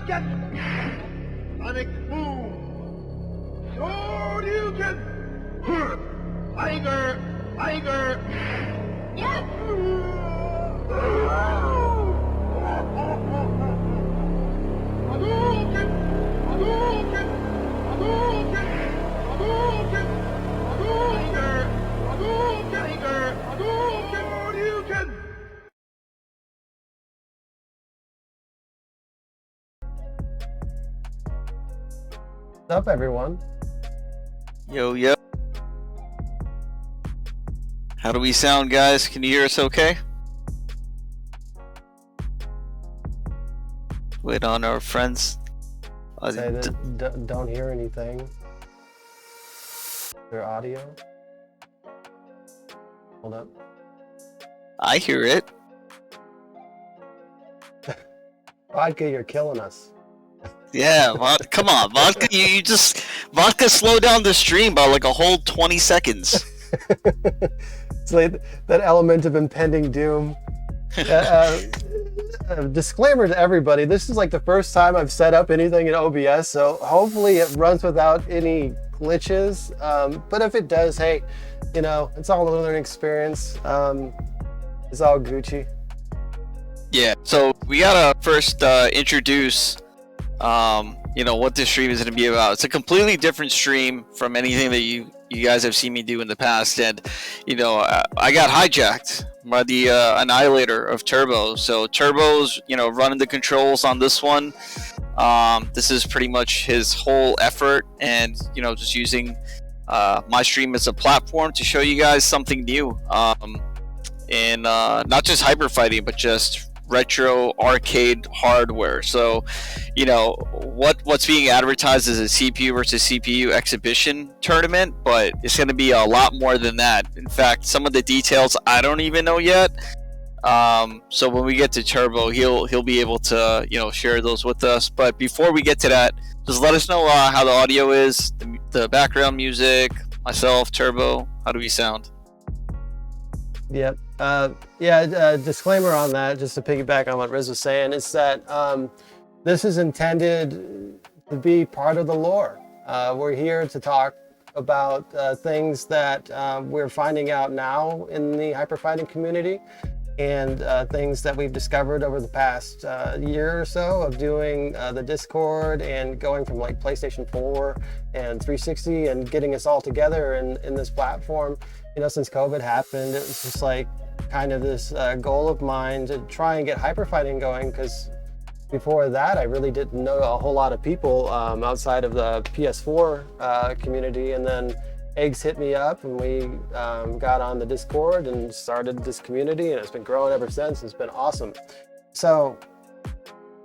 Get! Sonic boom! Shoryuken! Tiger! Tiger! Yes! Hadouken! Hadouken! Hadouken! Hadouken! Hadouken! Hadouken! Tiger! Hadouken! Shoryuken! What's up, everyone? Yo, yo. How do we sound, guys? Can you hear us okay? Wait on our friends. Say that don't hear anything. Their audio. Hold up. I hear it. Vodka, you're killing us. Yeah, come on, Vodka. You just... Vodka slowed down the stream by like a whole 20 seconds. It's like that element of impending doom. Disclaimer to everybody, this is like the first time I've set up anything in OBS, so hopefully it runs without any glitches. But if it does, hey, you know, it's all a learning experience. It's all Gucci. Yeah, so we gotta first introduce you know, what this stream is going to be about. It's a completely different stream from anything that you guys have seen me do in the past, and you know, I got hijacked by the Annihilator of Turbo. So Turbo's, you know, running the controls on this one. This is pretty much his whole effort, and you know, just using my stream as a platform to show you guys something new, in not just hyper fighting, but just retro arcade hardware. So, you know, what's being advertised as a CPU versus CPU exhibition tournament, but it's going to be a lot more than that. In fact, some of the details I don't even know yet. So when we get to Turbo, he'll be able to, you know, share those with us. But before we get to that, just let us know how the audio is, the background music, myself, Turbo. How do we sound? Yep. Disclaimer on that, just to piggyback on what Riz was saying, is that this is intended to be part of the lore. We're here to talk about things that we're finding out now in the hyperfighting community, and things that we've discovered over the past year or so of doing the Discord and going from like PlayStation 4 and 360 and getting us all together in this platform. You know, since COVID happened, it was just like kind of this goal of mine to try and get hyperfighting going, because before that I really didn't know a whole lot of people outside of the PS4 community, and then Eggs hit me up and we got on the Discord and started this community, and it's been growing ever since. It's been awesome. So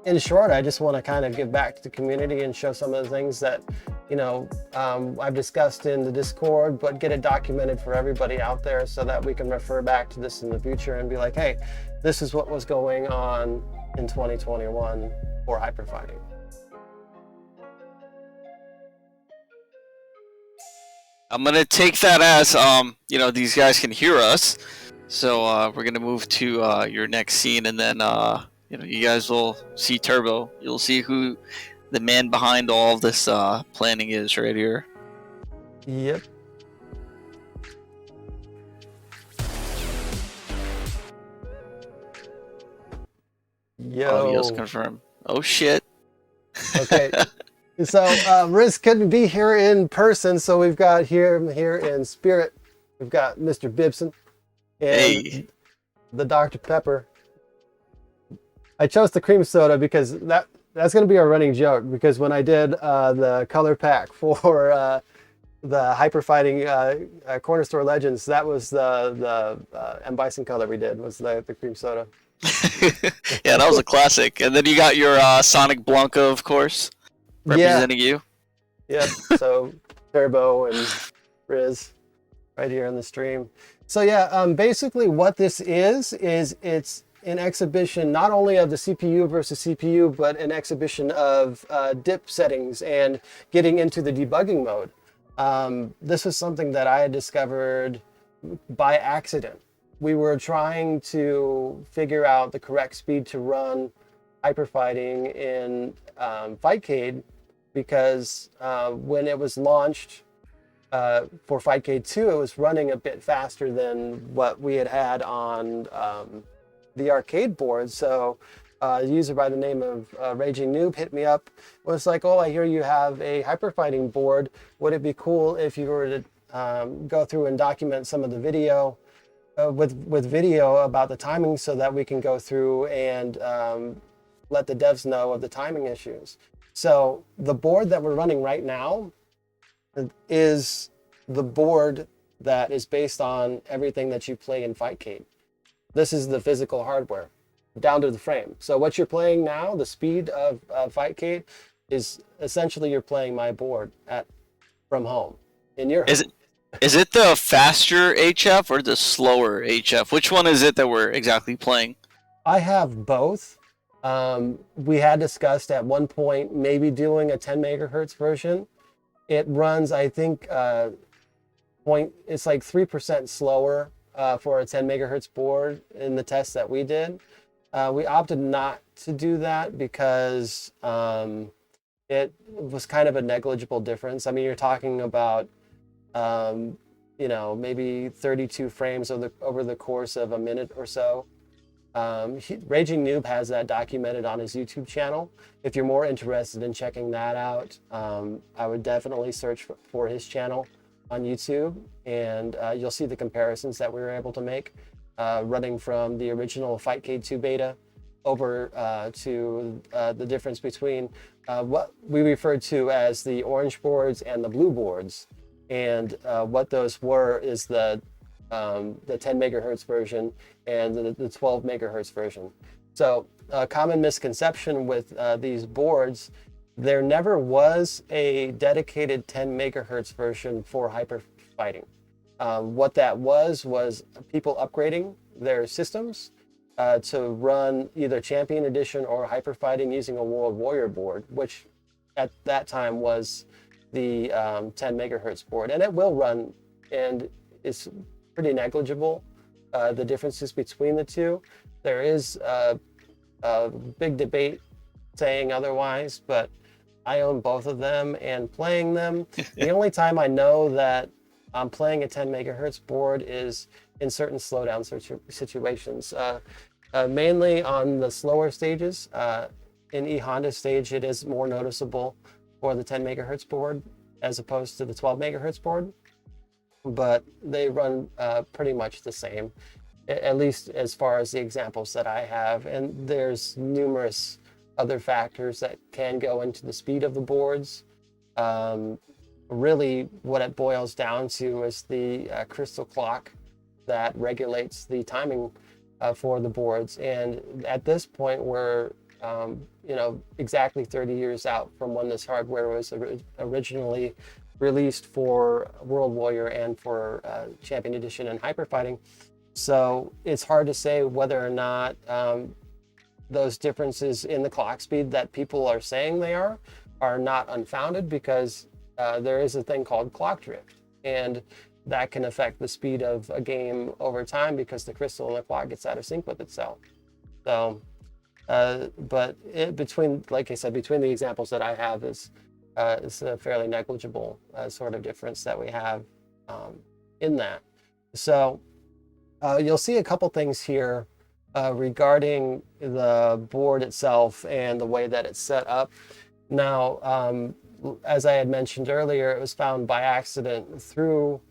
in short, I just want to kind of give back to the community and show some of the things that, you know, I've discussed in the Discord, but get it documented for everybody out there so that we can refer back to this in the future and be like, hey, this is what was going on in 2021 for hyperfighting. I'm gonna take that as you know, these guys can hear us, so we're gonna move to your next scene, and then you know, you guys will see Turbo. You'll see who the man behind all of this planning is right here. Yep. Yo. Audio's confirmed. Oh shit. Okay. So Riz couldn't be here in person, so we've got him here in spirit. We've got Mr. Bibson and the Dr. Pepper. I chose the cream soda because that's going to be a running joke, because when I did the color pack for the hyperfighting corner store legends, that was the M. Bison color we did, was the cream soda. Yeah, that was a classic. And then you got your Sonic Blanka, of course, representing you. Yep. So Turbo and Riz right here in the stream. So yeah, basically what this is it's an exhibition not only of the CPU versus CPU, but an exhibition of dip settings and getting into the debugging mode. This was something that I had discovered by accident. We were trying to figure out the correct speed to run hyperfighting in Fightcade, because when it was launched for Fightcade 2, it was running a bit faster than what we had on the arcade board. So a user by the name of Raging Noob hit me up, was like, oh, I hear you have a hyperfighting board. Would it be cool if you were to go through and document some of the video with video about the timing, so that we can go through and let the devs know of the timing issues. So the board that we're running right now is the board that is based on everything that you play in Fightcade. This is the physical hardware, down to the frame. So what you're playing now, the speed of Fightcade, is essentially you're playing my board from home in your home. Is it the faster HF or the slower HF? Which one is it that we're exactly playing? I have both. We had discussed at one point maybe doing a 10 megahertz version. It runs, I think, it's like 3% slower for a 10 megahertz board in the test that we did. We opted not to do that because it was kind of a negligible difference. I mean, you're talking about maybe 32 frames over the course of a minute or so. Raging Noob has that documented on his YouTube channel. If you're more interested in checking that out, I would definitely search for his channel on YouTube, and you'll see the comparisons that we were able to make running from the original Fightcade 2 beta over to the difference between what we referred to as the orange boards and the blue boards. And what those were is the 10 megahertz version and the 12 megahertz version. So a common misconception with these boards, there never was a dedicated 10 megahertz version for hyperfighting. What that was people upgrading their systems to run either Champion Edition or hyperfighting using a World Warrior board, which at that time was the 10 megahertz board, and it will run, and it's pretty negligible, the differences between the two. There is a big debate saying otherwise, but I own both of them and playing them. The only time I know that I'm playing a 10 megahertz board is in certain slowdown situations, mainly on the slower stages. In E-Honda stage, it is more noticeable for the 10 megahertz board as opposed to the 12 megahertz board, but they run pretty much the same, at least as far as the examples that I have. And there's numerous other factors that can go into the speed of the boards. Really what it boils down to is the crystal clock that regulates the timing for the boards. And at this point, we're exactly 30 years out from when this hardware was originally released for World Warrior and for Champion Edition and hyperfighting. So it's hard to say whether or not those differences in the clock speed that people are saying they are not unfounded, because there is a thing called clock drift, and that can affect the speed of a game over time because the crystal and the clock gets out of sync with itself. So but like I said, between the examples that I have is a fairly negligible sort of difference that we have in that. So you'll see a couple things here regarding the board itself and the way that it's set up. Now, as I had mentioned earlier, it was found by accident through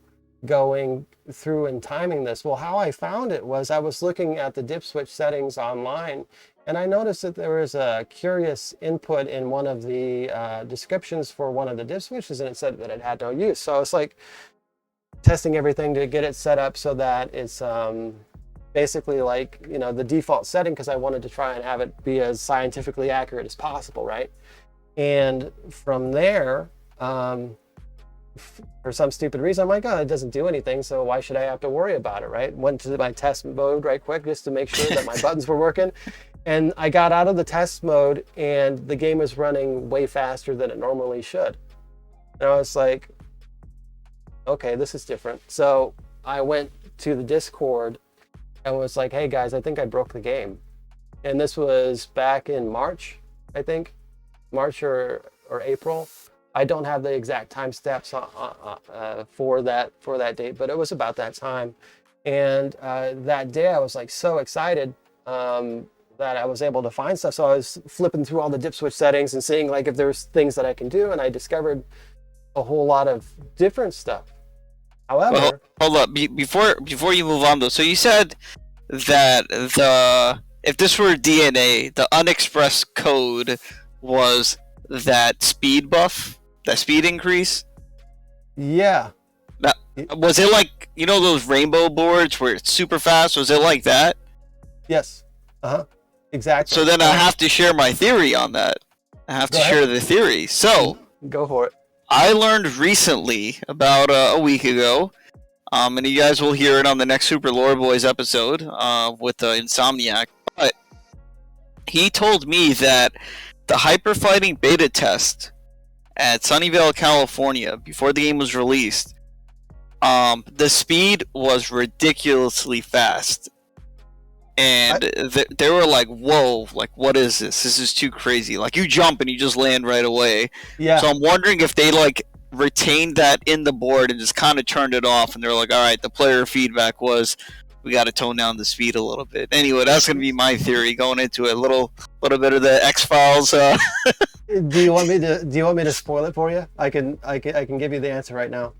going through and timing this. Well, how I found it was I was looking at the dipswitch settings online, and I noticed that there was a curious input in one of the descriptions for one of the dipswitches, and it said that it had no use. So I was like testing everything to get it set up so that it's basically like, the default setting, because I wanted to try and have it be as scientifically accurate as possible, right? And from there, for some stupid reason, I'm like, oh, it doesn't do anything, so why should I have to worry about it, right? Went to my test mode right quick just to make sure that my buttons were working. And I got out of the test mode, and the game was running way faster than it normally should. And I was like, okay, this is different. So I went to the Discord and was like, hey guys, I think I broke the game. and this was back in March, I think, March or April. I don't have the exact time steps for that date, but it was about that time. And that day I was like so excited that I was able to find stuff. So I was flipping through all the dipswitch settings and seeing like if there's things that I can do, and I discovered a whole lot of different stuff. However, well, hold up before you move on though. So you said that if this were DNA, the unexpressed code was that speed buff, that speed increase. yeah. Now, was it like, you know, those rainbow boards where it's super fast? Was it like that? Yes. Exactly. So then I have to share my theory on that. I have to share the theory. So go for it. I learned recently, about a week ago, and you guys will hear it on the next Super Lore Boys episode with Insomniac. But he told me that the Hyper Fighting beta test at Sunnyvale, California, before the game was released, the speed was ridiculously fast. And they were like, whoa, like, what is this? This is too crazy. Like, you jump and you just land right away. Yeah. So I'm wondering if they, like, retained that in the board and just kind of turned it off. And they're like, all right, the player feedback was, we got to tone down the speed a little bit. Anyway, that's going to be my theory going into it. A little bit of the X-Files. Do you want me to spoil it for you? I can give you the answer right now.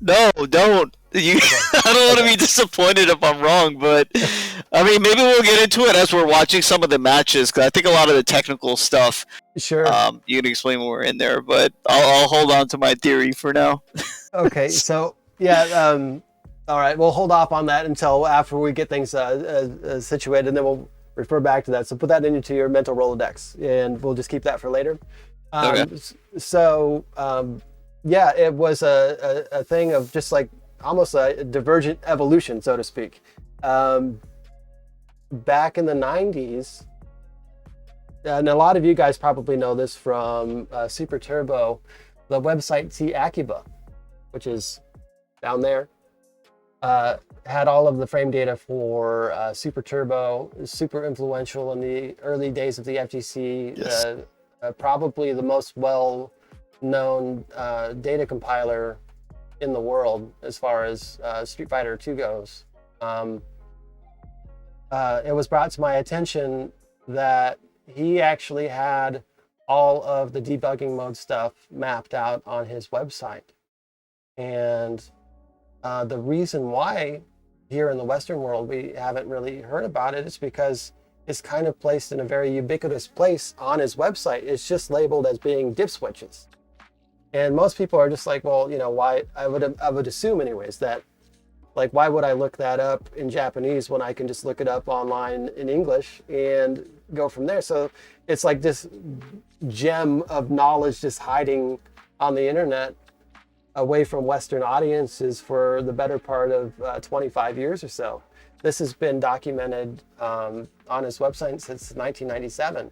No, don't. I don't want to be disappointed if I'm wrong, but I mean, maybe we'll get into it as we're watching some of the matches, because I think a lot of the technical stuff, sure, you can explain more in there, but I'll hold on to my theory for now. Okay, so yeah, all right, we'll hold off on that until after we get things situated, and then we'll refer back to that. So put that into your mental Rolodex, and we'll just keep that for later. Okay. So yeah, it was a thing of just like almost a divergent evolution, so to speak. Back in the 90s, and a lot of you guys probably know this from Super Turbo, the website T-Akiba, which is down there, had all of the frame data for Super Turbo, super influential in the early days of the FGC. Yes. Probably the most well-known data compiler in the world as far as Street Fighter 2 goes. It was brought to my attention that he actually had all of the debugging mode stuff mapped out on his website. And the reason why here in the Western world we haven't really heard about it is because it's kind of placed in a very ubiquitous place on his website. It's just labeled as being dipswitches. And most people are just like, well, you know, why? I would assume anyways that, like, why would I look that up in Japanese when I can just look it up online in English and go from there? So it's like this gem of knowledge just hiding on the internet away from Western audiences for the better part of 25 years or so. This has been documented on his website since 1997.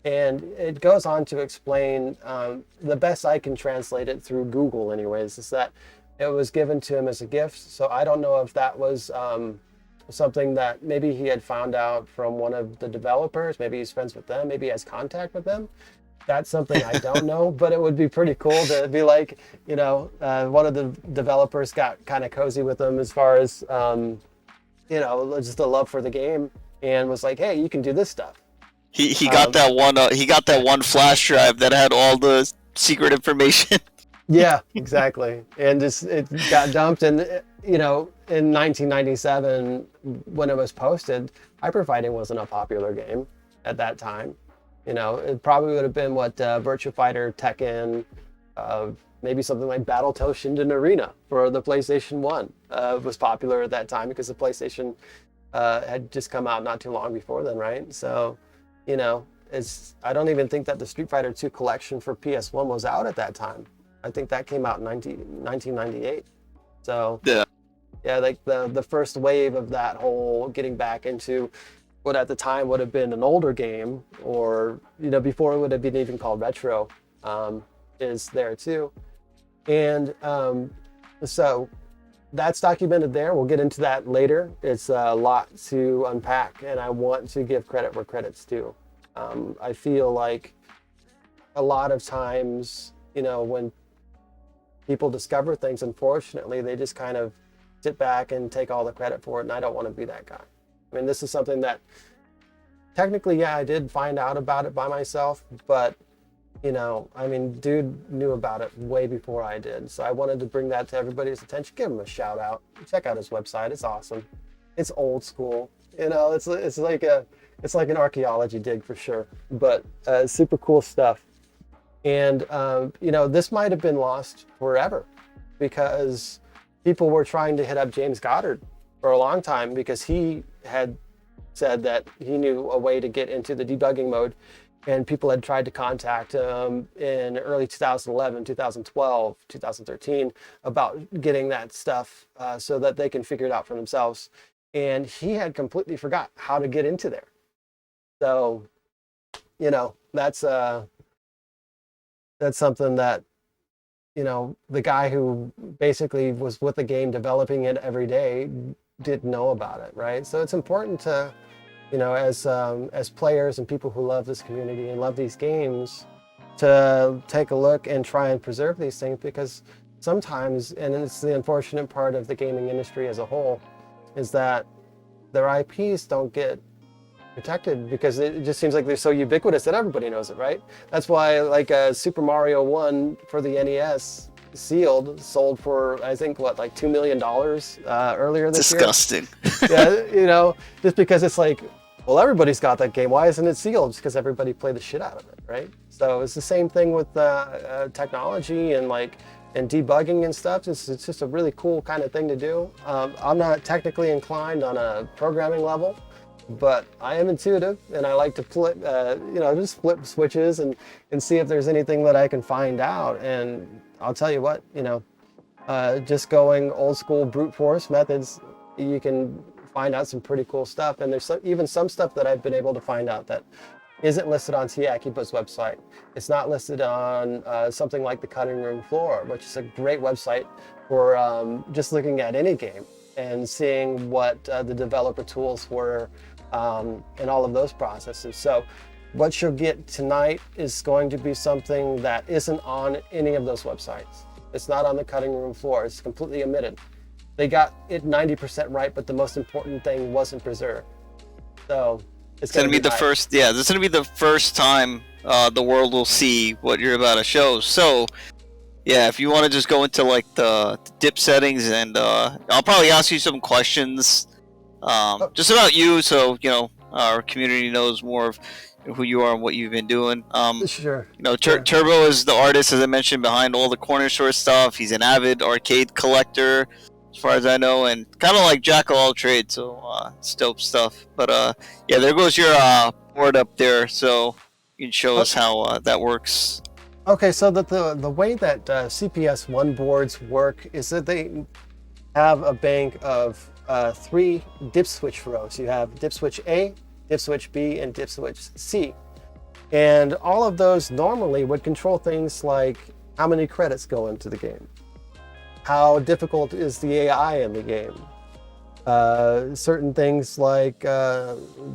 And it goes on to explain, the best I can translate it through Google anyways, is that it was given to him as a gift. So I don't know if that was something that maybe he had found out from one of the developers. Maybe he's friends with them. Maybe he has contact with them. That's something I don't know, but it would be pretty cool to be like, you know, one of the developers got kind of cozy with him as far as, you know, just the love for the game, and was like, hey, you can do this stuff. He got that one. He got that one flash drive that had all the secret information. Yeah, exactly. And it got dumped, and you know, in 1997, when it was posted, Hyper Fighting wasn't a popular game at that time. You know, it probably would have been what Virtua Fighter, Tekken, maybe something like Battletoads Shinden Arena for the PlayStation 1 was popular at that time because the PlayStation had just come out not too long before then, right? So, you know, I don't even think that the Street Fighter 2 collection for PS1 was out at that time. I think that came out in 1998. So yeah, like the first wave of that whole getting back into what at the time would have been an older game, or, you know, before it would have been even called retro, is there too. And so that's documented there. We'll get into that later. It's a lot to unpack, and I want to give credit where credit's due. I feel like a lot of times, when people discover things, unfortunately, they just kind of sit back and take all the credit for it, and I don't want to be that guy. I mean, this is something that technically, yeah, I did find out about it by myself, but dude knew about it way before I did. So I wanted to bring that to everybody's attention. Give him a shout out. Check out his website. It's awesome. It's old school. It's like an archaeology dig for sure, but super cool stuff. And this might have been lost forever because people were trying to hit up James Goddard for a long time because he had said that he knew a way to get into the debugging mode. And people had tried to contact him in early 2011, 2012, 2013 about getting that stuff so that they can figure it out for themselves. And he had completely forgot how to get into there. So, that's something that, the guy who basically was with the game developing it every day didn't know about it, right? So it's important to, as players and people who love this community and love these games, to take a look and try and preserve these things, because sometimes, and it's the unfortunate part of the gaming industry as a whole, is that their IPs don't get protected because it just seems like they're so ubiquitous that everybody knows it, right? That's why like Super Mario 1 for the NES sealed sold for, I think, like $2 million earlier this Disgusting. year. Yeah, just because it's like, well, everybody's got that game. Why isn't it sealed? It's because everybody played the shit out of it, right? So it's the same thing with technology and debugging and stuff. It's just a really cool kind of thing to do. I'm not technically inclined on a programming level, but I am intuitive, and I like to just flip switches and see if there's anything that I can find out. And I'll tell you what, just going old school brute force methods, you can find out some pretty cool stuff. And there's even some stuff that I've been able to find out that isn't listed on T-Akiba's website. It's not listed on something like the Cutting Room Floor, which is a great website for just looking at any game and seeing what the developer tools were and all of those processes. So what you'll get tonight is going to be something that isn't on any of those websites. It's not on the Cutting Room Floor. It's completely omitted. They got it 90% right, but the most important thing wasn't preserved. So it's going to be the first. Yeah, this is going to be the first time the world will see what you're about to show. So yeah, if you want to just go into like the dip settings, and I'll probably ask you some questions just about you, so our community knows more of who you are and what you've been doing. Sure. Turbo is the artist, as I mentioned, behind all the corner store stuff. He's an avid arcade collector, as far as I know, and kind of like jack of all trades, so it's dope stuff. But yeah, there goes your board up there, so you can show us how that works. Okay, so the way that CPS1 boards work is that they have a bank of 3 dip switch rows. You have dip switch A, dip switch B, and dip switch C. And all of those normally would control things like how many credits go into the game, how difficult is the AI in the game, certain things like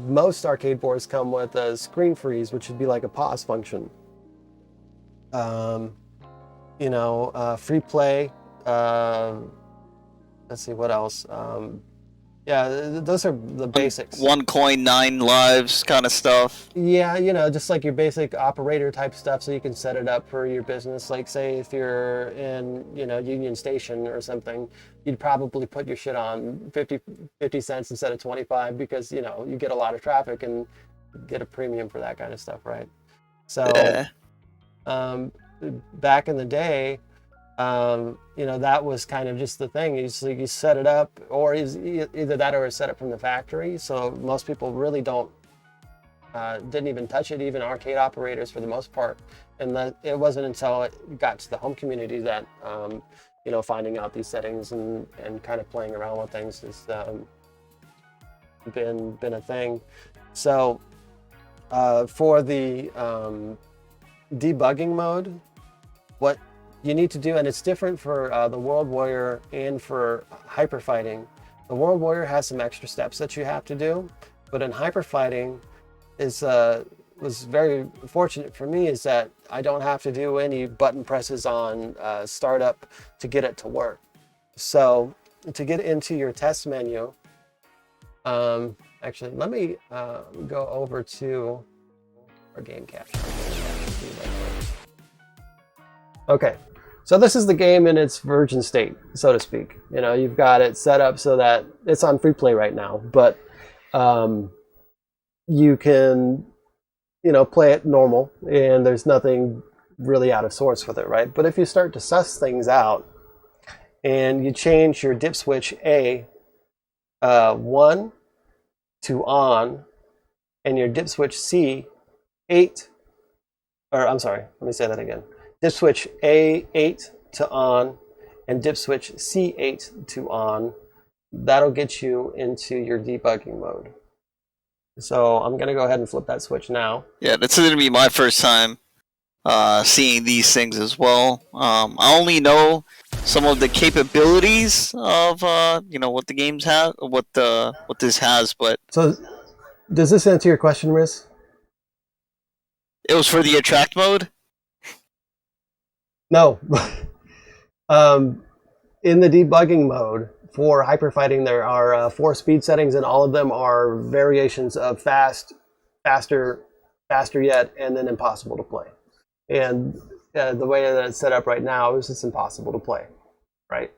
most arcade boards come with a screen freeze, which would be like a pause function. Free play. Let's see what else. Yeah, those are the basics. 1 coin, 9 lives kind of stuff. Yeah, just like your basic operator type stuff, so you can set it up for your business. Like say if you're in, Union Station or something, you'd probably put your shit on 50 cents instead of 25 because, you get a lot of traffic and get a premium for that kind of stuff, right? So, back in the day, that was kind of just the thing. You set it up, or either that or it's set up from the factory. So most people really didn't even touch it, even arcade operators for the most part. And it wasn't until it got to the home community that, finding out these settings and kind of playing around with things has been a thing. So for the debugging mode, what you need to do, and it's different for the World Warrior and for hyper fighting. The World Warrior has some extra steps that you have to do, but in hyper fighting was very fortunate for me is that I don't have to do any button presses on startup to get it to work. So to get into your test menu, actually, let me go over to our game capture. Okay, so this is the game in its virgin state, so to speak. You know, you've got it set up so that it's on free play right now, but you can, you know, play it normal, and there's nothing really out of sorts with it, right? But if you start to suss things out, and you change your dip switch A 1 to on, and your dip switch C 8, or I'm sorry, let me say that again. Dip switch A8 to on and dip switch C8 to on. That'll get you into your debugging mode. So I'm gonna go ahead and flip that switch now. Yeah, that's gonna be my first time seeing these things as well. I only know some of the capabilities of you know, what the games have, what this has, but so does this answer your question, Riz? It was for the attract mode? No. In the debugging mode for hyperfighting, there are 4 speed settings, and all of them are variations of fast, faster, faster yet, and then impossible to play. And the way that it's set up right now is it's impossible to play, right?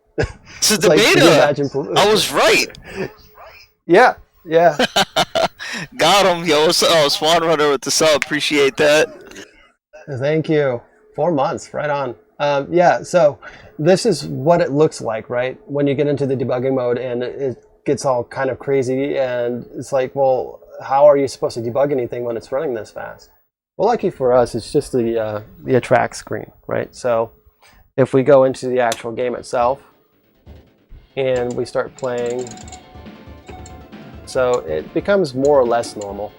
So the beta, I was right. Yeah, yeah. Got him, yo. Swan Runner with the sub. Appreciate that. Thank you. 4 months, right on. Yeah, so this is what it looks like, right? When you get into the debugging mode and it gets all kind of crazy, and it's like, well, how are you supposed to debug anything when it's running this fast? Well, lucky for us, it's just the attract screen, right? So if we go into the actual game itself and we start playing, so it becomes more or less normal.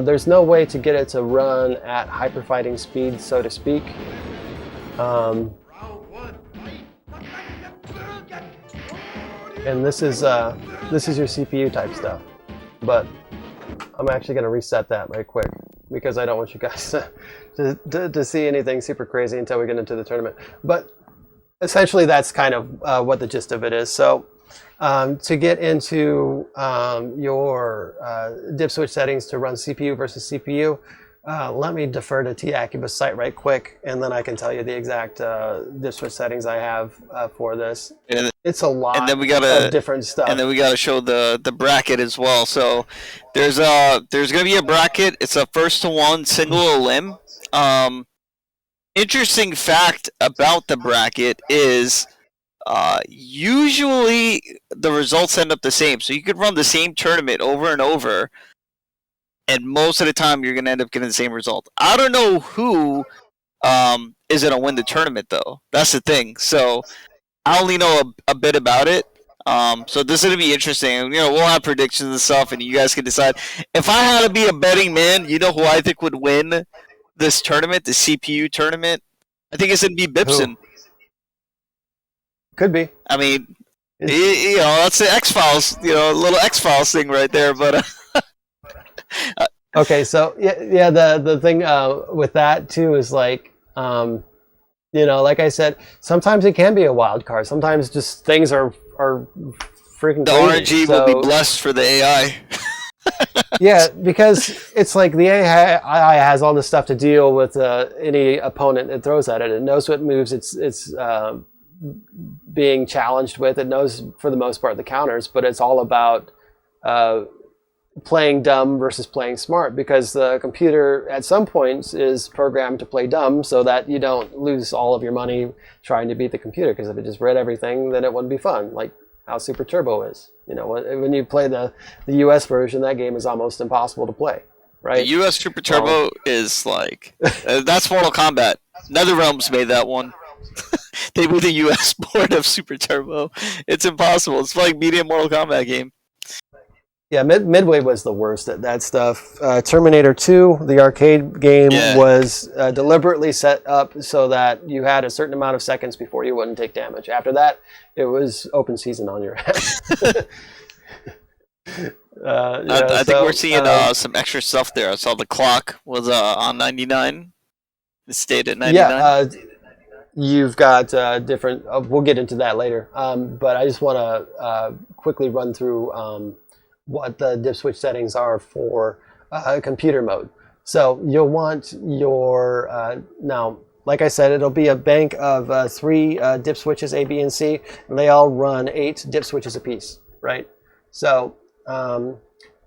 There's no way to get it to run at hyperfighting speed, so to speak. And this is your CPU type stuff, but I'm actually going to reset that right quick because I don't want you guys to see anything super crazy until we get into the tournament. But essentially, that's kind of what the gist of it is. So to get into your dip switch settings to run CPU versus CPU, let me defer to T-Akiba's site right quick, and then I can tell you the exact dip switch settings I have for this. It's a lot of different stuff. And then we got to show the bracket as well. So there's going to be a bracket. It's a 1-to-1 single limb. Interesting fact about the bracket is usually the results end up the same. So you could run the same tournament over and over, and most of the time you're going to end up getting the same result. I don't know who is going to win the tournament, though. That's the thing. So I only know a bit about it. So this is going to be interesting. You know, we'll have predictions and stuff, and you guys can decide. If I had to be a betting man, you know who I think would win this tournament, the CPU tournament? I think it's going to be Bipson. Could be. I mean, you know, that's the X-Files, you know, a little X-Files thing right there, but... Okay, so yeah, the thing with that too is like, you know, like I said, sometimes it can be a wild card. Sometimes just things are freaking crazy. The RNG will be blessed for the AI. Yeah, because it's like the AI has all this stuff to deal with any opponent it throws at it. It knows what moves it's being challenged with. It knows for the most part the counters, but it's all about playing dumb versus playing smart, because the computer at some points is programmed to play dumb so that you don't lose all of your money trying to beat the computer, because if it just read everything, then it wouldn't be fun, like how Super Turbo is. You know, when you play the US version, that game is almost impossible to play, right? The US Super Turbo is like, that's Mortal Kombat. NetherRealms made that one. They made the US board of Super Turbo. It's impossible. It's like beating a Mortal Kombat game. Yeah, Midway was the worst at that stuff. Terminator 2, the arcade game, was deliberately set up so that you had a certain amount of seconds before you wouldn't take damage. After that, it was open season on your ass. I think we're seeing some extra stuff there. I saw the clock was on 99. It stayed at 99. Yeah, you've got different... we'll get into that later. But I just want to quickly run through... what the dipswitch settings are for computer mode. So you'll want your, now, like I said, it'll be a bank of 3 dip switches, A, B, and C, and they all run 8 dip switches apiece, right? So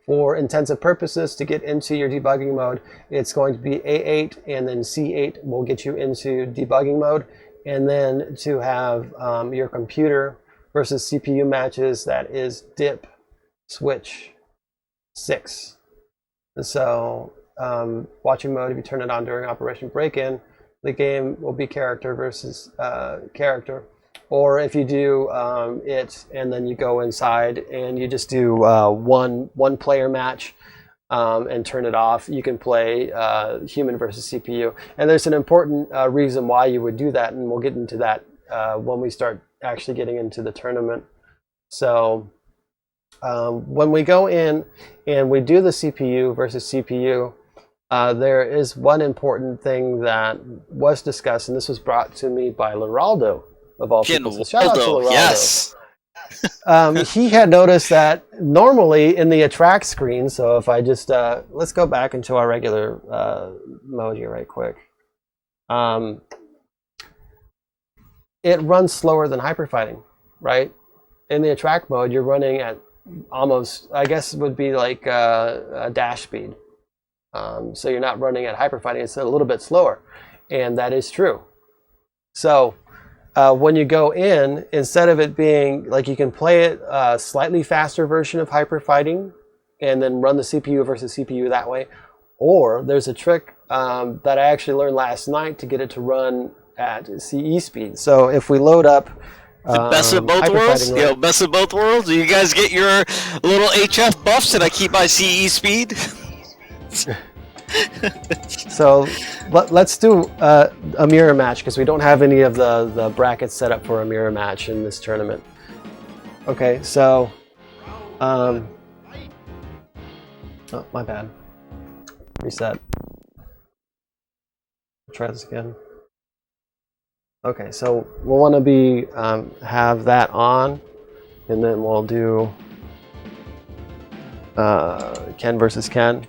for intensive purposes, to get into your debugging mode, it's going to be A8 and then C8 will get you into debugging mode, and then to have your computer versus CPU matches, that is dip switch 6. So watching mode, if you turn it on during Operation Break-In, the game will be character versus character. Or if you do it and then you go inside and you just do one player match and turn it off, you can play human versus CPU. And there's an important reason why you would do that, and we'll get into that when we start actually getting into the tournament. So when we go in and we do the CPU versus CPU, there is one important thing that was discussed, and this was brought to me by Leraldo, of all people. So shout out to Leraldo. Yes. He had noticed that normally in the attract screen, so if I just, let's go back into our regular mode here right quick. It runs slower than hyperfighting, right? In the attract mode, you're running at almost, I guess it would be like a dash speed. So you're not running at hyperfighting, it's a little bit slower. And that is true. So when you go in, instead of it being like you can play it a slightly faster version of hyperfighting and then run the CPU versus CPU that way. Or there's a trick that I actually learned last night to get it to run at CE speed. So if we load up the best of both worlds? Yo, best of both worlds? Do you guys get your little HF buffs and I keep my CE speed? So let's do a mirror match because we don't have any of the brackets set up for a mirror match in this tournament. Okay, so... oh, my bad. Reset. Try this again. Okay, so we'll want to be have that on, and then we'll do Ken versus Ken.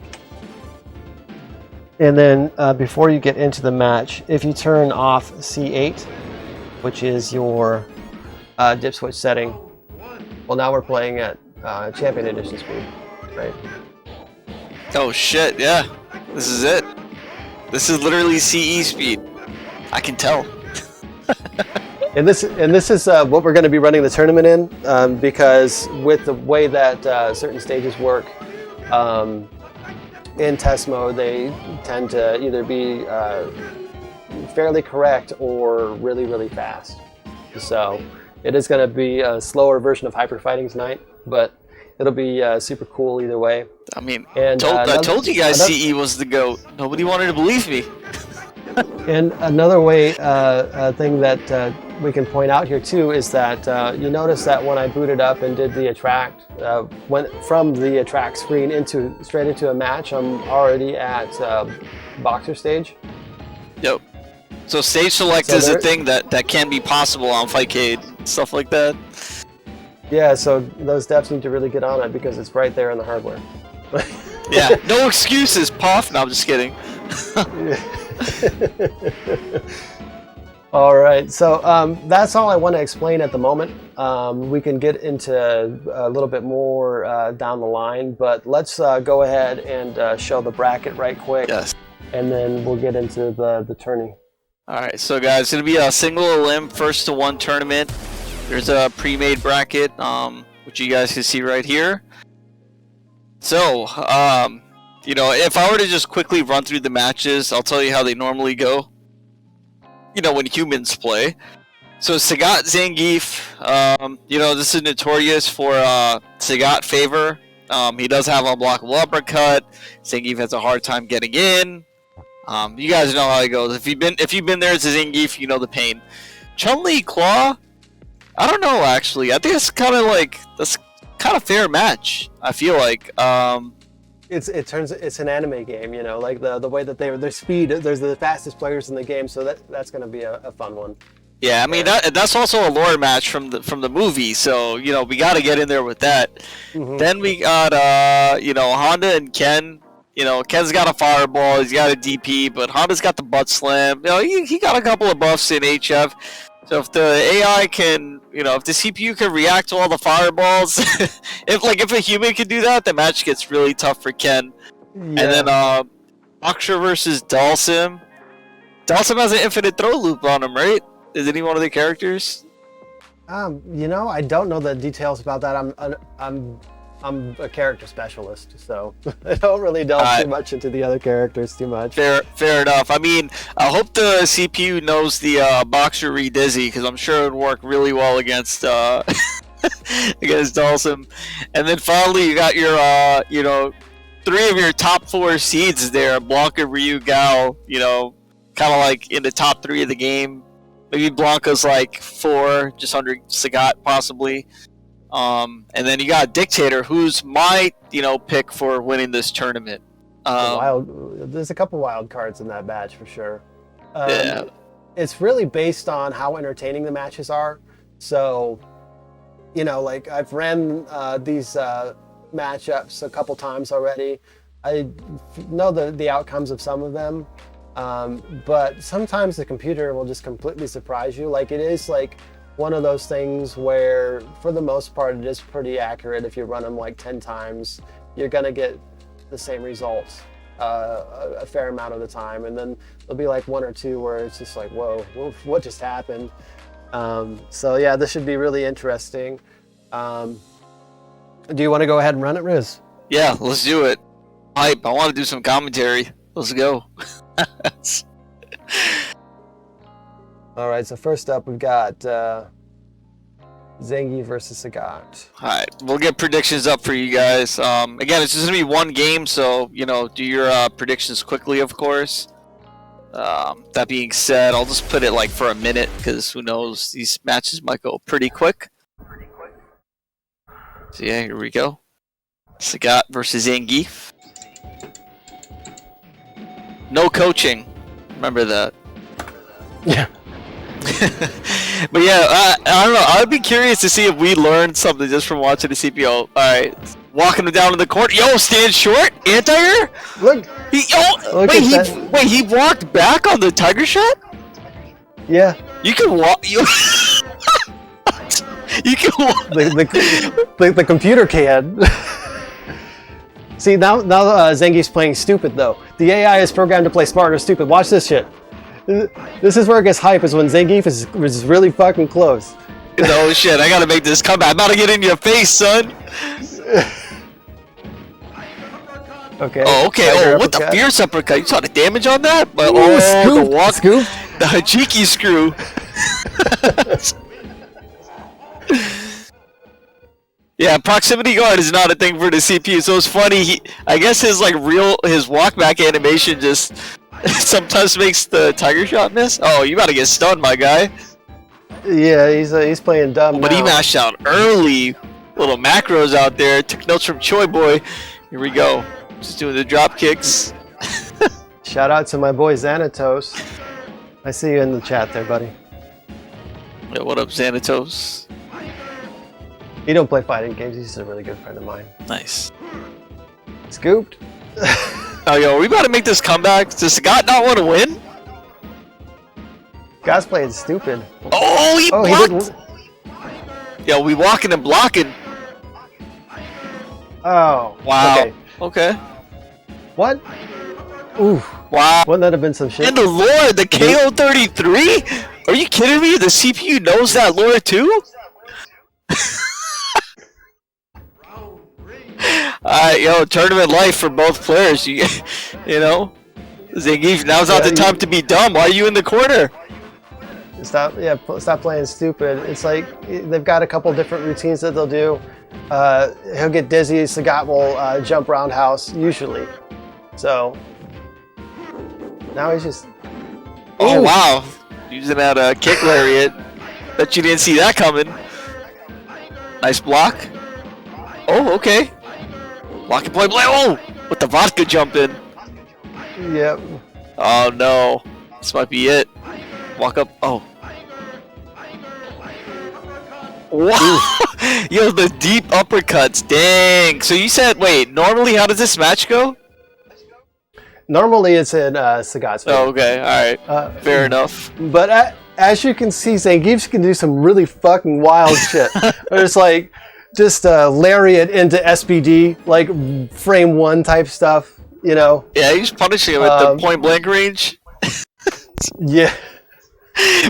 And then before you get into the match, if you turn off C8, which is your dip switch setting, well, now we're playing at Champion Edition speed, right? Oh shit! Yeah, this is it. This is literally CE speed. I can tell. And this is what we're going to be running the tournament in, because with the way that certain stages work, in test mode, they tend to either be fairly correct or really, really fast. So it is going to be a slower version of hyperfighting tonight, but it'll be super cool either way. I mean, and, I told you guys CE was the GOAT. Nobody wanted to believe me. And another way, thing that we can point out here too is that you notice that when I booted up and did the attract, went from the attract screen straight into a match, I'm already at boxer stage. Yep. So stage select is a thing that can be possible on Fightcade, stuff like that. Yeah, so those devs need to really get on it because it's right there in the hardware. Yeah, no excuses, Puff. No, I'm just kidding. All right, so that's all I want to explain at the moment. We can get into a little bit more down the line, but let's go ahead and show the bracket right quick. Yes. And then we'll get into the tourney. All right, so guys, it's going to be a single elim first to one tournament. There's a pre-made bracket, which you guys can see right here. So, you know, if I were to just quickly run through the matches, I'll tell you how they normally go. You know, when humans play. So Sagat Zangief, you know, this is notorious for Sagat favor He does have unblockable uppercut. Zangief has a hard time getting in. You guys know how it goes. If you've been there as a Zangief, you know the pain. Chun-Li Claw, I don't know actually. I think it's kind of fair match. I feel like. It's an anime game, you know, like the way that their speed. There's the fastest players in the game, so that's gonna be a fun one. Yeah, I mean that's also a lore match from the movie, so you know we got to get in there with that. Mm-hmm. Then we got Honda and Ken. You know, Ken's got a fireball, he's got a DP, but Honda's got the butt slam. You know, he got a couple of buffs in HF. So if the AI can, you know, if the CPU can react to all the fireballs, if a human can do that, the match gets really tough for Ken. Yeah. And then Aksha versus Dhalsim. Dhalsim has an infinite throw loop on him, right? Is any one of the characters? You know, I don't know the details about that. I'm a character specialist, so I don't really delve too much into the other characters too much. Fair enough. I mean, I hope the CPU knows the Boxer Re-Dizzy, because I'm sure it would work really well against against Dhalsim. And then finally, you got your 3 of your top 4 seeds there: Blanka, Ryu, Guile. You know, kind of like in the top 3 of the game. Maybe Blanka's like 4, just under Sagat possibly. And then you got Dictator, who's my pick for winning this tournament. There's a couple wild cards in that match for sure. Yeah. It's really based on how entertaining the matches are. So, you know, like I've ran these matchups a couple times already. I know the outcomes of some of them. But sometimes the computer will just completely surprise you. Like it is like one of those things where for the most part it is pretty accurate. If you run them like 10 times, you're gonna get the same results a fair amount of the time. And then there'll be like 1 or 2 where it's just like, whoa, what just happened? So yeah, this should be really interesting. Do you want to go ahead and run it, Riz? Yeah, let's do it. Hype, I want to do some commentary. Let's go. All right, so first up, we've got Zangief versus Sagat. All right, we'll get predictions up for you guys. Again, it's just going to be one game, so, do your predictions quickly, of course. That being said, I'll just put it like for a minute, because who knows, these matches might go pretty quick. So yeah, here we go. Sagat versus Zangief. No coaching. Remember that. Yeah. But yeah, I don't know. I'd be curious to see if we learned something just from watching the CPO. All right, walking him down in the court. Yo, stand short, anti-air. Look. Wait, he walked back on the tiger shot. Yeah. You can walk. You can walk. The computer can. See, now Zangief's playing stupid, though. The AI is programmed to play smart or stupid. Watch this shit. This is where it gets hype, is when Zangief is really fucking close. Oh shit, I gotta make this comeback. I'm about to get in your face, son. Okay. Oh, okay. Oh, what the fierce uppercut? You saw the damage on that? But, scoop, the walk. Scoop. The Hachiki screw. Yeah, proximity guard is not a thing for the CPU, so it's funny. I guess his walkback animation just sometimes makes the tiger shot miss. Oh, you about to get stunned, my guy. Yeah, he's playing dumb. But now. He mashed out early. Little macros out there. Took notes from Choi Boy. Here we go. Just doing the drop kicks. Shout out to my boy Xanatos. I see you in the chat there, buddy. Yeah, what up, Xanatos? He don't play fighting games. He's a really good friend of mine. Nice. Scooped. Oh, yo, are we about to make this comeback? Does Scott not want to win? God's playing stupid. Oh, he blocked! Yo, we walking and blocking. Oh. Wow. Okay. What? Ooh. Wow. Wouldn't that have been some shit? And the lore, the KO33? Are you kidding me? The CPU knows that lore too? Alright, yo, tournament life for both players. You know? Zangief, now's not the time to be dumb. Why are you in the corner? Stop playing stupid. It's like they've got a couple different routines that they'll do. he'll get dizzy. Sagat will jump roundhouse usually. So now he's just. Oh wow! Using that kick lariat. Bet you didn't see that coming. Nice block. Oh, okay. Blocking point blank. Oh, with the vodka jump in. Yep. Oh no, this might be it. Walk up. Oh. Wow. Yo, the deep uppercuts. Dang. So you said, wait, normally how does this match go? Normally it's in Sagat's favor. Oh, okay. Alright. Fair enough. But as you can see, Zangief can do some really fucking wild shit. There's like just lariat into SBD, like frame 1 type stuff, you know? Yeah, he's punishing him at the point blank range. Yeah.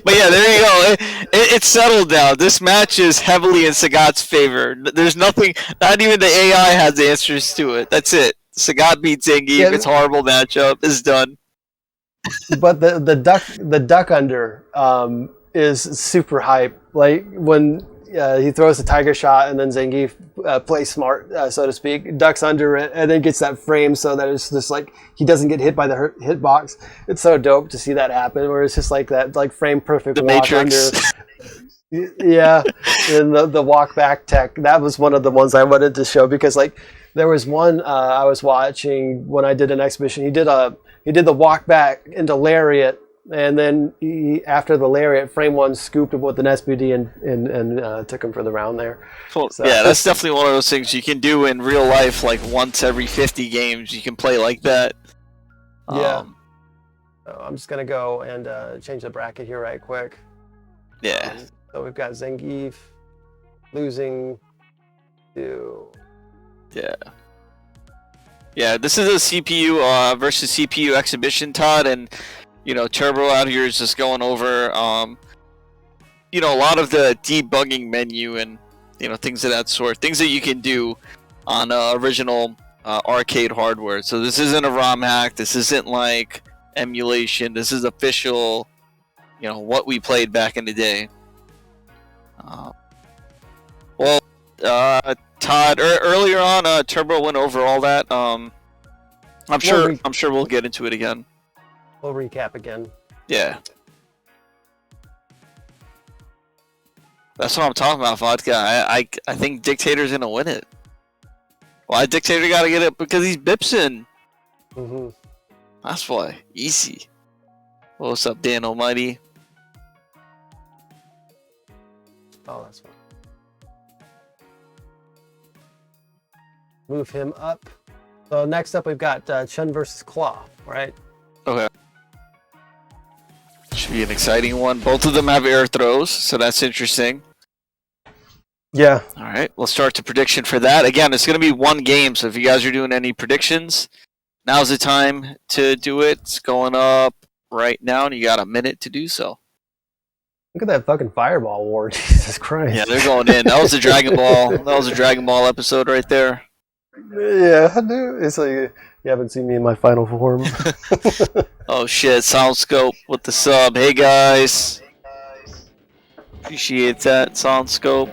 But yeah, there you go. It's settled now. This match is heavily in Sagat's favor. There's nothing, not even the AI has answers to it. That's it. Sagat beats Zangief. Yeah. It's a horrible matchup. It's done. But the duck under is super hype. Like when he throws the tiger shot and then Zangief plays smart, so to speak, ducks under it and then gets that frame so that it's just like he doesn't get hit by the hitbox. It's so dope to see that happen, where it's just like that, like frame perfect the walk Matrix. Under. Yeah, and the walk back tech. That was one of the ones I wanted to show because like there was one I was watching when I did an exhibition. He did the walk back into lariat. And then after the lariat, frame 1 scooped him with an SBD and took him for the round there. Cool. So. Yeah, that's definitely one of those things you can do in real life, like once every 50 games. You can play like that. Yeah. So I'm just going to go and change the bracket here right quick. Yeah. So we've got Zangief losing to... Yeah. Yeah, this is a CPU versus CPU exhibition, Todd, and... You know, Turbo out here is just going over, you know, a lot of the debugging menu and, you know, things of that sort. Things that you can do on original arcade hardware. So this isn't a ROM hack. This isn't like emulation. This is official, you know, what we played back in the day. Well, Todd, earlier on, Turbo went over all that. I'm sure we'll get into it again. We'll recap again. Yeah. That's what I'm talking about, Vodka. I think Dictator's gonna win it. Why Dictator gotta get it? Because he's Bipson. Mm-hmm. That's why. Easy. What's up, Dan Almighty? Oh, that's fine. Move him up. So next up, we've got Chun versus Claw, right? Okay. Should be an exciting one. Both of them have air throws, so that's interesting. Yeah. All right, we'll start the prediction for that. Again, it's going to be one game, so if you guys are doing any predictions, now's the time to do it. It's going up right now, and you got a minute to do so. Look at that fucking fireball war. Jesus Christ. Yeah, they're going in. That was a Dragon Ball. That was a Dragon Ball episode right there. Yeah, it's like you haven't seen me in my final form. Oh shit, Soundscope with the sub. Hey guys. Appreciate that, Soundscope.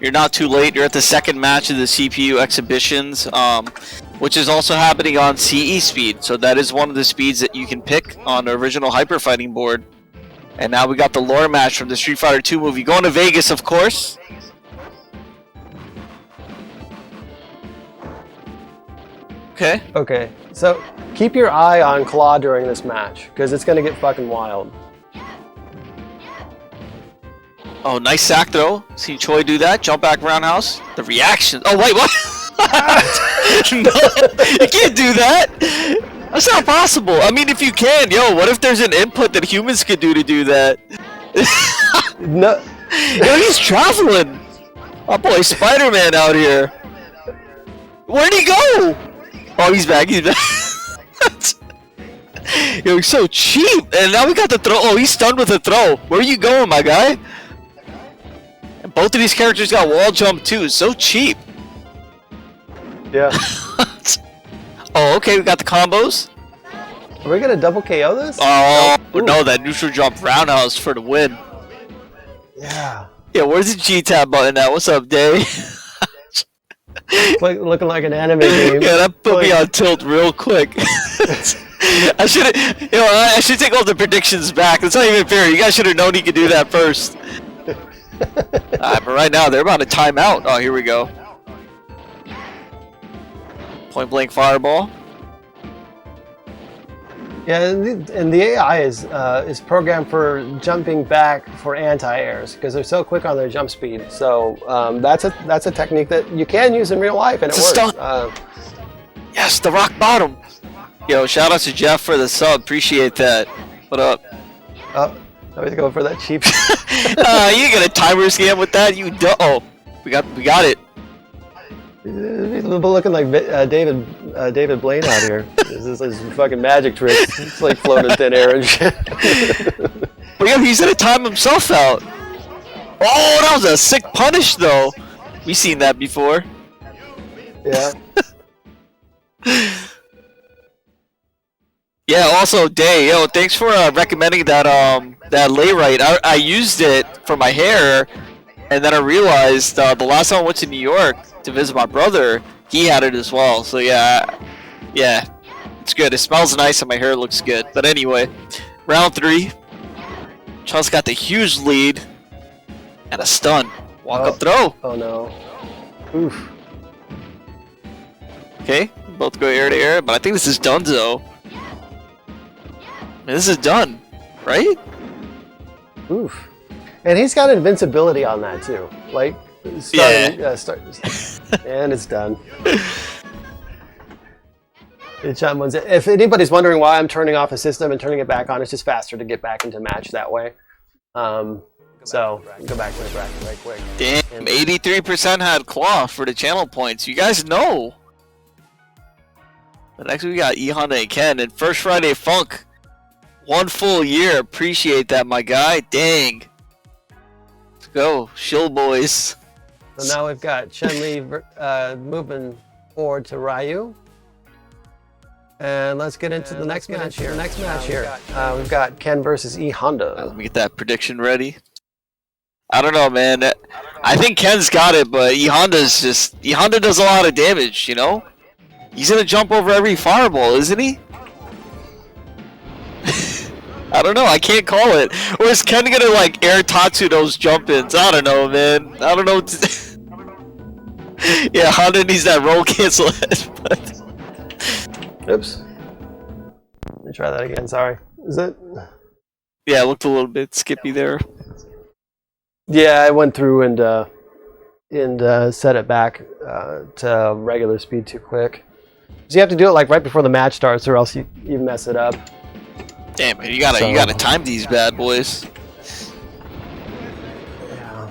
You're not too late. You're at the second match of the CPU exhibitions, which is also happening on CE speed. So that is one of the speeds that you can pick on the original Hyper Fighting board. And now we got the lore match from the Street Fighter 2 movie. Going to Vegas, of course. Okay, so keep your eye on Claw during this match, because it's going to get fucking wild. Oh, nice sack throw. See Choi do that. Jump back roundhouse. The reaction. Oh, wait, what? No, you can't do that. That's not possible. I mean, if you can, yo, what if there's an input that humans could do to do that? No. Yo, he's traveling. Oh, boy, Spider-Man out here. Where'd he go? Oh, he's back. He's back. Yo, he's so cheap. And now we got the throw. Oh, he's stunned with a throw. Where are you going, my guy? And both of these characters got wall jump too. So cheap. Yeah. Oh, okay. We got the combos. Are we gonna double KO this? Oh, no, that neutral jump roundhouse for the win. Yeah. Yeah, where's the G-Tab button at? What's up, Day? Like, looking like an anime game. Yeah, that put me on tilt real quick. I should, I should take all the predictions back. That's not even fair. You guys should have known he could do that first. But right now they're about to time out. Oh, here we go. Point blank fireball. Yeah, and the AI is programmed for jumping back for anti-airs because they're so quick on their jump speed. So that's a technique that you can use in real life, and it works. Yes, the rock bottom. Yo, shout out to Jeff for the sub. Appreciate that. What up? Oh, I was going for that cheap. You get a timer scam with that? You do. Oh, we got it. He's looking like David Blaine out here. This is fucking magic tricks. It's like floating in thin air and shit. But yeah, he's gonna time himself out. Oh, that was a sick punish though. We seen that before. Yeah. Yeah. Also, Day, yo, thanks for recommending that that layrite. I used it for my hair, and then I realized the last time I went to New York to visit my brother, he had it as well. So yeah, it's good. It smells nice and my hair looks good. But anyway, round 3. Chun's got the huge lead and a stun. Walk up throw. Oh no. Oof. Okay, both go air to air, but I think this is done though. This is done, right? Oof. And he's got invincibility on that too. Like, and it's done. If anybody's wondering why I'm turning off a system and turning it back on, it's just faster to get back into match that way. So go back to the bracket right quick. Damn, 83% had claw for the channel points. You guys know. But next we got Honda and Ken and First Friday Funk. 1 full year. Appreciate that, my guy. Dang. Let's go, shill boys. So now we've got Chun-Li moving forward to Ryu. And let's get into the next match here. We've got Ken versus Honda. Let me get that prediction ready. I don't know, man. I think Ken's got it, but Honda does a lot of damage, you know? He's gonna jump over every fireball, isn't he? I don't know, I can't call it. Or is Ken gonna like air Tatsu those jump-ins? I don't know, man. I don't know what to Yeah, Honda needs that roll cancel it, but... Oops. Let me try that again, sorry. Is it? Yeah, it looked a little bit skippy there. Yeah, I went through and set it back to regular speed too quick. So you have to do it like right before the match starts, or else you mess it up. Damn, man, you gotta time these bad boys. Yeah.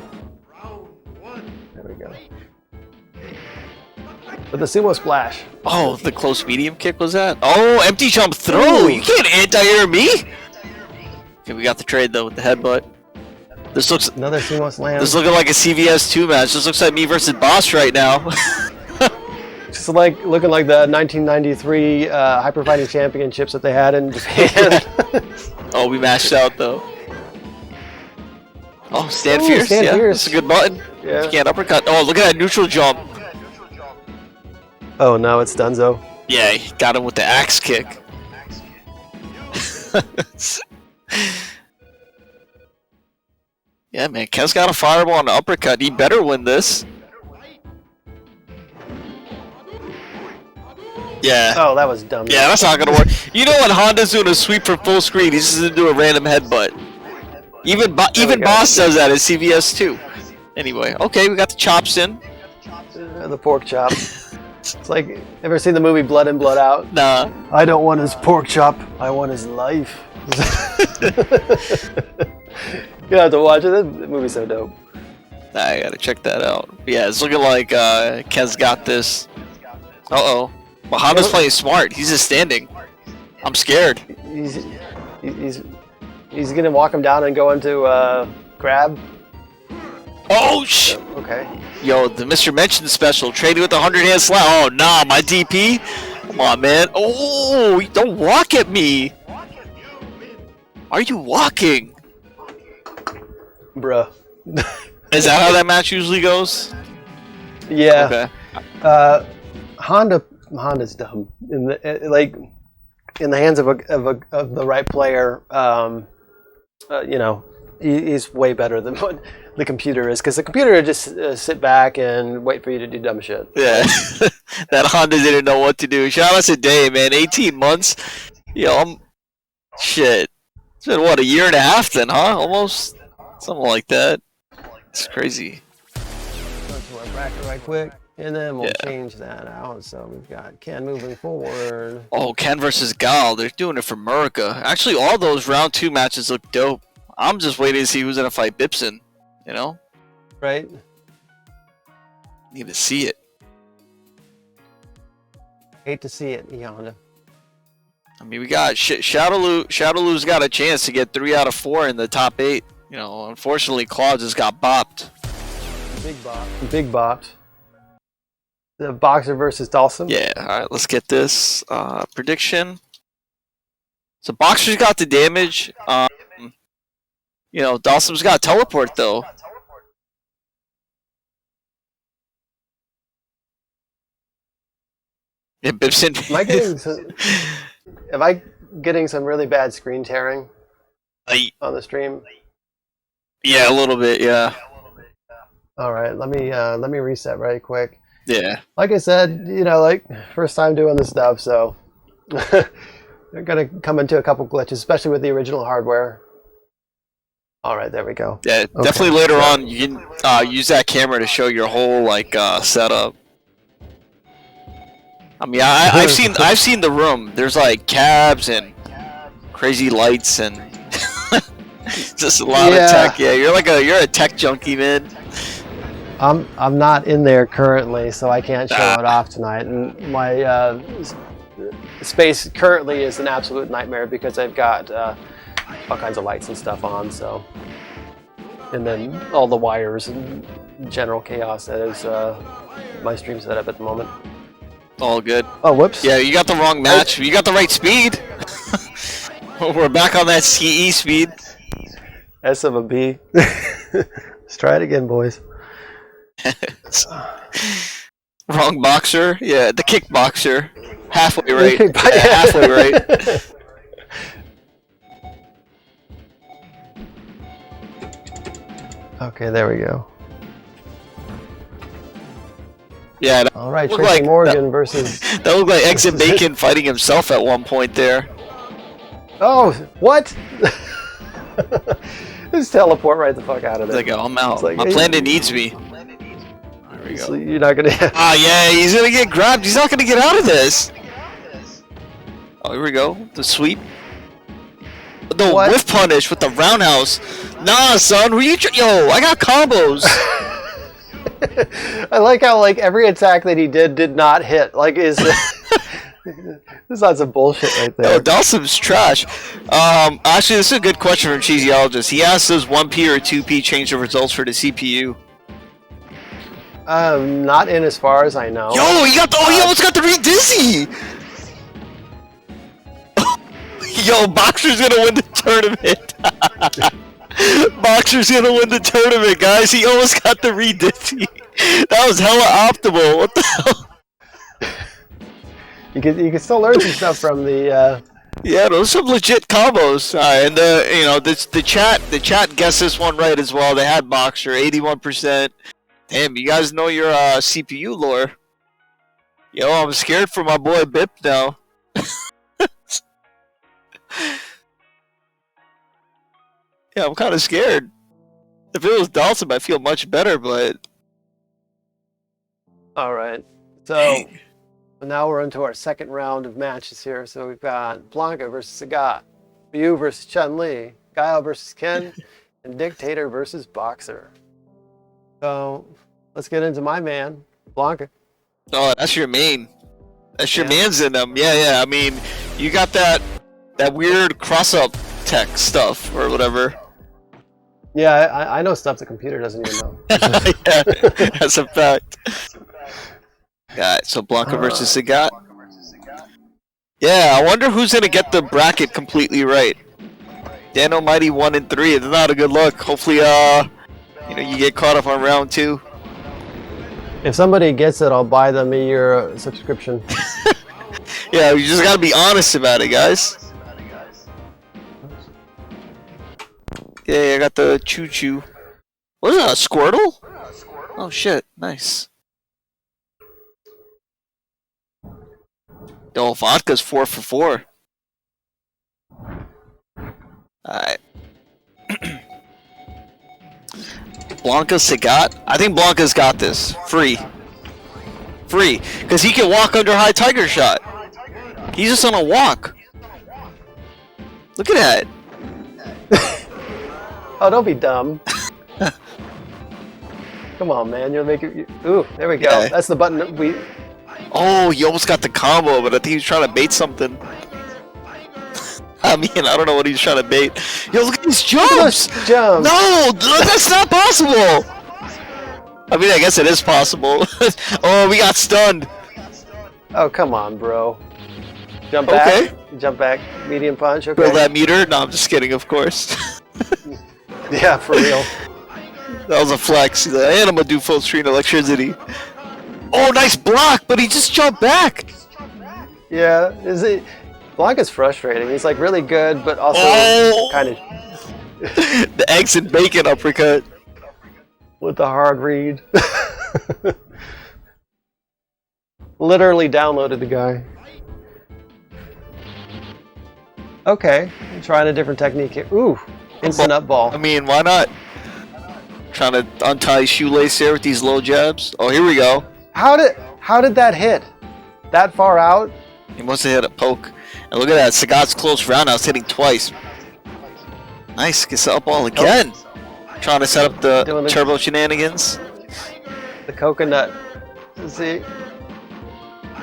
There we go. With the sumo splash. Oh, the close medium kick was that? Oh, empty jump throw! Ooh. You can't anti-air me! Okay, we got the trade though with the headbutt. This looks another sumo slam. This is looking like a CVS 2 match. This looks like me versus Boss right now. Just like looking like the 1993 Hyper Fighting Championships that they had in Japan. Oh, we matched out though. Oh, stand fierce. Stand fierce. That's a good button. Yeah. You can't uppercut. Oh, look at that neutral jump. Oh no, it's Dunzo. Yeah, he got him with the axe kick. Yeah, man, Ken's got a fireball and an uppercut. He better win this. Yeah. Oh, that was dumb. Yeah, that's not gonna work. You know when Honda's doing a sweep for full screen, he's just gonna do a random headbutt. Even Boss does that at CVS too. Anyway, okay, we got the chops in. The pork chop. It's like, ever seen the movie Blood In, Blood Out? Nah. I don't want his pork chop. I want his life. You have to watch it. That movie's so dope. I gotta check that out. Yeah, it's looking like Ken's got this. Uh-oh. Well, Honda's playing smart. He's just standing. I'm scared. He's gonna walk him down and go into grab. Oh, sh! Okay. Yo, the Mr. Mention special. Trading with a 100-hand slap. Oh, nah, my DP. Come on, man. Oh, don't walk at me. Are you walking? Bruh. Is that how that match usually goes? Yeah. Okay. Honda's dumb in the hands of the right player. You know, he's way better than what the computer is, because the computer would just sit back and wait for you to do dumb shit. Yeah. That Honda didn't know what to do. Shout out to Dave, man. 18 months. Shit. It's been what, a year and a half then, huh? Almost. Something like that. It's crazy. Go to our bracket right quick, and then we'll change that out. So we've got Ken moving forward. Oh, Ken versus Guile. They're doing it for America. Actually, all those round 2 matches look dope. I'm just waiting to see who's going to fight Bipson. You know? Right? Need to see it. Hate to see it, Honda. I mean, we got Shadowloo's got a chance to get 3 out of 4 in the top 8. You know, unfortunately, Claude just got bopped. Big bop. The Boxer versus Dhalsim. Yeah, all right, let's get this prediction. So Boxer's got the damage. You know, Dhalsim's got teleport though. Yeah, Bipson. Am I getting some really bad screen tearing on the stream? Yeah, a little bit. Yeah. All right, let me reset right quick. Yeah. Like I said, you know, like first time doing this stuff, so they're gonna come into a couple glitches, especially with the original hardware. All right, there we go. Yeah, okay. Definitely later on you can use that camera to show your whole like setup. I mean, I've seen the room. There's like cabs and crazy lights and just a lot of tech. Yeah, you're a tech junkie, man. I'm not in there currently, so I can't show it off tonight. And my space currently is an absolute nightmare because I've got all kinds of lights and stuff on. So, and then all the wires and general chaos that is my stream setup at the moment. All good. Oh, whoops. Yeah, you got the wrong match. You got the right speed. We're back on that CE speed. S of a B. Let's try it again, boys. Wrong boxer. Yeah, the kickboxer. Halfway right. Halfway right. Okay, there we go. Yeah. All right, Tracy Morgan versus... That looked like Exit Bacon fighting himself at one point there. Oh, what? Just teleport right the fuck out of there. It's like, oh, I'm out. Like, my planet needs me. There we go. So you're not gonna... yeah, he's gonna get grabbed. He's not gonna get out of this. Oh, here we go. The sweep. The whiff punish with the roundhouse. Nah, son. Who you... Yo, I got combos. I like how like every attack that he did not hit. Like is this is some bullshit right there. Oh, Dhalsim's trash. Actually, this is a good question from Cheesiologist. He asks, does 1P or 2P change the results for the CPU? Not in as far as I know. Yo, he almost got the re-dizzy. Yo, Boxer's gonna win the tournament. Boxer's gonna win the tournament, guys. He almost got the re-dizzy. That was hella optimal. What the hell? You can still learn some stuff from the. Yeah, those are some legit combos. And the chat guessed this one right as well. They had Boxer 81%. Damn, you guys know your CPU lore. Yo, I'm scared for my boy Bip now. Yeah, I'm kind of scared. If it was Dhalsim, I feel much better, but... Alright, so now we're into our second round of matches here. So we've got Blanka versus Sagat, Ryu versus Chun-Li, Guile versus Ken, and Dictator versus Boxer. So let's get into my man, Blanka. Oh, that's your main. That's your man's in them. Yeah. I mean, you got that weird cross-up tech stuff or whatever. Yeah, I know stuff the computer doesn't even know. Yeah, that's a fact. Alright, so Blanka versus Sagat. Yeah, I wonder who's gonna get the bracket completely right. Dan Almighty 1 and 3. It's not a good look. Hopefully, You know, you get caught up on round 2. If somebody gets it, I'll buy them a year subscription. Yeah, you just gotta be honest about it, guys. Yeah, I got the choo-choo. What is that, a Squirtle? Oh shit, nice. Oh, vodka's 4 for 4. Alright. Blanka, Sagat. I think Blanka's got this. Free. Because he can walk under high tiger shot. He's just on a walk. Look at that. Oh, don't be dumb. Come on, man. You'll make it. Ooh, there we go. Yeah. That's the button that we. Oh, you almost got the combo, but I think he was trying to bait something. I mean, I don't know what he's trying to bait. Yo, look at these jumps! Jumps. No, that's not possible! I mean, I guess it is possible. Oh, we got stunned. Oh, come on, bro. Jump back. Okay. Jump back. Medium punch. Okay. Build that meter? No, I'm just kidding, of course. Yeah, for real. That was a flex. He's like, and I'm gonna do full screen electricity. Oh, nice block, but he just jumped back. Yeah, is it? Blanka's frustrating. He's like really good, but also kind of The eggs and bacon uppercut. with the hard read. Literally downloaded the guy. Okay, I'm trying a different technique here. Ooh, instant up ball. I mean, why not? Trying to untie his shoelace here with these low jabs. Oh, here we go. How did that hit? That far out? He must have hit a poke. And look at that, Sagat's close roundhouse hitting twice. Nice, gets the up ball again. Trying to set up the turbo shenanigans. The coconut. See?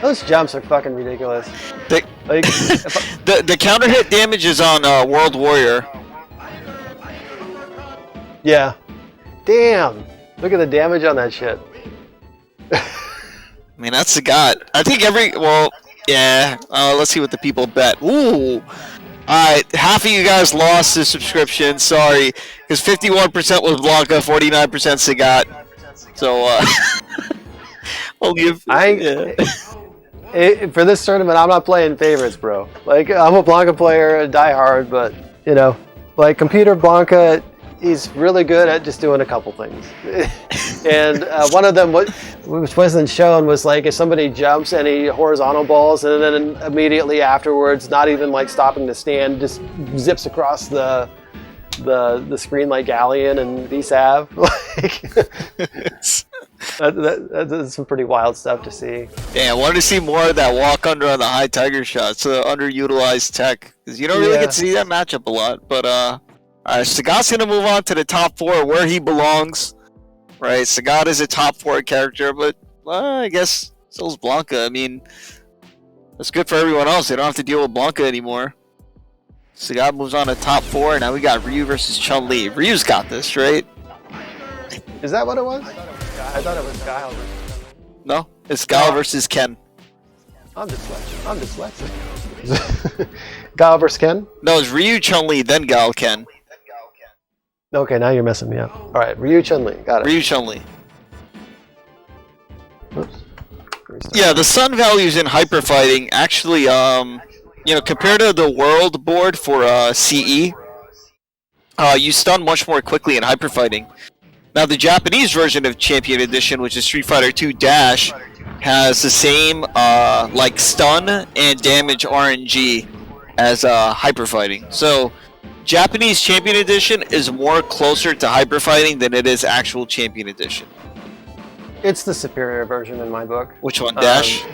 Those jumps are fucking ridiculous. The, Like, the counter hit damage is on World Warrior. yeah. Damn. Look at the damage on that shit. I mean, that's Sagat. I think yeah. Let's see what the people bet. Ooh. Alright, half of you guys lost the subscription. Sorry. Because 51% was Blanka, 49% Sagat. So, I'll give. For this tournament, I'm not playing favorites, bro. Like, I'm a Blanka player, a diehard, but, you know, like, computer Blanka, he's really good at just doing a couple things. And one of them, which wasn't shown, was like if somebody jumps and he horizontal balls, and then immediately afterwards, not even like stopping to stand, just zips across the screen like Galleon and VSAV. Like, that's some pretty wild stuff to see. Yeah, I wanted to see more of that walk under on the high tiger shots, underutilized tech, because you don't really get to see that matchup a lot. But Sagat's gonna move on to the top 4 where he belongs. Right, Sagat is a top 4 character, but I guess so's Blanka. I mean, that's good for everyone else. They don't have to deal with Blanka anymore. Sagat moves on to top 4, and now we got Ryu versus Chun-Li. Ryu's got this, right? Is that what it was? I thought it was Guile. No, it's Guile versus Ken. I'm dyslexic. Guile versus Ken? No, it's Ryu, Chun-Li, then Guile, Ken. Okay, now you're messing me up. All right, Ryu, Chun-Li, got it. Ryu, Chun-Li. Oops. Restart. Yeah, the stun values in hyper fighting actually, compared to the world board for CE, you stun much more quickly in hyper fighting. Now, the Japanese version of Champion Edition, which is Street Fighter 2 Dash, has the same stun and damage RNG as hyper fighting. So, Japanese Champion Edition is more closer to hyper fighting than it is actual Champion Edition. It's the superior version in my book. Which one, Dash?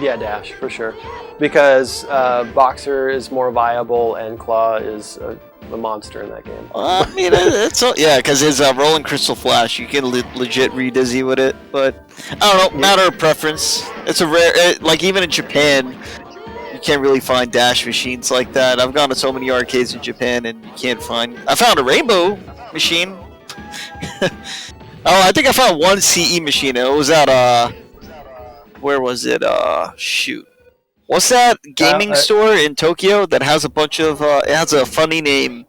Dash, for sure. Because Boxer is more viable and Claw is a monster in that game. I mean, it's all, yeah, because his Rolling Crystal Flash, you can legit re-dizzy with it, but I don't know, matter of preference. It's a rare, even in Japan, you can't really find Dash machines like that. I've gone to so many arcades in Japan and you can't find. I found a Rainbow machine. I think I found one CE machine. It was at where was it? Shoot. What's that gaming store in Tokyo that has a bunch of, it has a funny name,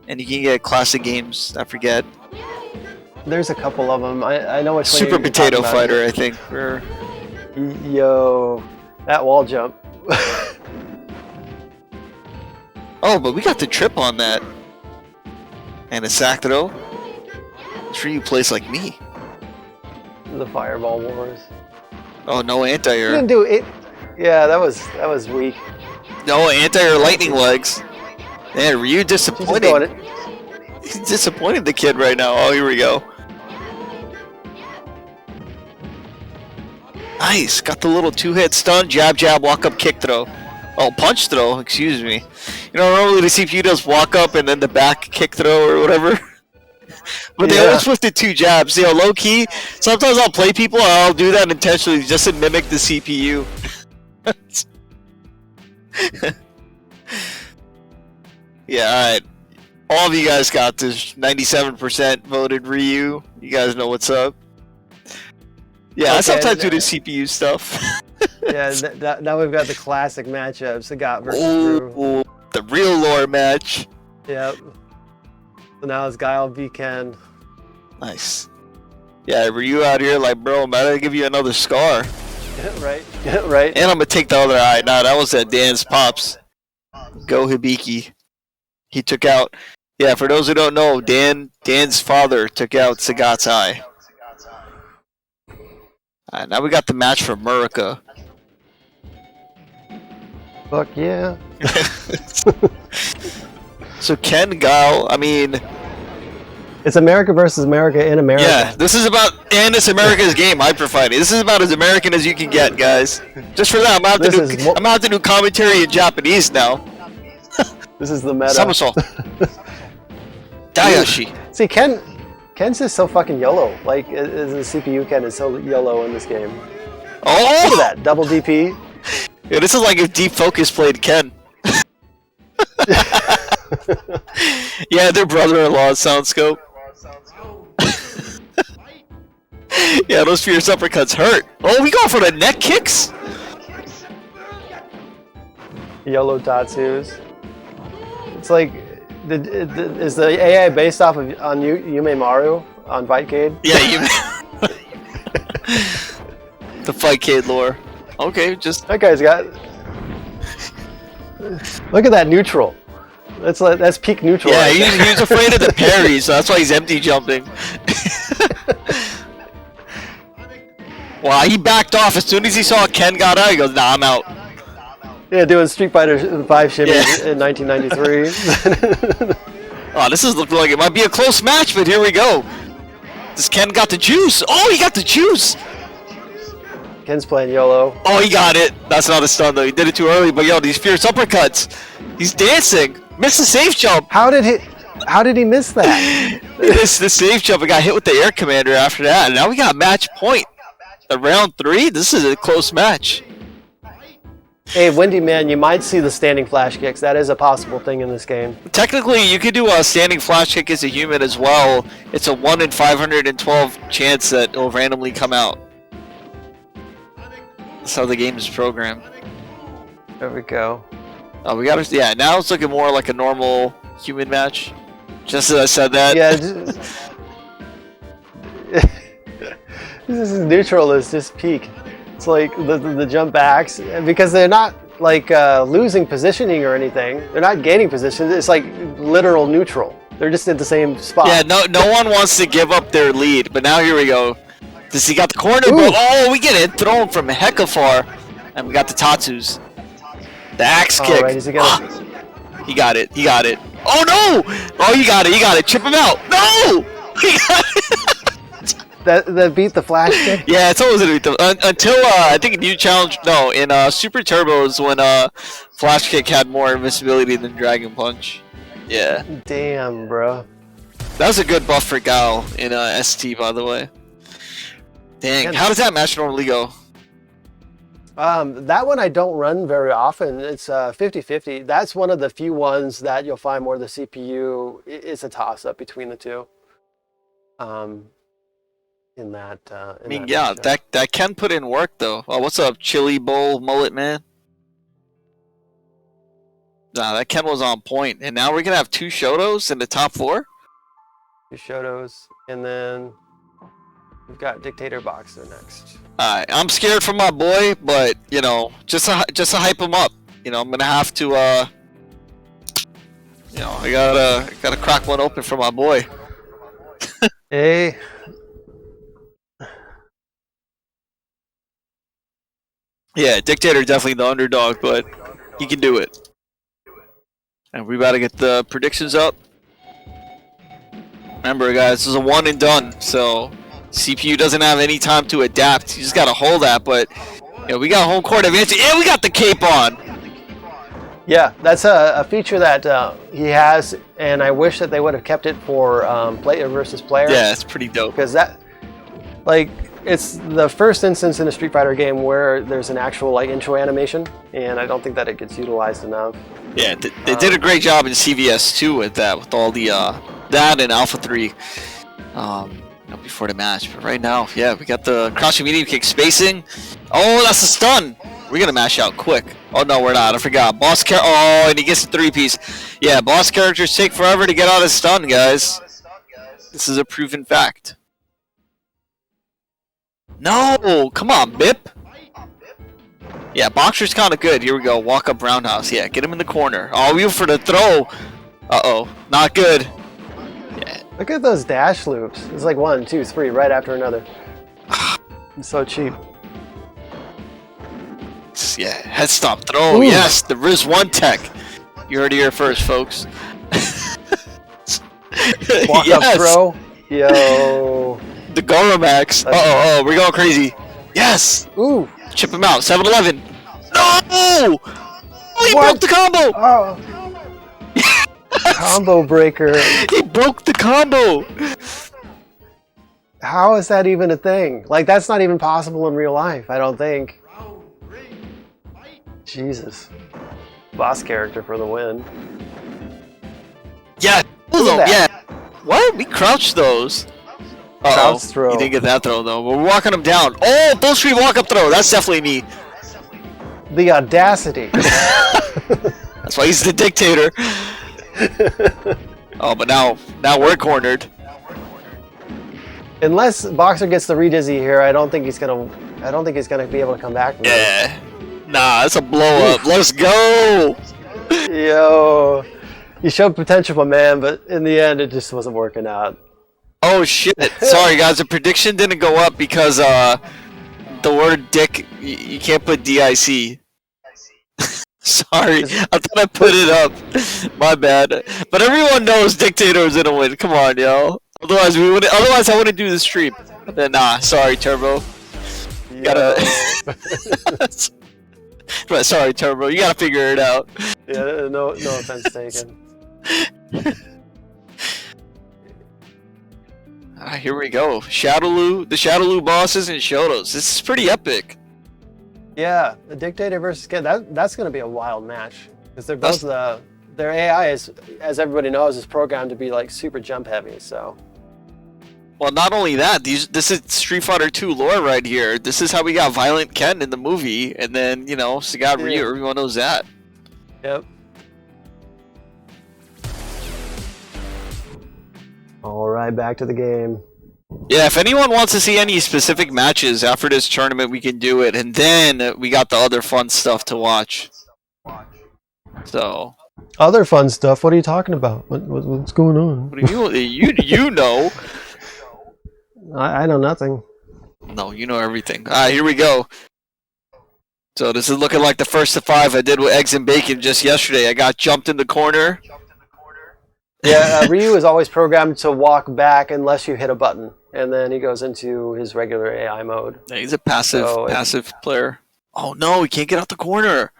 and you can get classic games, I forget. There's a couple of them. I know which one Super you're Potato talking about. Fighter, I think. Or... Yo, that wall jump. Oh, but we got the trip on that. And a sack throw. Sure you plays like me. The Fireball Wars. Oh, no You anti-air. didn't do it. Yeah, that was weak. No anti-air lightning legs. Man, Ryu She's just disappointed. going it. He's disappointing the kid right now. Oh, here we go. Nice. Got the little two-hit stun, jab, jab, walk up, kick throw. Oh, punch throw. Excuse me. You know, normally the CPU does walk up and then the back kick throw or whatever. But they always switched to two jabs. You know, low key. Sometimes I'll play people and I'll do that intentionally just to mimic the CPU. Yeah, alright. All of you guys got this. 97% voted Ryu. You guys know what's up. Yeah, I Okay, sometimes do the CPU stuff. Yeah, now we've got the classic matchup: Sagat versus Drew. Oh, the real lore match. Yep. So now it's Guile v Ken. Nice. Yeah, Ryu out here like, bro, I'm about to give you another scar. Right. Right. And I'm gonna take the other eye. Nah, that was at Dan's Pops. Go Hibiki. He took out. Yeah, for those who don't know, Dan's father took out Sagat's eye. Alright, now we got the match for America. Fuck yeah. So Ken, Guile, I mean, It's America versus America in America. yeah, this is about, and it's America's game, Hyperfighting. This is about as American as you can get, guys. Just for that, I'm out to do commentary in Japanese now. This is the meta. Somersault. Dayashi. See, Ken's just so fucking YOLO. Like, the CPU Ken is so YOLO in this game. Oh! Look at that, double DP. Yeah, this is like if Deep Focus played Ken. Yeah, their brother-in-law sound scope. Yeah, those fierce uppercuts hurt. Oh, we go for the neck kicks? YOLO Tatsus. It's like, is the AI based off of on Yume Maru on Fightcade? Yeah, you. The Fightcade lore. Okay, just. That guy's got. Look at that neutral. That's peak neutral. Yeah, right there. he's afraid of the parry, so that's why he's empty jumping. Wow, he backed off as soon as he saw Ken got out. He goes, "Nah, I'm out." Yeah, doing Street Fighter 5 shimmy in 1993. Oh, this is looking like it might be a close match, but here we go. This Ken got the juice. Oh, he got the juice. Ken's playing YOLO. Oh, he got it. That's not a stun though. He did it too early. But yo, these fierce uppercuts. He's dancing. Missed the safe jump. How did he miss that? He missed the safe jump and got hit with the air commander after that. And now we got match point. The round 3. This is a close match. Hey, Windy Man, you might see the standing flash kicks. That is a possible thing in this game. Technically, you could do a standing flash kick as a human as well. It's a 1 in 512 chance that it'll randomly come out. That's how the game is programmed. There we go. Oh, we got to. Yeah, now it's looking more like a normal human match. Just as I said that. Yeah. This is neutral. Is just peak. It's like the jump backs because they're not like losing positioning or anything. They're not gaining position. It's like literal neutral. They're just at the same spot. Yeah. No one wants to give up their lead. But now here we go. Does he got the corner? Ooh. Oh, we get it thrown from hecka far, and we got the Tatsus. The axe kick. Right, is he gonna... He got it. He got it. Oh no! Oh, you got it. You got it. Chip him out. No! He got it. that beat the flash kick. Yeah, it's always gonna beat the until I think a new challenge. No, in Super Turbos when flash kick had more invincibility than Dragon Punch. Yeah. Damn, bro. That was a good buff for Guile in ST, by the way. Dang. How does that match normally go? That one I don't run very often. It's 50-50. That's one of the few ones that you'll find where the CPU is a toss-up between the two. In that. I mean, yeah, that can put in work though. Oh, what's up, Chili Bowl Mullet Man? Nah, that Ken was on point, and now we're gonna have 2 Shotos in the top 4. Aficionados, and then we've got Dictator Boxer next. Alright, I'm scared for my boy, but you know, just to hype him up. You know, I'm gonna have to you know, I gotta crack one open for my boy. Hey. Yeah, Dictator definitely the underdog, but he can do it. And we gotta get the predictions up. Remember, guys, this is a one and done, so CPU doesn't have any time to adapt. You just gotta hold that, but you know, we got home court advantage, and we got the cape on. Yeah, that's a feature that he has, and I wish that they would have kept it for player versus player. Yeah, it's pretty dope. Because that, like, it's the first instance in a Street Fighter game where there's an actual like intro animation, and I don't think that it gets utilized enough. Yeah, they did a great job in CVS 2 with that, with all the that and Alpha 3 you know, before the match. But right now, yeah, we got the crouching medium kick spacing. Oh, that's a stun. We're gonna mash out quick. Oh no, we're not. I forgot. Boss character. Oh, and he gets the 3-piece. Yeah, boss characters take forever to get out of stun, guys. This is a proven fact. No, come on, Bip. Yeah, Boxer's kind of good. Here we go. Walk up roundhouse. Yeah, get him in the corner. Oh, we went for the throw. Uh-oh, not good. Yeah. Look at those dash loops. It's like 1, 2, 3, right after another. It's so cheap. Yeah, head stop throw. Ooh. Yes, the Riz0ne tech. You heard it here first, folks. Walk up throw. Yo. The Goramax. Uh-oh, we're going crazy. Yes. Ooh. Chip him out. 7-11. No! Oh, he broke the combo. Oh. Combo breaker. He broke the combo. How is that even a thing? Like, that's not even possible in real life, I don't think. Jesus. Boss character for the win. Yeah. Yeah. What? We crouched those. Crouch throw. He didn't get that throw though. But we're walking him down. Oh, bull street walk up throw. That's definitely me. The audacity. That's why he's the dictator. Oh, but now we're cornered. Unless Boxer gets the redizzy here, I don't think he's gonna be able to come back. Yeah. Nah, it's a blow up. Let's go. Yo, you showed potential, my man, but in the end, it just wasn't working out. Oh shit! Sorry guys, the prediction didn't go up because the word "dick" you can't put DIC. Sorry, I thought I put it up. My bad. But everyone knows Dictator is gonna win. Come on, yo. Otherwise we would. Otherwise I wouldn't do the stream. Then nah, sorry, Turbo. You gotta. But sorry, Turbo. You gotta figure it out. Yeah, no offense taken. Here we go. the Shadowloo bosses and Shotos. This is pretty epic. Yeah, the Dictator versus Kid. That's going to be a wild match because they're both their AI is, as everybody knows, is programmed to be like super jump heavy. So. Well, not only that, this is Street Fighter 2 lore right here. This is how we got Violent Ken in the movie, and then you know Sagat Ryu. Everyone knows that. Yep. All right, back to the game. Yeah, if anyone wants to see any specific matches after this tournament, we can do it, and then we got the other fun stuff to watch. So. Other fun stuff? What are you talking about? What's going on? What do you know? I know nothing. No, you know everything. Alright, here we go. So this is looking like the first of 5 I did with eggs and bacon just yesterday. I got jumped in the corner. Yeah, Ryu is always programmed to walk back unless you hit a button, and then he goes into his regular AI mode. Yeah, he's a passive player. Oh no, he can't get out the corner.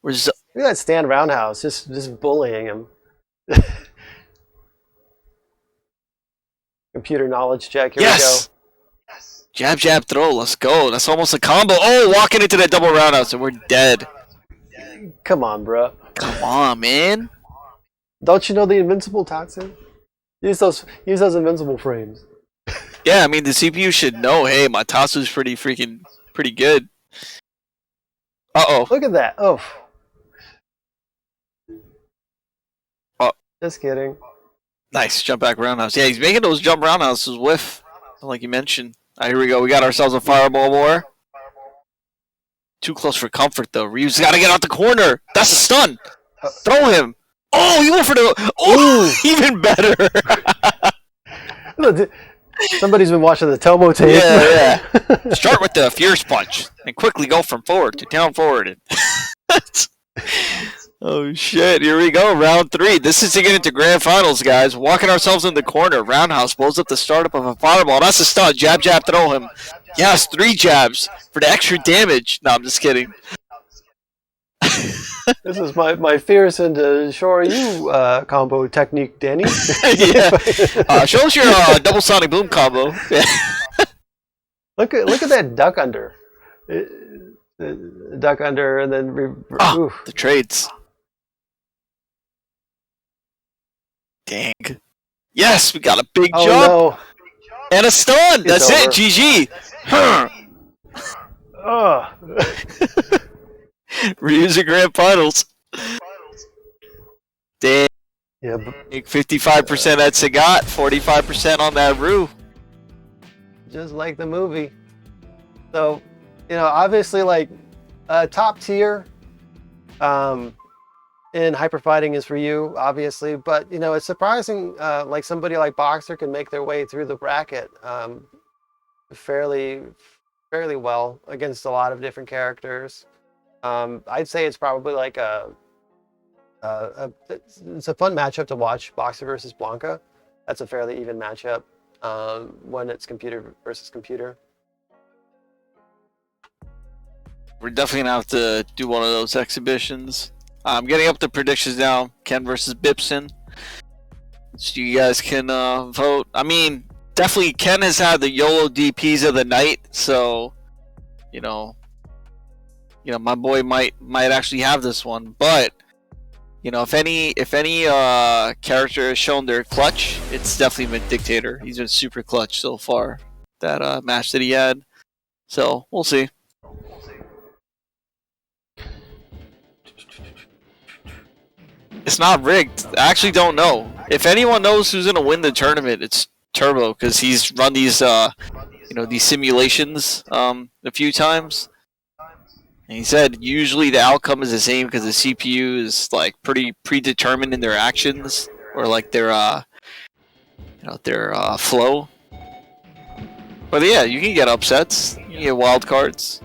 Look at that stand roundhouse, just bullying him. Computer knowledge check. Here we go. Yes. Jab, jab, throw. Let's go. That's almost a combo. Oh, walking into that double roundhouse, and we're dead. Come on, bro. Come on, man. Don't you know the invincible toxin? Use those invincible frames. Yeah, I mean the CPU should know. Hey, my Tatsu's pretty good. Uh-oh. Look at that. Oh. Just kidding. Nice jump back roundhouse. Yeah, he's making those jump roundhouses whiff, like you mentioned. All right, here we go. We got ourselves a fireball war. Too close for comfort, though. Ryu's got to get out the corner. That's a stun. Throw him. Oh, he went for the... Oh, even better. Look, somebody's been watching the Tomo tape. Yeah, yeah. Start with the fierce punch and quickly go from forward to down forward. Oh, shit. Here we go. Round 3. This is to get into grand finals, guys. Walking ourselves in the corner. Roundhouse blows up the startup of a fireball. That's a stun. Jab, jab, throw him. Yes, 3 jabs for the extra damage. No, I'm just kidding. This is my fierce into Shoryu combo technique, Danny. Yeah. Show us your double sonic boom combo. Look at that duck under. Duck under and then... the trades. Dang. Yes, we got a big jump. No. And a stun. That's over. it. GG. Ryu's in grand finals. Dang. Yeah, 55% at Sagat, 45% on that Ryu. just like the movie. So, obviously, like, top tier in hyperfighting is Ryu, obviously, but it's surprising. Like somebody like Boxer can make their way through the bracket fairly well against a lot of different characters. I'd say it's probably like it's a fun matchup to watch, Boxer versus Blanka. That's a fairly even matchup when it's computer versus computer. We're definitely gonna have to do one of those exhibitions. I'm getting up the predictions now. Ken versus Bipson. So you guys can vote. I mean, definitely Ken has had the YOLO DPs of the night, so my boy might actually have this one. But if any character has shown their clutch, it's definitely been Dictator. He's been super clutch so far. That match that he had. So we'll see. It's not rigged. I actually don't know. If anyone knows who's gonna win the tournament, it's Turbo, because he's run these these simulations a few times. And he said usually the outcome is the same because the CPU is like pretty predetermined in their actions or like their flow. But yeah, you can get upsets. You can get wild cards.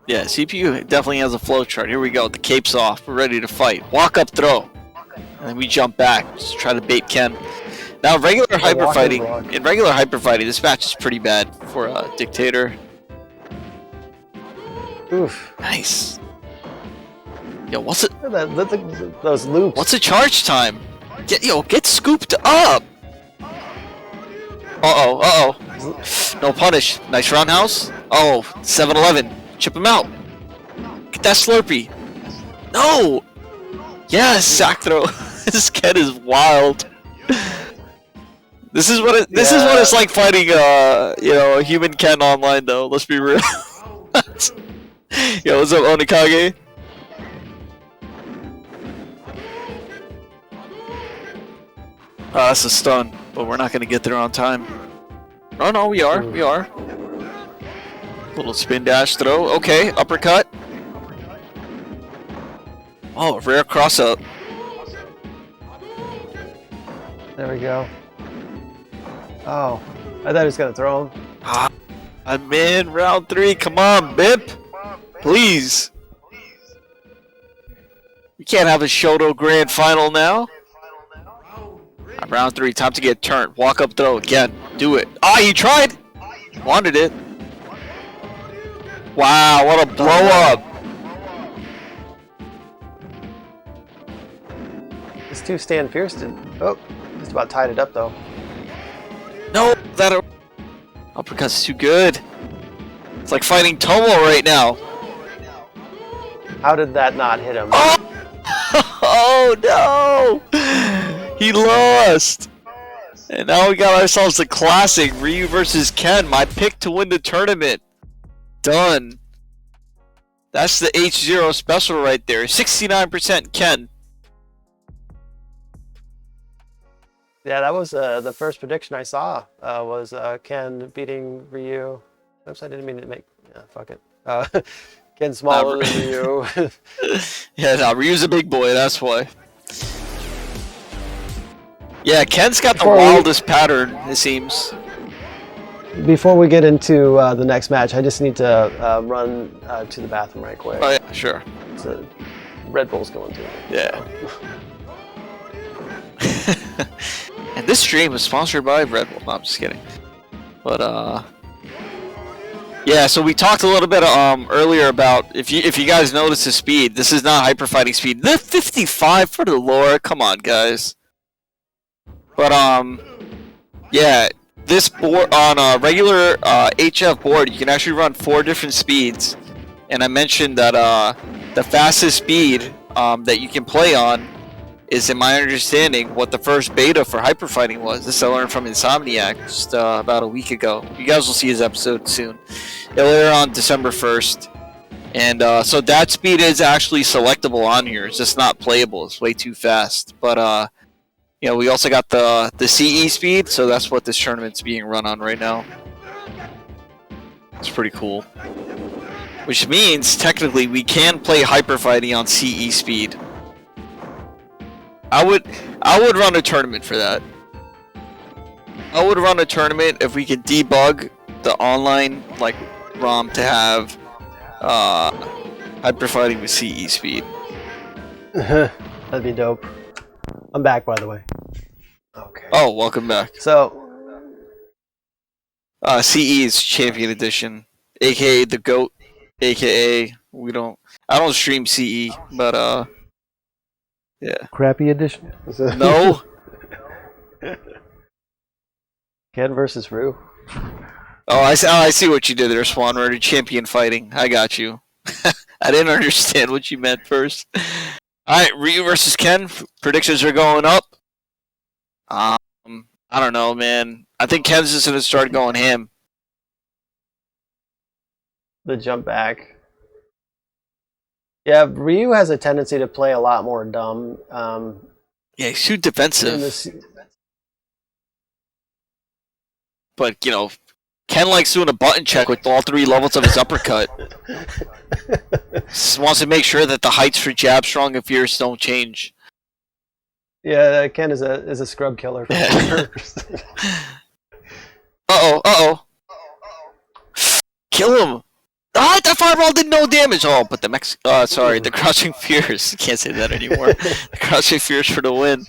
Yeah, CPU definitely has a flow chart. Here we go. The cape's off. We're ready to fight. Walk up, throw. And then we jump back. Just try to bait Ken. Now, regular hyper fighting. In regular hyper fighting, this match is pretty bad for Dictator. Oof. Nice. Yo, what's it? Those loops. What's the charge time? Get scooped up. Uh-oh. No punish. Nice roundhouse. Oh, 7-Eleven. Chip him out. Get that Slurpee. No. Yes, sack throw. This Ken is wild. This is what it's like fighting a human Ken online though. Let's be real. Yo, what's up, Onikage? That's a stun, but we're not gonna get there on time. Oh no, we are. We are. Little spin dash throw. Okay, uppercut. Oh, rare cross up. There we go. Oh, I thought he was gonna throw him. I'm in round 3. Come on, Bip. Please. We can't have a Shoto grand final now. Round 3, time to get turned. Walk up throw again. Do it. Ah, he tried. Wanted it. Wow, what a blow up. This two stand fierce did. Oh, just about tied it up though. No, that uppercut's too good. It's like fighting Tomo right now. How did that not hit him? Oh no! He lost. And now we got ourselves a classic Ryu versus Ken. My pick to win the tournament. Done. That's the H0 special right there. 69% Ken. Yeah, that was the first prediction I saw. Was Ken beating Ryu. Oops, I didn't mean to make. Yeah, fuck it. Ken smaller than Ryu. Yeah, no, Ryu's a big boy. That's why. Yeah, Ken's got the wildest pattern. It seems. Before we get into the next match, I just need to run to the bathroom right quick. Oh yeah, sure. So Red Bull's going to. Yeah. And this stream is sponsored by Red Bull. No, I'm just kidding. But yeah. So we talked a little bit earlier about if you guys notice the speed. This is not hyper fighting speed. The 55 for the lore. Come on, guys. But yeah. This board on a regular HF board, you can actually run 4 different speeds, and I mentioned that the fastest speed that you can play on is, in my understanding, what the first beta for hyperfighting was. This I learned from Insomniac just about a week ago. You guys will see his episode soon. It'll air on December 1st, and so that speed is actually selectable on here. It's just not playable. It's way too fast, but you know, we also got the CE speed, so that's what this tournament's being run on right now. It's pretty cool. Which means, technically, we can play hyper fighting on CE speed. I would run a tournament for that. I would run a tournament if we could debug the online like ROM to have hyper fighting with CE speed. That'd be dope. I'm back, by the way. Okay. Oh, welcome back. So, CE is Champion Edition, aka the GOAT, aka I don't stream CE, but yeah. Crappy edition. No. Ken versus Ryu. Oh, I see what you did there, Swan Rider. Champion fighting. I got you. I didn't understand what you meant first. Alright, Ryu versus Ken. Predictions are going up. I don't know, man. I think Ken's just going to start going ham. The jump back. Yeah, Ryu has a tendency to play a lot more dumb. Yeah, he's too defensive. But, you know, Ken likes doing a button check with all 3 levels of his uppercut. Just wants to make sure that the heights for jab, strong, and fierce don't change. Yeah, Ken is a scrub killer. Uh-oh. Kill him! Ah, that fireball did no damage! Oh, but the crouching fierce. Can't say that anymore. The crouching fierce for the win.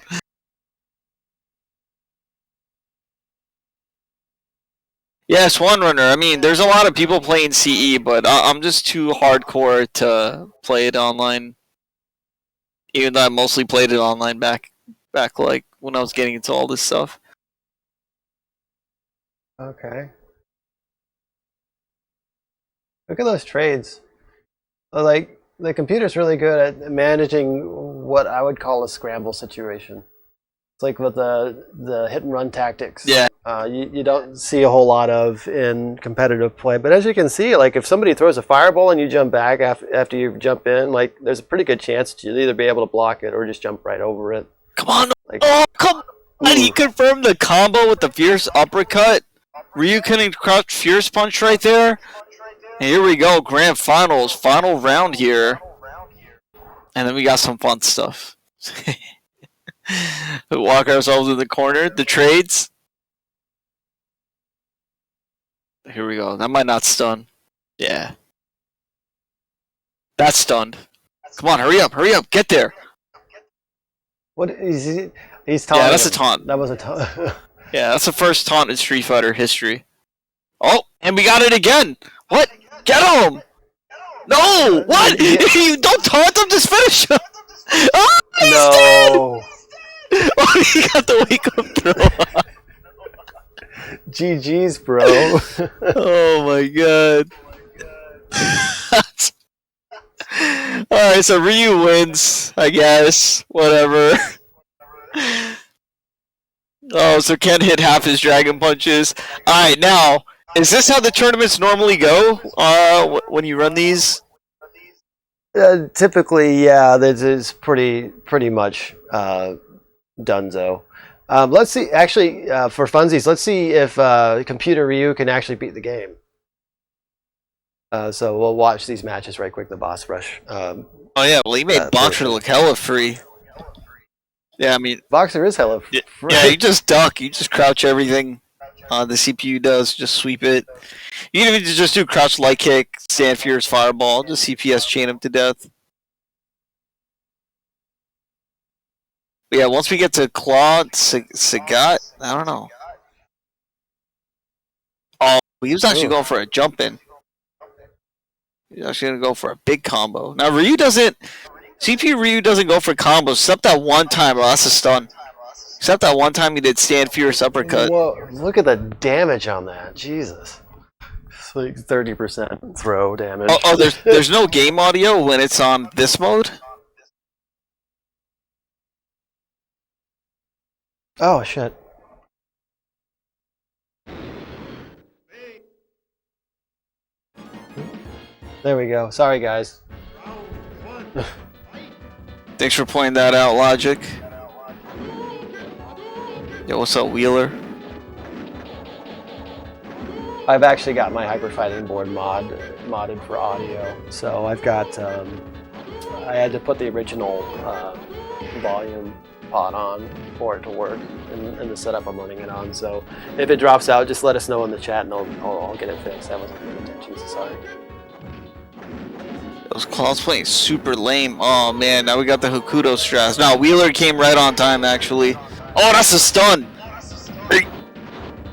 Yeah, Swan Runner. I mean, there's a lot of people playing CE, but I'm just too hardcore to play it online. Even though I mostly played it online back like when I was getting into all this stuff. Okay. Look at those trades. Like, the computer's really good at managing what I would call a scramble situation. It's like with the hit and run tactics. Yeah. You don't see a whole lot of in competitive play, but as you can see, like if somebody throws a fireball and you jump back after you jump in, like there's a pretty good chance that you'll either be able to block it or just jump right over it. Come on! Like, oh, come on! He confirmed the combo with the fierce uppercut. Ryu couldn't crouch fierce punch right there. And here we go, grand finals, final round here. And then we got some fun stuff. We walk ourselves in the corner, the trades. Here we go. That might not stun. Yeah. That's stunned. Come on, hurry up, get there. What is he? He's taunting. Yeah, that's him. a taunt. That was a taunt. Yeah, that's the first taunt in Street Fighter history. Oh, and we got it again. What? Get him! No! What? You don't taunt him, just finish him! Oh, he's No. dead! Oh, he got the wake-up throw. GG's, bro. Oh my god. Alright, so Ryu wins, I guess. Whatever. Oh, so Ken hit half his dragon punches. Alright, now, is this how the tournaments normally go? When you run these? Typically, yeah, that is pretty much donezo. Let's see. Actually, for funsies, let's see if Computer Ryu can actually beat the game. So we'll watch these matches right quick. The boss rush. Oh yeah, well he made Boxer look hella free. Yeah, I mean Boxer is hella free. Yeah, you just duck, you just crouch everything. The CPU does just sweep it. Even if you just do crouch light kick, stand fierce fireball, just CPS chain him to death. But yeah, once we get to Claude Sagat, I don't know. Oh, he was actually going for a jump in. He's actually going to go for a big combo. Now, CPU Ryu doesn't go for combos, except that one time. Oh, that's a stun. Except that one time he did stand fierce uppercut. Whoa, look at the damage on that. Jesus. It's like 30% throw damage. Oh, there's no game audio when it's on this mode? Oh, shit. There we go. Sorry, guys. Thanks for pointing that out, Logic. Yo, what's up, Wheeler? I've actually got my Hyper Fighting Board modded for audio, so I've got. I had to put the original volume pot on for it to work in the setup I'm running it on. So if it drops out, just let us know in the chat, and I'll get it fixed. I wasn't paying attention, so sorry. Those claws playing super lame. Oh man, now we got the Hokuto strats. No, Wheeler came right on time actually. Oh, that's a stun.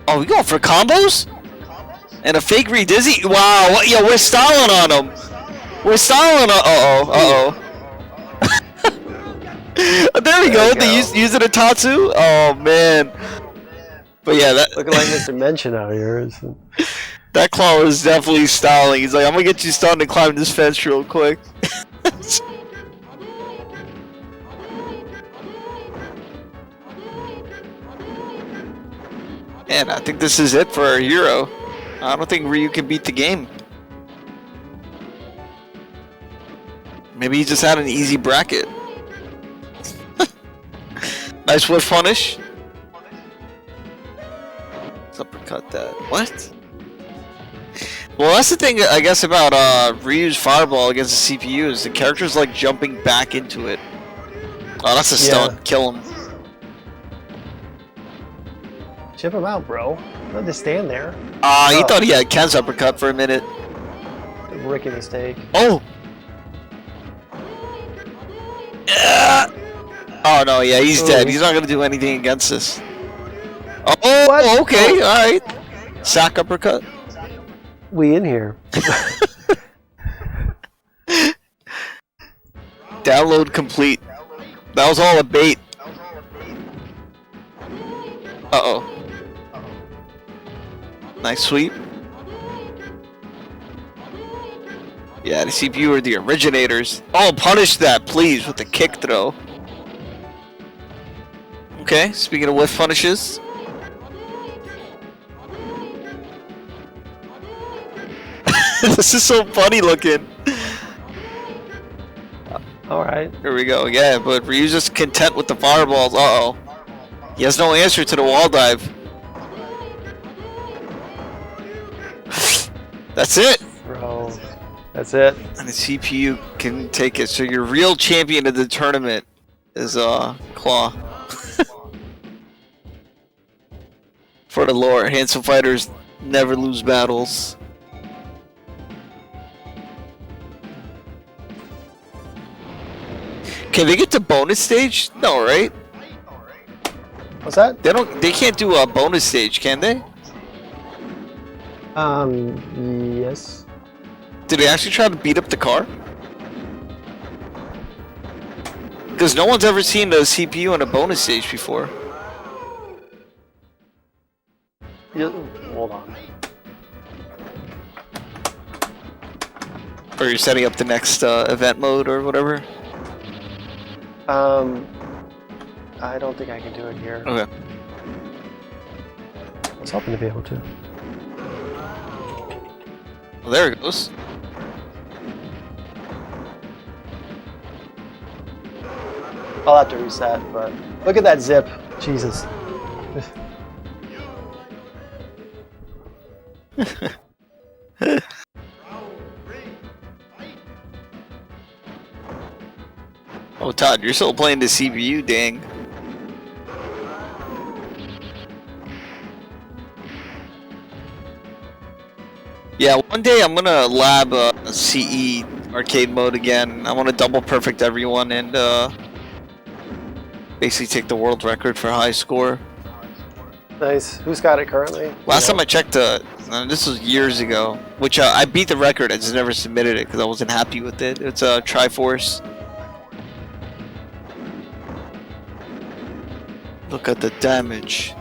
Oh, we going for combos? And a fake redizzy? Wow, what? Yo, we're styling on him. We're styling on. Uh-oh. There we go. They using a Tatsu. Oh man. But yeah, that looking like Mr. Mention out here. That claw was definitely styling. He's like, I'm gonna get you stunned and climb this fence real quick. And I think this is it for our hero. I don't think Ryu can beat the game. Maybe he just had an easy bracket. Nice whiff punish. Let's uppercut that. What? Well, that's the thing, I guess, about Ryu's fireball against the CPU is the character's like jumping back into it. Oh, that's a stun. Kill him. Chip him out, bro. Not to stand there. He thought he had Ken's uppercut for a minute. Rookie mistake. Oh! Oh no, yeah, he's dead. He's not gonna do anything against this. Oh, what? Okay, alright. Sack uppercut. We in here. Download complete. That was all a bait. Uh-oh. Nice sweep. Yeah, the CPU are the originators. Oh, punish that, please, with the kick throw. Okay, speaking of whiff punishes. This is so funny looking. Alright. Here we go, yeah, but Ryu's just content with the fireballs. Uh-oh. He has no answer to the wall dive. That's it! Bro, that's it. And the CPU can take it. So your real champion of the tournament is Claw. For the lore, handsome fighters never lose battles. Can they get to bonus stage? No, right? What's that? They can't do a bonus stage, can they? Yes. Did they actually try to beat up the car? Because no one's ever seen a CPU on a bonus stage before. Yeah, hold on. Or you're setting up the next event mode or whatever? I don't think I can do it here. Okay. I was hoping to be able to. Well, there it goes. I'll have to reset, but look at that zip. Jesus. Oh, Todd, you're still playing the CPU, dang. Yeah, one day I'm gonna lab CE arcade mode again. I want to double perfect everyone and basically take the world record for high score. Nice. Who's got it currently? Last time I checked, this was years ago, which I beat the record. I just never submitted it because I wasn't happy with it. It's a Triforce. Look at the damage.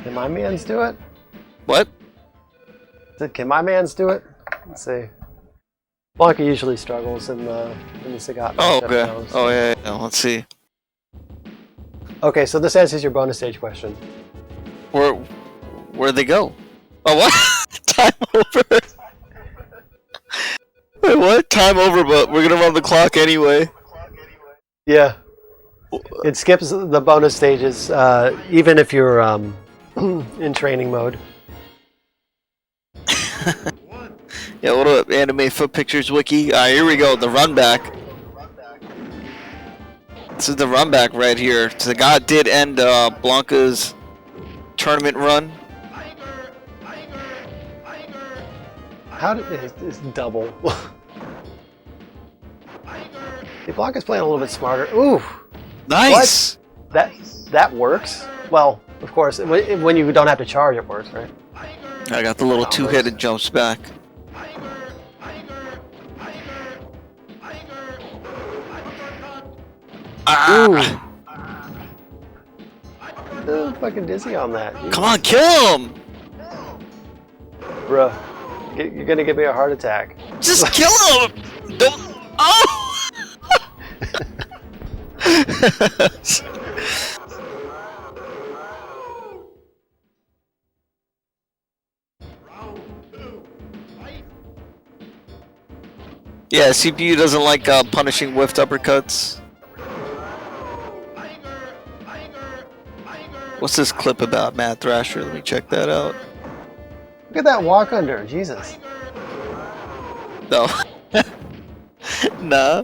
Can my mans do it? What? Can my mans do it? Let's see. Blanka usually struggles in the Sagat. Oh, okay. Oh, yeah, yeah. Let's see. Okay, so this answers your bonus stage question. Where'd they go? Oh, what? Time over. Wait, what? Time over, but we're gonna run the clock anyway. Yeah. It skips the bonus stages, even if you're in training mode. Yeah, what up, Anime Foot Pictures Wiki? Here we go, the run back. This is the run back right here. Sagat did end Blanka's tournament run. How did it's double? The Blanka's playing a little bit smarter. Ooh! Nice! What? That works? Well, of course, when you don't have to charge, it works, right? I got the little two-hit and jumps back. Ah! Ooh, fucking dizzy on that. Come on, kill him! Bruh, you're gonna give me a heart attack. Just kill him! Don't. Oh! Yeah, CPU doesn't like punishing whiffed uppercuts. What's this clip about, Matt Thrasher? Let me check that out. Look at that walk under, Jesus. No. Nah.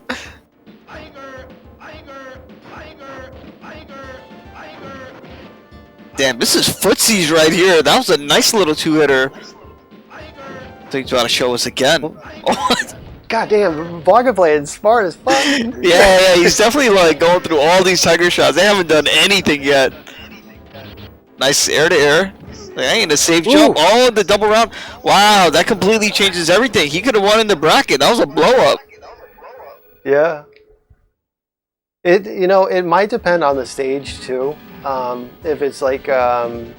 Damn, this is footsies right here. That was a nice little two-hitter. I think he's about to show us again. God damn, Blanka playing smart as fuck. Yeah, he's definitely like going through all these tiger shots. They haven't done anything yet. Nice air to air. Dang, a safe jump. Oh, the double round. Wow, that completely changes everything. He could have won in the bracket. That was a blow up. Yeah. It might depend on the stage too. If it's like a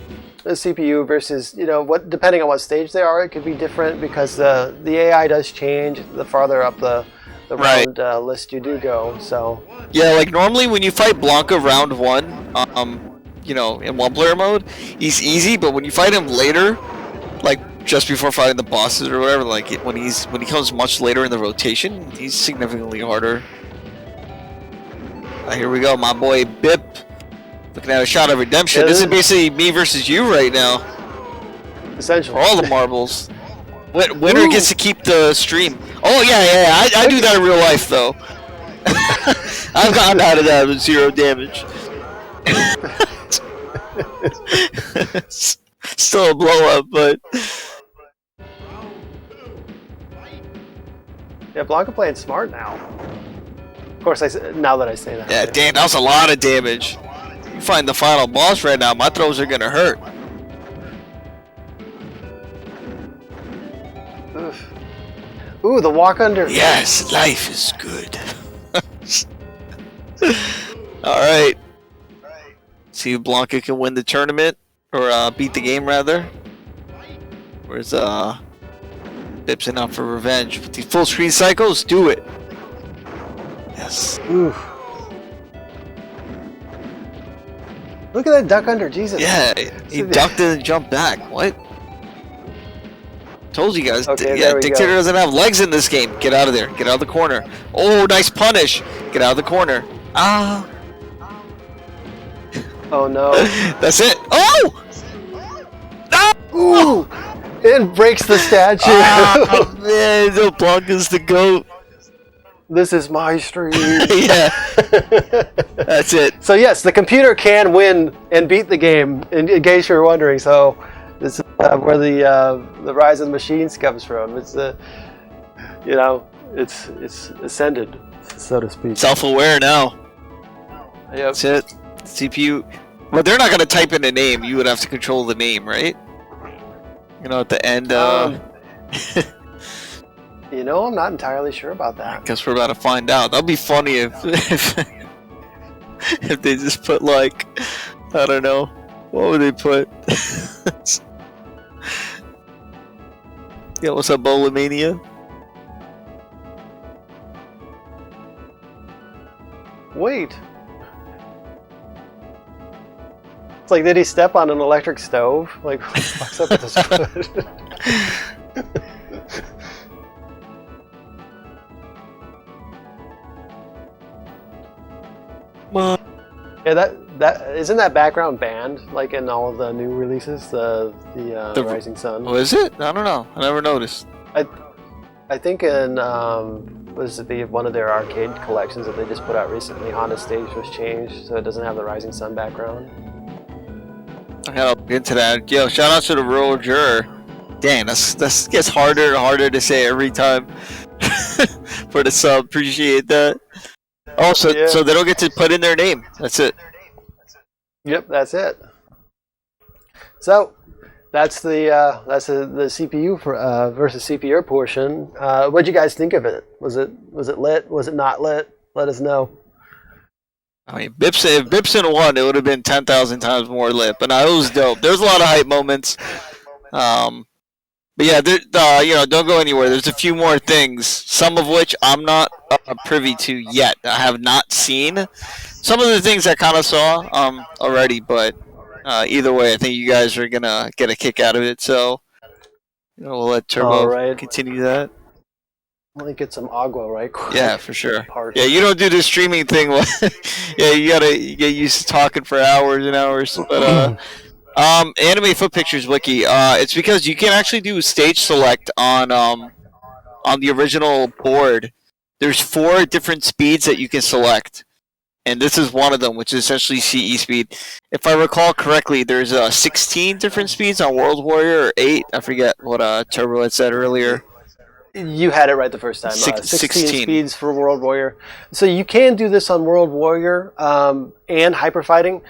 CPU versus depending on what stage they are, it could be different because the AI does change the farther up the round list you do go. So yeah, like normally when you fight Blanka round one, in one player mode, he's easy. But when you fight him later, like just before fighting the bosses or whatever, like when he comes much later in the rotation, he's significantly harder. Here we go, my boy Bip. Looking at a shot of redemption. This is basically me versus you right now. Essentially. For all the marbles. Winner gets to keep the stream. Oh, yeah. I do that in real life, though. I've gotten out of that with 0 damage. Still a blow up, but... Yeah, Blanka playing smart now. Of course, now that I say that. Yeah, damn, that was a lot of damage. You find the final boss right now, my throws are gonna hurt. Oof. Ooh, the walk under. Yes, life is good. Alright. See if Blanka can win the tournament. Or beat the game, rather. Where's Bipsing out for revenge. With these full screen cycles, do it. Yes. Oof. Look at that duck under, Jesus. Yeah, he ducked and jumped back. What? Told you guys. Okay, Yeah, there we Dictator go. doesn't have legs in this game. Get out of there. Get out of the corner. Oh, nice punish. Get out of the corner. Ah. Oh no. That's it. Oh! Ah! Ooh! It breaks the statue. Oh, man. No, Blanka's the GOAT. This is my stream. Yeah. That's it. So yes, the computer can win and beat the game, in case you're wondering. So this is where the rise of the machines comes from. It's it's ascended, so to speak. Self-aware now. Yep. That's it. CPU. Well, they're not going to type in a name. You would have to control the name, right? You know, at the end. I'm not entirely sure about that. I guess we're about to find out. That'd be funny if if they just put like, I don't know, what would they put? Yeah, what's up, Bolamania? Wait. It's like, did he step on an electric stove? Like, what's up with his foot? Yeah, that isn't that background banned, like in all of the new releases, the Rising Sun. Oh, is it? I don't know. I never noticed. I think in was it one of their arcade collections that they just put out recently, Honda Stage was changed, so it doesn't have the Rising Sun background. I gotta look into that. Yo, shout out to the rural juror. Dang, that gets harder and harder to say every time. For the sub, appreciate that. Oh, so they don't get to put in their name. That's it. Yep, that's it. So that's the CPU versus CPU portion. What'd you guys think of it? Was it lit? Was it not lit? Let us know. I mean, if Bipson won, it would have been 10,000 times more lit. But no, it was dope. There's a lot of hype moments. But yeah, don't go anywhere. There's a few more things, some of which I'm not privy to yet. I have not seen some of the things I kind of saw already, but either way, I think you guys are gonna get a kick out of it. So we'll let Turbo continue that. Let me get some agua right quick. Yeah, for sure. Yeah, you don't do the streaming thing. Yeah, you gotta get used to talking for hours and hours. But Anime Foot Pictures Wiki. It's because you can actually do stage select on the original board. There's 4 different speeds that you can select, and this is one of them, which is essentially CE speed. If I recall correctly, there's 16 different speeds on World Warrior, or 8. I forget what Turbo had said earlier. You had it right the first time. 16 speeds for World Warrior. So you can do this on World Warrior and Hyper Fighting.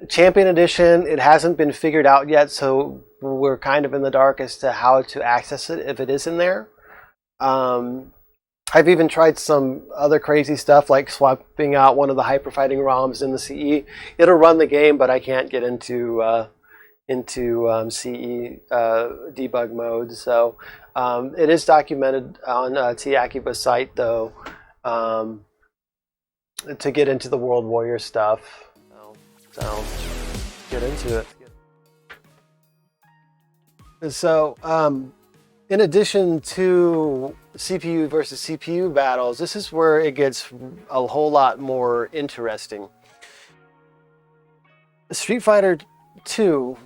Champion Edition, it hasn't been figured out yet, so we're kind of in the dark as to how to access it if it is in there. I've even tried some other crazy stuff like swapping out one of the Hyper Fighting ROMs in the CE. It'll run the game, but I can't get into CE debug mode. So it is documented on T-Akiba's site, though, to get into the World Warrior stuff. So get into it. So in addition to CPU versus CPU battles, this is where it gets a whole lot more interesting. Street Fighter 2,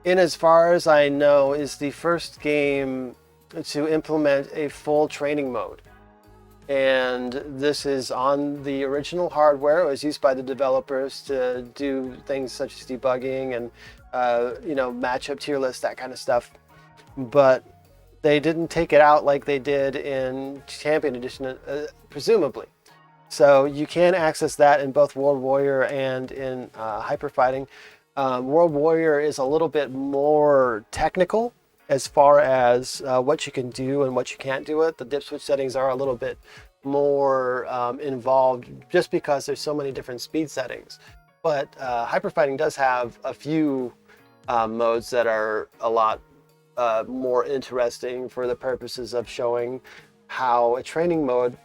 in as far as I know, is the first game to implement a full training mode. And this is on the original hardware. It was used by the developers to do things such as debugging and matchup tier lists, that kind of stuff. But they didn't take it out like they did in Champion Edition, presumably. So you can access that in both World Warrior and in Hyper Fighting. World Warrior is a little bit more technical as far as what you can do and what you can't do it. The dipswitch settings are a little bit more involved just because there's so many different speed settings. But Hyper Fighting does have a few modes that are a lot more interesting for the purposes of showing how a training mode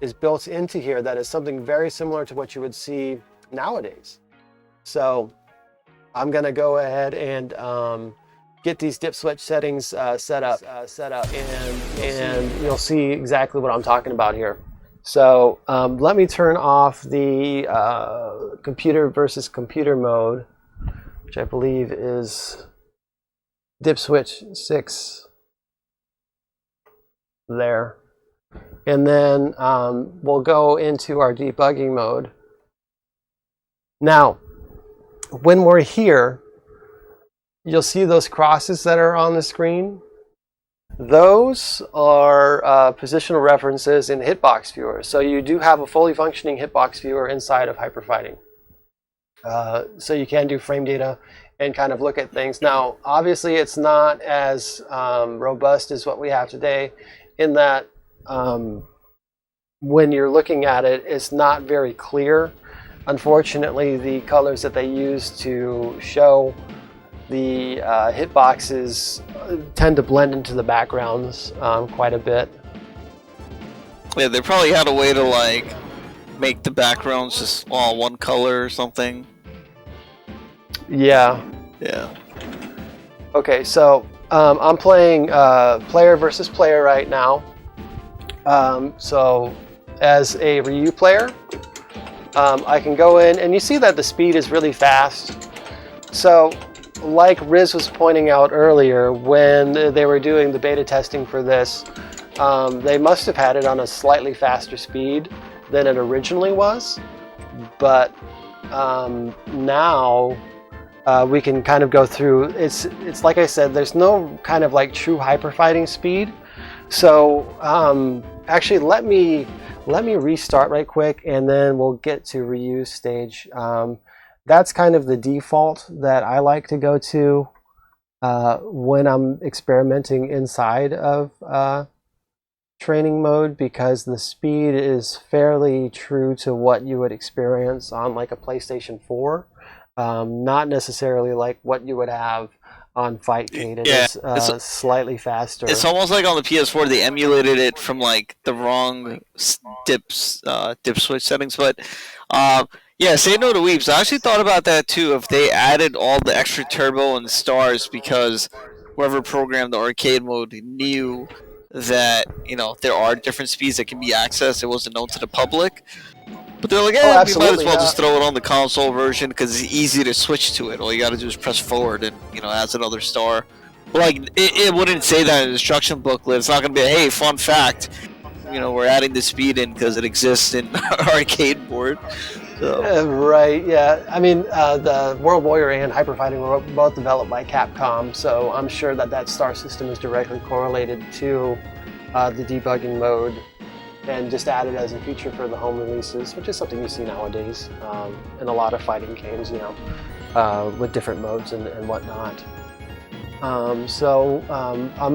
is built into here that is something very similar to what you would see nowadays. So I'm going to go ahead and get these dipswitch settings set up, and you'll see exactly what I'm talking about here. So let me turn off the computer versus computer mode, which I believe is dipswitch 6 there. And then we'll go into our debugging mode. Now, when we're here, you'll see those crosses that are on the screen. Those are positional references in Hitbox Viewer. So you do have a fully functioning Hitbox Viewer inside of Hyperfighting. So you can do frame data and kind of look at things. Now, obviously, it's not as robust as what we have today, in that when you're looking at it, it's not very clear. Unfortunately, the colors that they use to show the hitboxes tend to blend into the backgrounds quite a bit. Yeah, they probably had a way to like make the backgrounds just all one color or something. Yeah. Yeah. Okay, so I'm playing player versus player right now. So as a Ryu player, I can go in, and you see that the speed is really fast. So like Riz was pointing out earlier, when they were doing the beta testing for this, they must have had it on a slightly faster speed than it originally was. But now we can kind of go through. It's like I said, there's no kind of like true hyperfighting speed. So actually, let me restart right quick, and then we'll get to Ryu's stage. That's kind of the default that I like to go to when I'm experimenting inside of training mode, because the speed is fairly true to what you would experience on like a PlayStation 4, not necessarily like what you would have on Fightcade. It is slightly faster. It's almost like on the PS4 they emulated it from like the wrong dip switch settings, but yeah, say no to weeps. I actually thought about that too, if they added all the extra turbo and stars, because whoever programmed the arcade mode knew that, you know, there are different speeds that can be accessed. It wasn't known to the public. But they're like, we might as well just throw it on the console version because it's easy to switch to it. All you got to do is press forward and, you know, adds another star. But like, it wouldn't say that in the instruction booklet. It's not going to be, hey, fun fact, you know, we're adding the speed in because it exists in arcade board. So. Right, yeah. I mean, the World Warrior and Hyperfighting were both developed by Capcom, so I'm sure that star system is directly correlated to the debugging mode, and just added as a feature for the home releases, which is something you see nowadays in a lot of fighting games, you know, with different modes and whatnot. I'm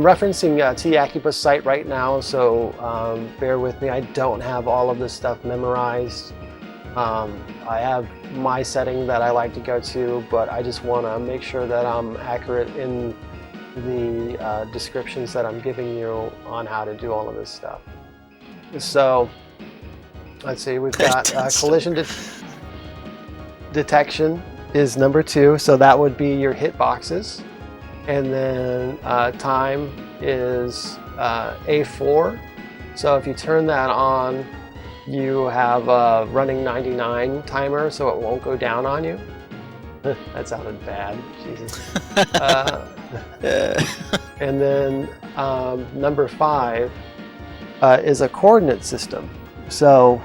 referencing T-Akiba's site right now, so bear with me. I don't have all of this stuff memorized. I have my setting that I like to go to, but I just want to make sure that I'm accurate in the descriptions that I'm giving you on how to do all of this stuff. So, let's see, we've got collision detection is number 2, so that would be your hitboxes. And then time is A4. So if you turn that on, you have a running 99 timer, so it won't go down on you. That sounded bad, Jesus. And then number 5 is a coordinate system. So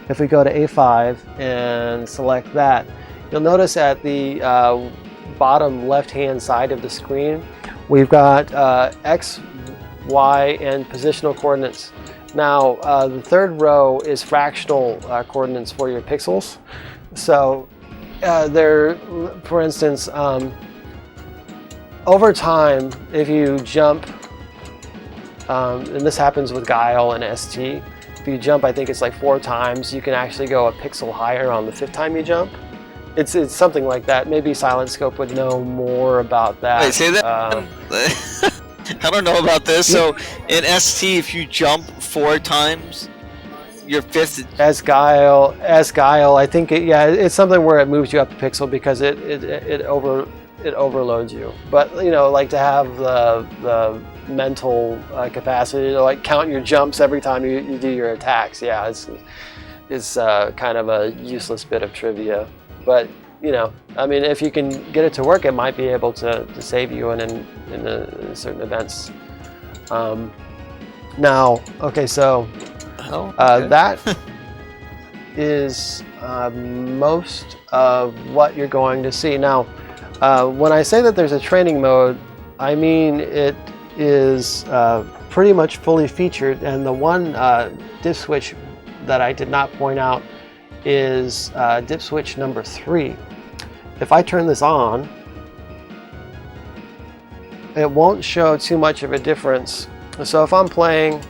if we go to A5 and select that, you'll notice at the bottom left-hand side of the screen, we've got X, Y, and positional coordinates. Now, the third row is fractional coordinates for your pixels. So there, for instance, over time, if you jump, and this happens with Guile and ST, if you jump, I think it's like 4 times, you can actually go a pixel higher on the 5th time you jump. It's something like that. Maybe Silent Scope would know more about that. Wait, say that? I don't know about this. So in ST, if you jump 4 times, your 5th. As Guile, I think it's something where it moves you up a pixel because it it overloads you. But you know, like to have the mental capacity to like count your jumps every time you do your attacks. Yeah, it's kind of a useless bit of trivia. But you know, I mean, if you can get it to work, it might be able to save you in certain events. Now, okay, so that is most of what you're going to see. Now, when I say that there's a training mode, I mean it is pretty much fully featured, and the one dipswitch that I did not point out is dipswitch number 3. If I turn this on, it won't show too much of a difference. So if I'm playing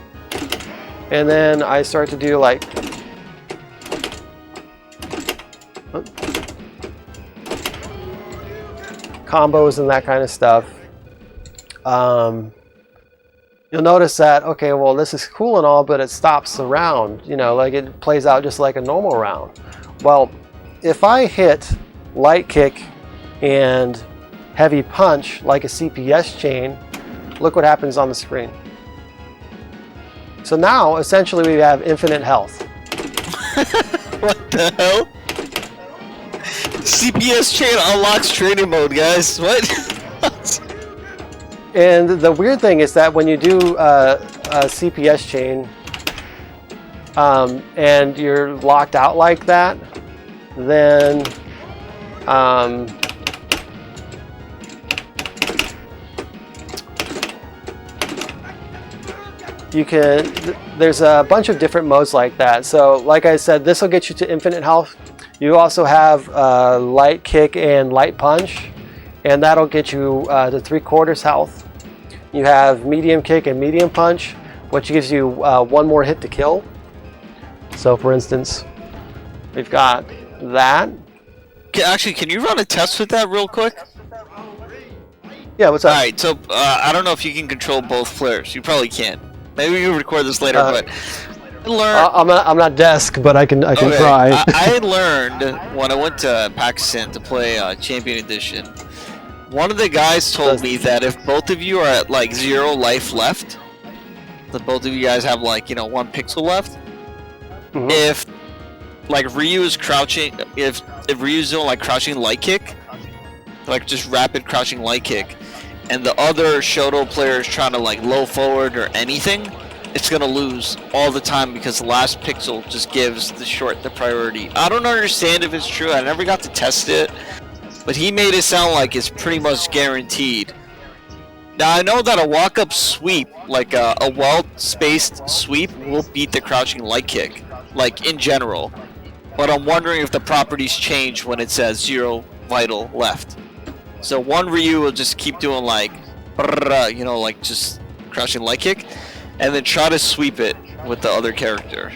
and then I start to do like combos and that kind of stuff, you'll notice that, okay, well, this is cool and all, but it stops the round, you know, like it plays out just like a normal round. Well, if I hit light kick and heavy punch like a CPS chain, look what happens on the screen. So now, essentially, we have infinite health. What the hell? CPS chain unlocks training mode, guys. What? And the weird thing is that when you do a CPS chain and you're locked out like that, then you can, there's a bunch of different modes like that. So like I said, this will get you to infinite health. You also have light kick and light punch, and that'll get you to 3/4 health. You have medium kick and medium punch, which gives you one more hit to kill. So for instance, we've got that. Actually, can you run a test with that real quick? Yeah, what's up? Alright, so I don't know if you can control both players. You probably can. Maybe we can record this later, but I learned. I'm not desk, but I can okay. try. I learned when I went to Pakistan to play Champion Edition. One of the guys told me that if both of you are at like 0 life left, that both of you guys have like, you know, 1 pixel left. Mm-hmm. If like Ryu is crouching, if Ryu's doing like crouching light kick, like just rapid crouching light kick, and the other Shoto player is trying to like low forward or anything, it's gonna lose all the time because the last pixel just gives the short the priority. I don't understand if it's true. I never got to test it, but he made it sound like it's pretty much guaranteed. Now I know that a walk-up sweep, like a well-spaced sweep, will beat the crouching light kick, like in general. But I'm wondering if the properties change when it says 0 vital left. So one Ryu will just keep doing like, you know, like just crouching light kick, and then try to sweep it with the other character.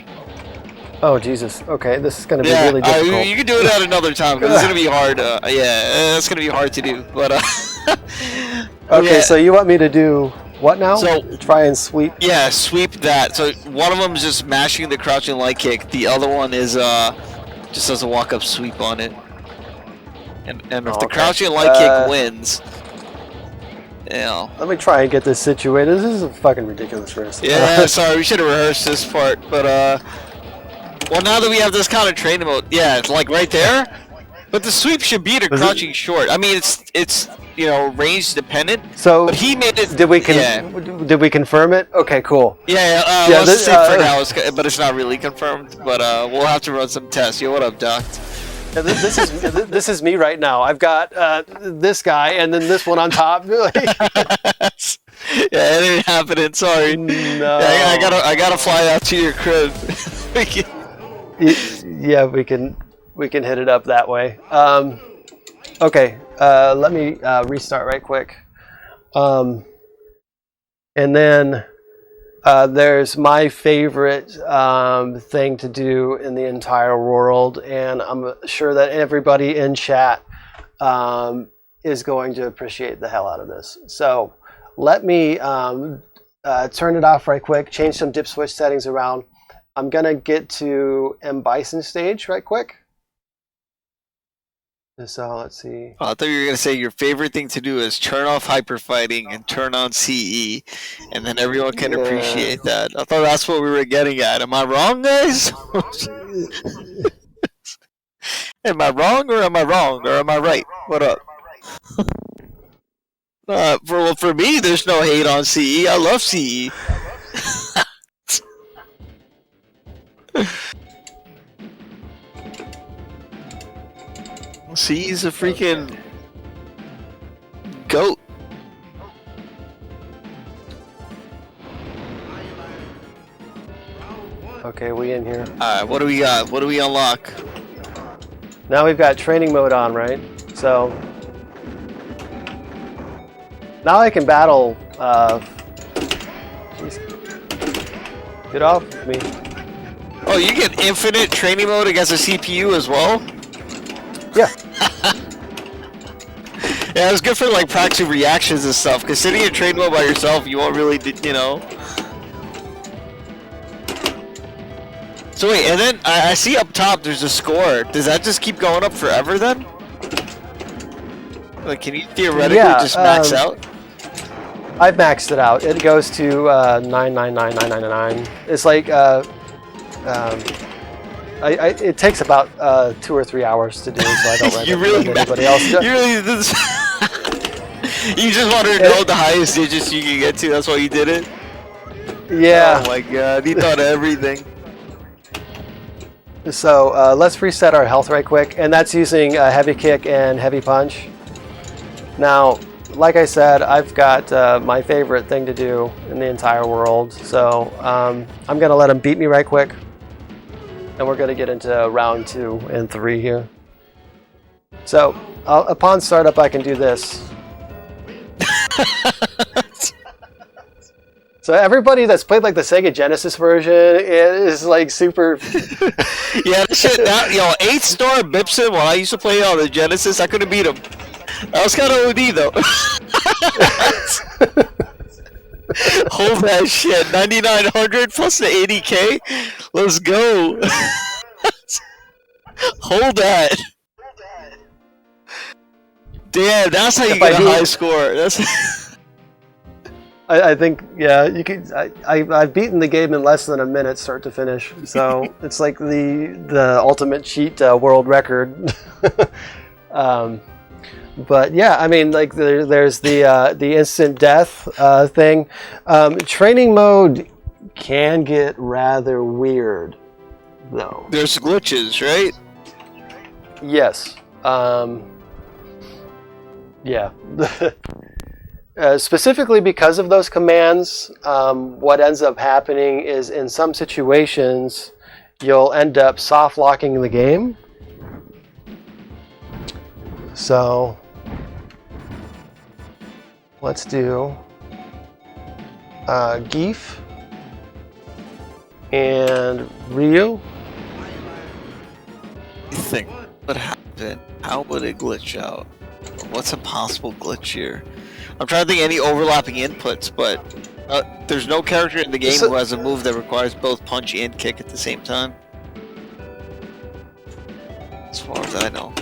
Oh Jesus! Okay, this is going to be really difficult. You can do it at another time because it's going to be hard. Yeah, it's going to be hard to do. But okay, yeah. So you want me to do what now? So try and sweep. Yeah, sweep that. So one of them is just mashing the crouching light kick. The other one is just does a walk-up sweep on it. And if the crouching light kick wins, you know. Let me try and get this situated. This is a fucking ridiculous race. Yeah, sorry, we should have rehearsed this part, but well, now that we have this kind of training mode, yeah, it's like right there. But the sweep should beat a crouching short. I mean, it's you know, range dependent. So, but he made it. Did we confirm it? Okay, cool. Yeah, let's say for now, but it's not really confirmed. But we'll have to run some tests. Yo, what up, Doc? Yeah, this is me right now. I've got this guy and then this one on top. Yeah, it ain't happening. Sorry. No. Yeah, I gotta fly out to your crib. Yeah, we can hit it up that way. Okay, let me restart right quick. And then there's my favorite thing to do in the entire world, and I'm sure that everybody in chat is going to appreciate the hell out of this. So let me turn it off right quick, change some dip switch settings around. I'm gonna get to M. Bison stage right quick. So let's see. Oh, I thought you were gonna say your favorite thing to do is turn off hyper fighting and turn on CE, and then everyone can appreciate that. I thought that's what we were getting at. Am I wrong, guys? Am I wrong, or am I wrong, or am I right? What up? For me, there's no hate on CE. I love CE. CE's a freaking goat. Okay, we in here. Alright, what do we got? What do we unlock? Now we've got training mode on, right? So now I can battle. Jeez. Get off me. Oh, you get infinite training mode against a CPU as well? Yeah. Yeah, it's good for like practicing reactions and stuff. Because sitting in training mode by yourself, you won't really, you know. So wait, and then I see up top there's a score. Does that just keep going up forever then? Like, can you theoretically just max out? I've maxed it out. It goes to 9999999. It's like it takes about 2 or 3 hours to do, so I don't recommend anybody else. You really you just wanted to know the highest digits you can get to. That's why you did it. Yeah. Oh my god, he thought of everything. So let's reset our health right quick, and that's using heavy kick and heavy punch. Now, like I said, I've got my favorite thing to do in the entire world, so I'm gonna let him beat me right quick, and we're gonna get into round 2 and 3 here. So upon startup, I can do this. So everybody that's played like the Sega Genesis version is like super. Yeah, shit. Now, yo, 8-star Bipson. When I used to play on the Genesis, I couldn't beat him. That was kind of OD though. Hold that shit. 9,900 plus the 80k. Let's go. Hold that. Damn, that's how you get a high score. That's. I think, yeah, you can. I've beaten the game in less than a minute, start to finish. So it's like the ultimate cheat world record. But yeah, I mean, like there's the instant death thing. Training mode can get rather weird, though. There's glitches, right? Yes. Yeah. Specifically because of those commands, what ends up happening is in some situations, you'll end up soft locking the game. So let's do Zangief and Ryu. You think what happened? How would it glitch out? What's a possible glitch here? I'm trying to think of any overlapping inputs, but there's no character in the game who has a move that requires both punch and kick at the same time. As far as I know.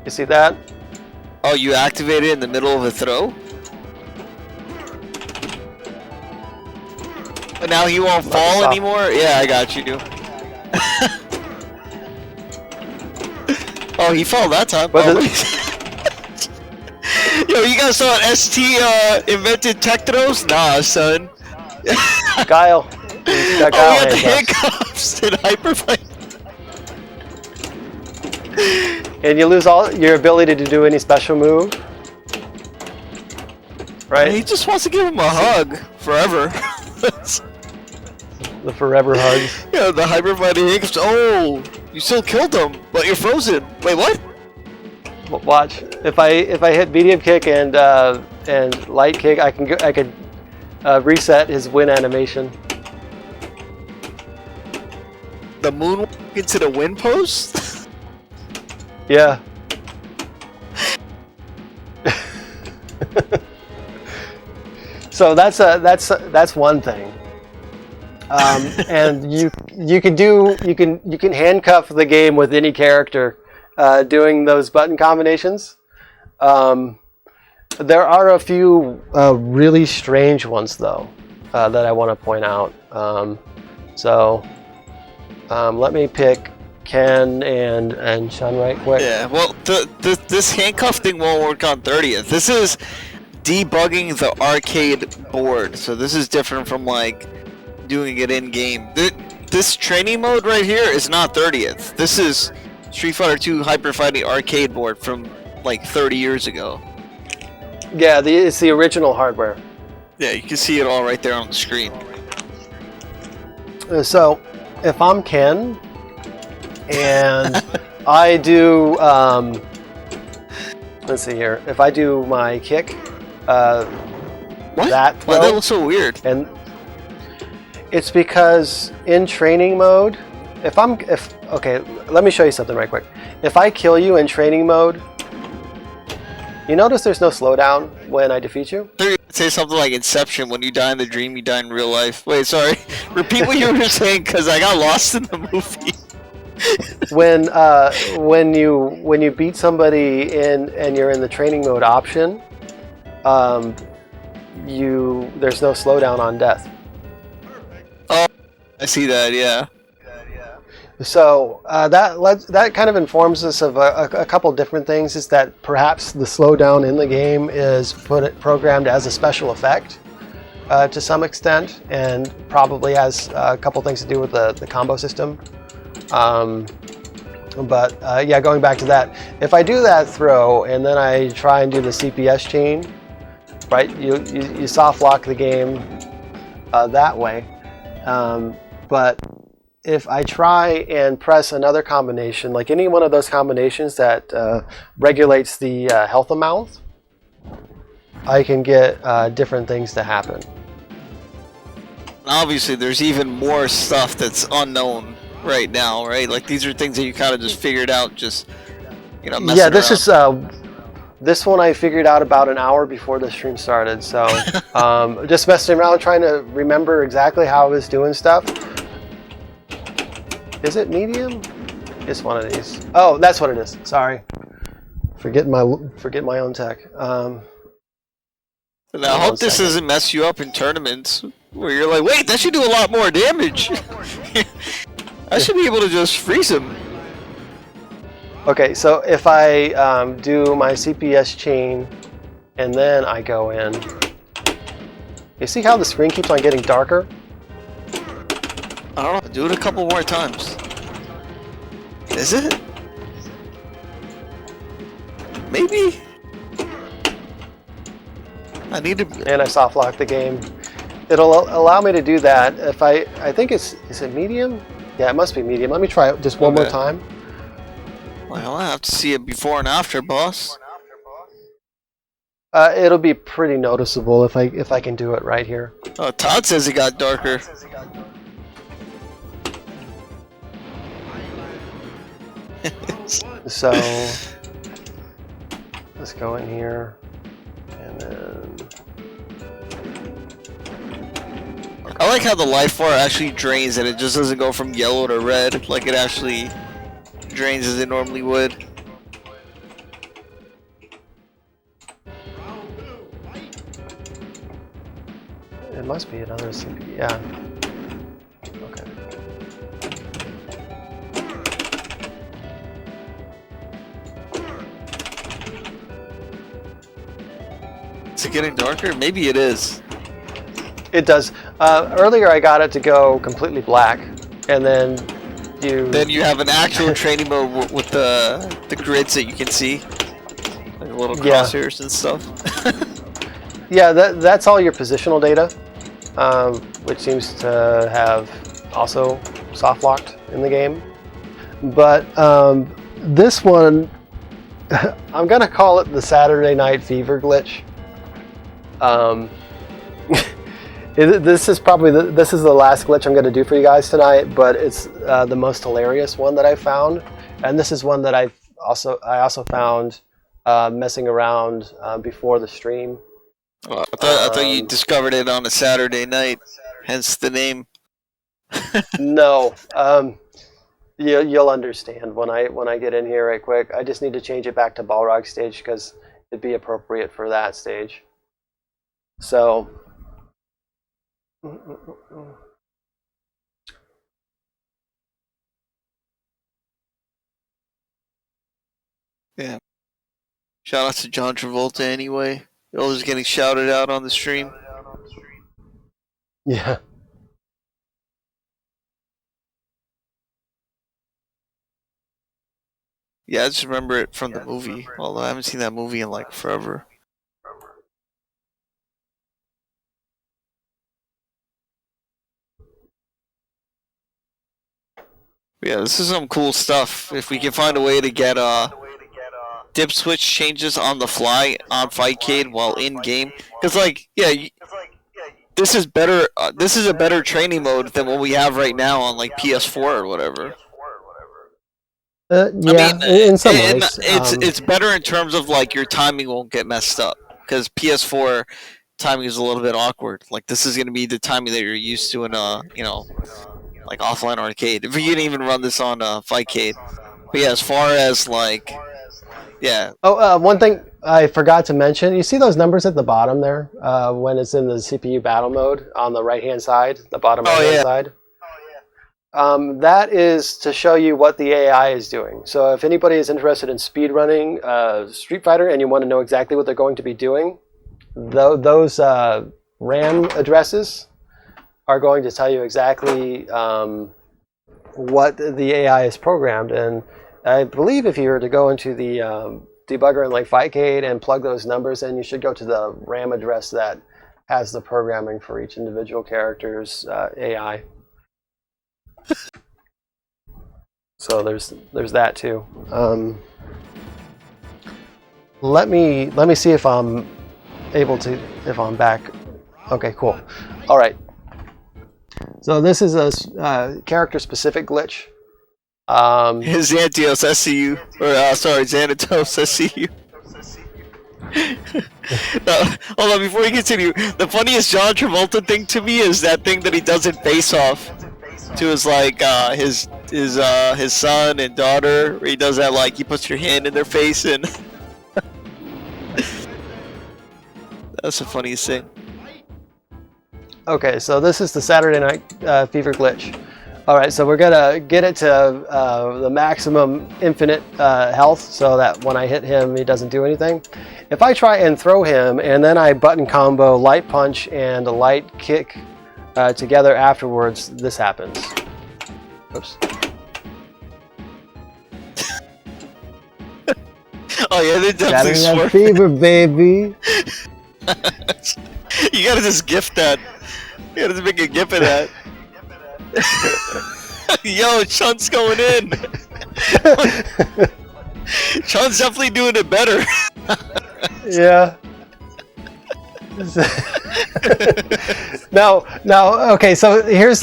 You see that? Oh, you activate it in the middle of a throw? But now he won't fall anymore? Yeah, I got you. Oh, he fell that time. Yo, you guys saw ST invented Tectros? Nah, son. Guile. We got the handcuffs and hyperfight. And you lose all your ability to do any special move. Right? He just wants to give him a hug forever. The forever hugs. Yeah, the hyperfighting handcuffs. Oh, you still killed him, but you're frozen. Wait, what? Watch. If I hit medium kick and light kick, I could reset his win animation. The moonwalk into the win post? Yeah. So that's one thing. And you can handcuff the game with any character doing those button combinations. There are a few really strange ones, though, that I want to point out. Let me pick Ken and Chun right quick. Yeah, well, this handcuff thing won't work on 30th. This is debugging the arcade board, so this is different from like doing it in game. This training mode right here is not 30th. This is Street Fighter 2 Hyper Fighting arcade board from like 30 years ago. Yeah, it's the original hardware. Yeah, you can see it all right there on the screen. So, if I'm Ken and I do, let's see here. If I do my kick, What? that Why throw, that looks so weird? and it's because in training mode, okay, let me show you something right quick. If I kill you in training mode, you notice there's no slowdown when I defeat you? Say something like Inception, when you die in the dream, you die in real life. Wait, sorry. Repeat what you were saying, because I got lost in the movie. When you beat somebody and you're in the training mode option, there's no slowdown on death. Oh, I see that, yeah. So that kind of informs us of a couple different things. Is that perhaps the slowdown in the game is programmed as a special effect to some extent, and probably has a couple things to do with the combo system. Yeah, going back to that, if I do that throw and then I try and do the CPS chain, right? You soft lock the game that way, but if I try and press another combination, like any one of those combinations that regulates the health amount, I can get different things to happen. Obviously, there's even more stuff that's unknown right now, right? Like, these are things that you kind of just figured out, just, messing Yeah, this around. is this one I figured out about an hour before the stream started. So just messing around, trying to remember exactly how I was doing stuff. Is it medium? It's one of these. Oh, that's what it is. Sorry. Forget my own tech. And I hope this doesn't mess you up in tournaments where you're like, wait, that should do a lot more damage. I should be able to just freeze him. Okay, so if I do my CPS chain and then I go in, you see how the screen keeps on getting darker? I don't know. Do it a couple more times. Is it? Maybe? I need to... And I soft lock the game. It'll allow me to do that. If I think is it medium? Yeah, it must be medium. Let me try it just one more time. Well, I have to see it before and after, boss. It'll be pretty noticeable if I can do it right here. Oh, Todd says it got darker. So let's go in here and then I like how the life bar actually drains and it just doesn't go from yellow to red, like it actually drains as it normally would. it must be another CP. Yeah. Okay. Is it getting darker? Maybe it is. It does. Earlier I got it to go completely black, and then you have an actual training mode with the grids that you can see, like little crosshairs and stuff. Yeah, that's all your positional data, which seems to have also soft locked in the game. But this one, I'm gonna call it the Saturday Night Fever glitch. This is probably this is the last glitch I'm going to do for you guys tonight, but it's the most hilarious one that I found, and this is one that I also found messing around before the stream. Well, I thought you discovered it on a Saturday night, hence the name. No, You'll understand when I get in here right quick. I just need to change it back to Balrog stage because it'd be appropriate for that stage. So. Yeah. Shout out to John Travolta anyway. Always getting shouted out on the stream. Yeah. Yeah, I just remember it from the movie. Although I haven't seen that movie in like forever. Yeah, this is some cool stuff. If we can find a way to get dipswitch changes on the fly on Fightcade while in game, because like this is better. This is a better training mode than what we have right now on like PS4 or whatever. Yeah, I mean, in some ways, it's better in terms of like your timing won't get messed up, because PS4 timing is a little bit awkward. Like this is going to be the timing that you're used to in like offline arcade. If you can even run this on Fightcade. But yeah, as far as like, yeah. Oh, one thing I forgot to mention. You see those numbers at the bottom there when it's in the CPU battle mode on the right-hand side, the bottom right-hand side? That is to show you what the AI is doing. So if anybody is interested in speedrunning Street Fighter and you want to know exactly what they're going to be doing, those RAM addresses are going to tell you exactly what the AI is programmed. And I believe if you were to go into the debugger in like Fightcade and plug those numbers in, you should go to the RAM address that has the programming for each individual character's AI. So there's that too. Let me see if I'm able to, if I'm back. Okay, cool. All right. So this is a character-specific glitch. Xantios SCU, or sorry, Xanatos SCU. Hold on, before we continue, the funniest John Travolta thing to me is that thing that he does in Face Off to his like his son and daughter, where he does that like he puts your hand in their face and that's the funniest thing. Okay, so this is the Saturday Night Fever glitch. All right, so we're gonna get it to the maximum infinite health, so that when I hit him, he doesn't do anything. If I try and throw him, and then I button combo light punch and a light kick together afterwards, this happens. Oops. Oh yeah, they definitely Saturday Night Fever, baby. You gotta just gift that. You gotta just make a gif of that. Yo, Chun's going in. Chun's definitely doing it better. Yeah. Now, okay. So here's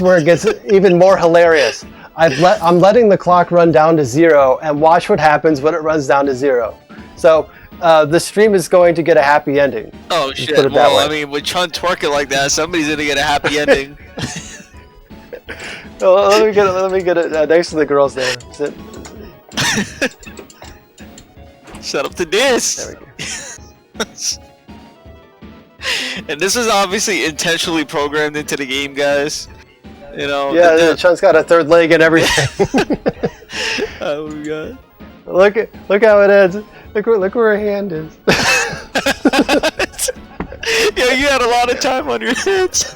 where it gets even more hilarious. I'm letting the clock run down to 0, and watch what happens when it runs down to 0. So the stream is going to get a happy ending. Oh shit! Well, I mean, with Chun twerking like that, somebody's gonna get a happy ending. Well, let me get it next to the girls there. Sit. Shut up to this. There we go. And this is obviously intentionally programmed into the game, guys. You know. Yeah, Chun's got a third leg and everything. Oh my god. Look how it ends. Look where her hand is. Yeah, you had a lot of time on your hands.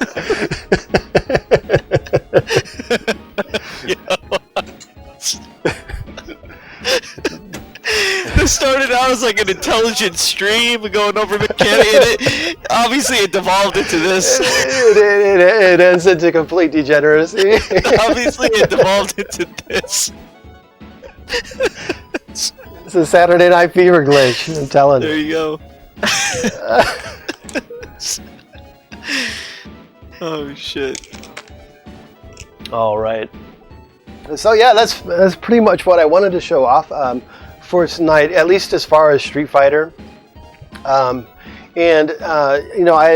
This started out as like an intelligent stream going over mechanics. Obviously, it devolved into this. It ends into complete degeneracy. Obviously, it devolved into this. It's a Saturday Night Fever glitch. I'm telling you. There you go. Oh shit. All right. So yeah, that's pretty much what I wanted to show off for tonight, at least as far as Street Fighter. I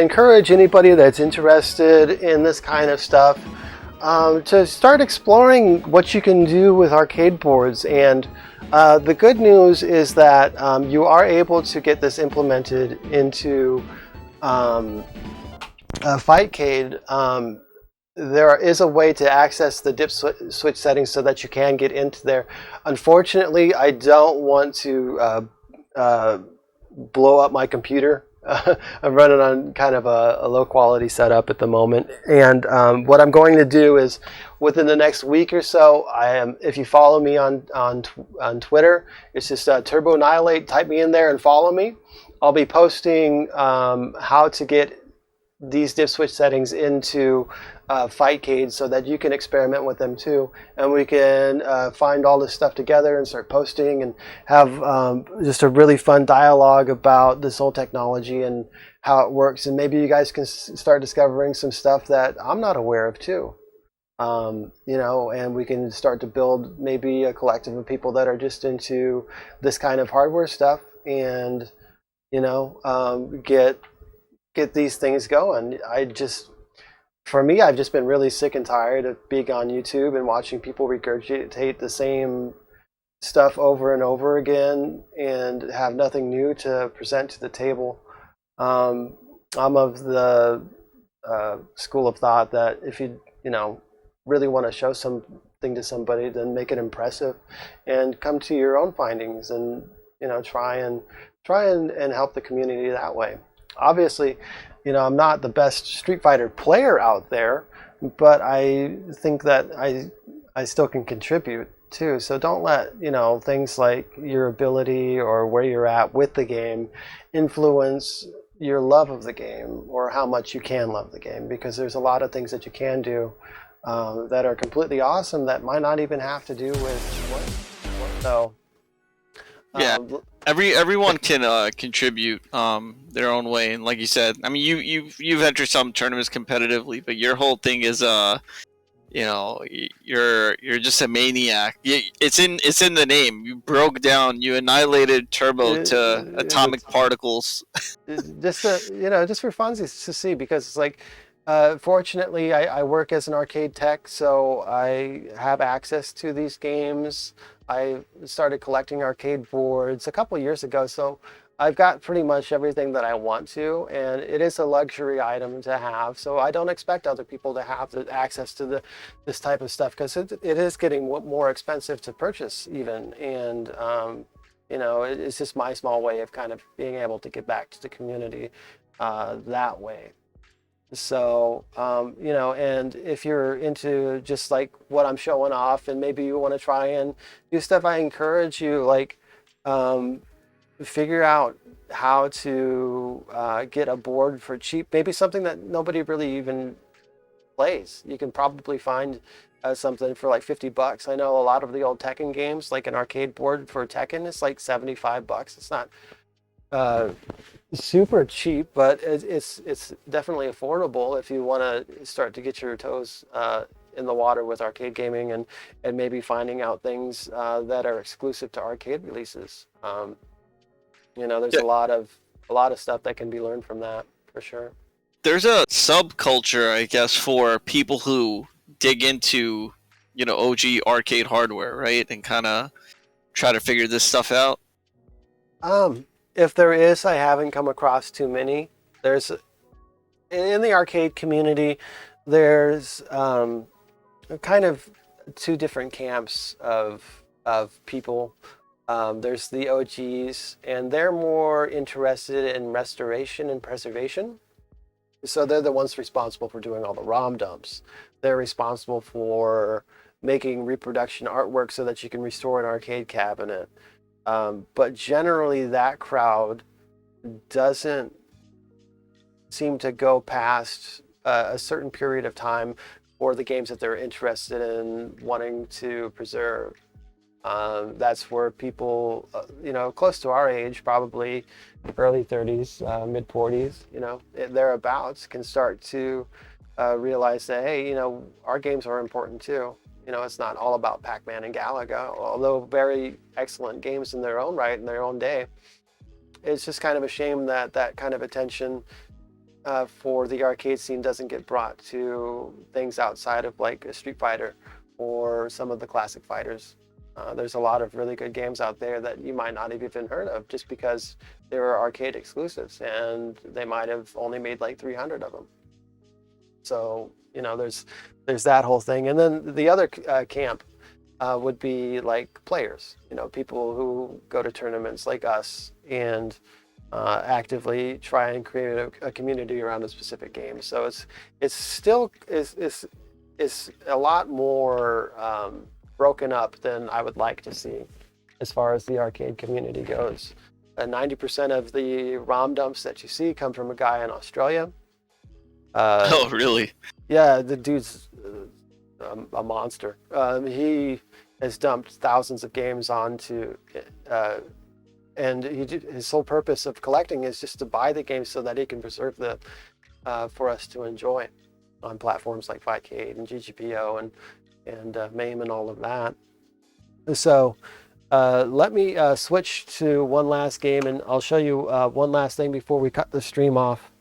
encourage anybody that's interested in this kind of stuff to start exploring what you can do with arcade boards. And the good news is that you are able to get this implemented into Fightcade. There is a way to access the dip switch settings so that you can get into there. Unfortunately, I don't want to blow up my computer. I'm running on kind of a low quality setup at the moment, and what I'm going to do is within the next week or so, if you follow me on Twitter, it's just TurboAnnihilate. Type me in there and follow me. I'll be posting how to get these dip switch settings into Fightcade so that you can experiment with them too, and we can find all this stuff together and start posting and have just a really fun dialogue about this whole technology and how it works. And maybe you guys can start discovering some stuff that I'm not aware of too. And we can start to build maybe a collective of people that are just into this kind of hardware stuff, and get these things going. For me, I've just been really sick and tired of being on YouTube and watching people regurgitate the same stuff over and over again and have nothing new to present to the table. I'm of the school of thought that if you really want to show something to somebody, then make it impressive and come to your own findings and try and help the community that way. Obviously, I'm not the best Street Fighter player out there, but I think that I still can contribute too. So don't let things like your ability or where you're at with the game influence your love of the game or how much you can love the game, because there's a lot of things that you can do that are completely awesome that might not even have to do with what. So yeah. Everyone can contribute their own way, and like you said, I mean, you've entered some tournaments competitively, but your whole thing is you're just a maniac. It's in the name. You broke down. You annihilated Turbo to atomic particles. Just for funsies to see, because it's like, fortunately, I work as an arcade tech, so I have access to these games. I started collecting arcade boards a couple years ago, so I've got pretty much everything that I want to, and it is a luxury item to have. So I don't expect other people to have the access to this type of stuff, because it is getting more expensive to purchase even. And it's just my small way of kind of being able to get back to the community that way. So, and if you're into just like what I'm showing off, and maybe you want to try and do stuff, I encourage you, like, figure out how to get a board for cheap, maybe something that nobody really even plays. You can probably find something for like $50. I know a lot of the old Tekken games, like an arcade board for Tekken, is like $75. It's not super cheap, but it's definitely affordable if you want to start to get your toes in the water with arcade gaming, and maybe finding out things that are exclusive to arcade releases. There's a lot of stuff that can be learned from that, for sure. There's a subculture, I guess, for people who dig into OG arcade hardware, right, and kind of try to figure this stuff out. If there is, I haven't come across too many. There's, in the arcade community, there's kind of two different camps of people. There's the OGs, and they're more interested in restoration and preservation. So they're the ones responsible for doing all the ROM dumps. They're responsible for making reproduction artwork so that you can restore an arcade cabinet. But generally, that crowd doesn't seem to go past a certain period of time for the games that they're interested in wanting to preserve. That's where people, close to our age, probably early 30s, mid 40s, thereabouts, can start to realize that, hey, our games are important too. It's not all about Pac-Man and Galaga, although very excellent games in their own right, in their own day. It's just kind of a shame that that kind of attention for the arcade scene doesn't get brought to things outside of like a Street Fighter or some of the classic fighters. There's a lot of really good games out there that you might not have even heard of just because they were arcade exclusives and they might have only made like 300 of them. So, you know, there's that whole thing. And then the other camp would be like players, you know, people who go to tournaments like us and actively try and create a community around a specific game. So it's still is a lot more broken up than I would like to see as far as the arcade community goes. 90% of the ROM dumps that you see come from a guy in Australia. Oh, really? Yeah, the dude's a monster. He has dumped thousands of games onto, and his sole purpose of collecting is just to buy the games so that he can preserve the for us to enjoy on platforms like Fightcade and GGPO and MAME and all of that. So let me switch to one last game, and I'll show you one last thing before we cut the stream off.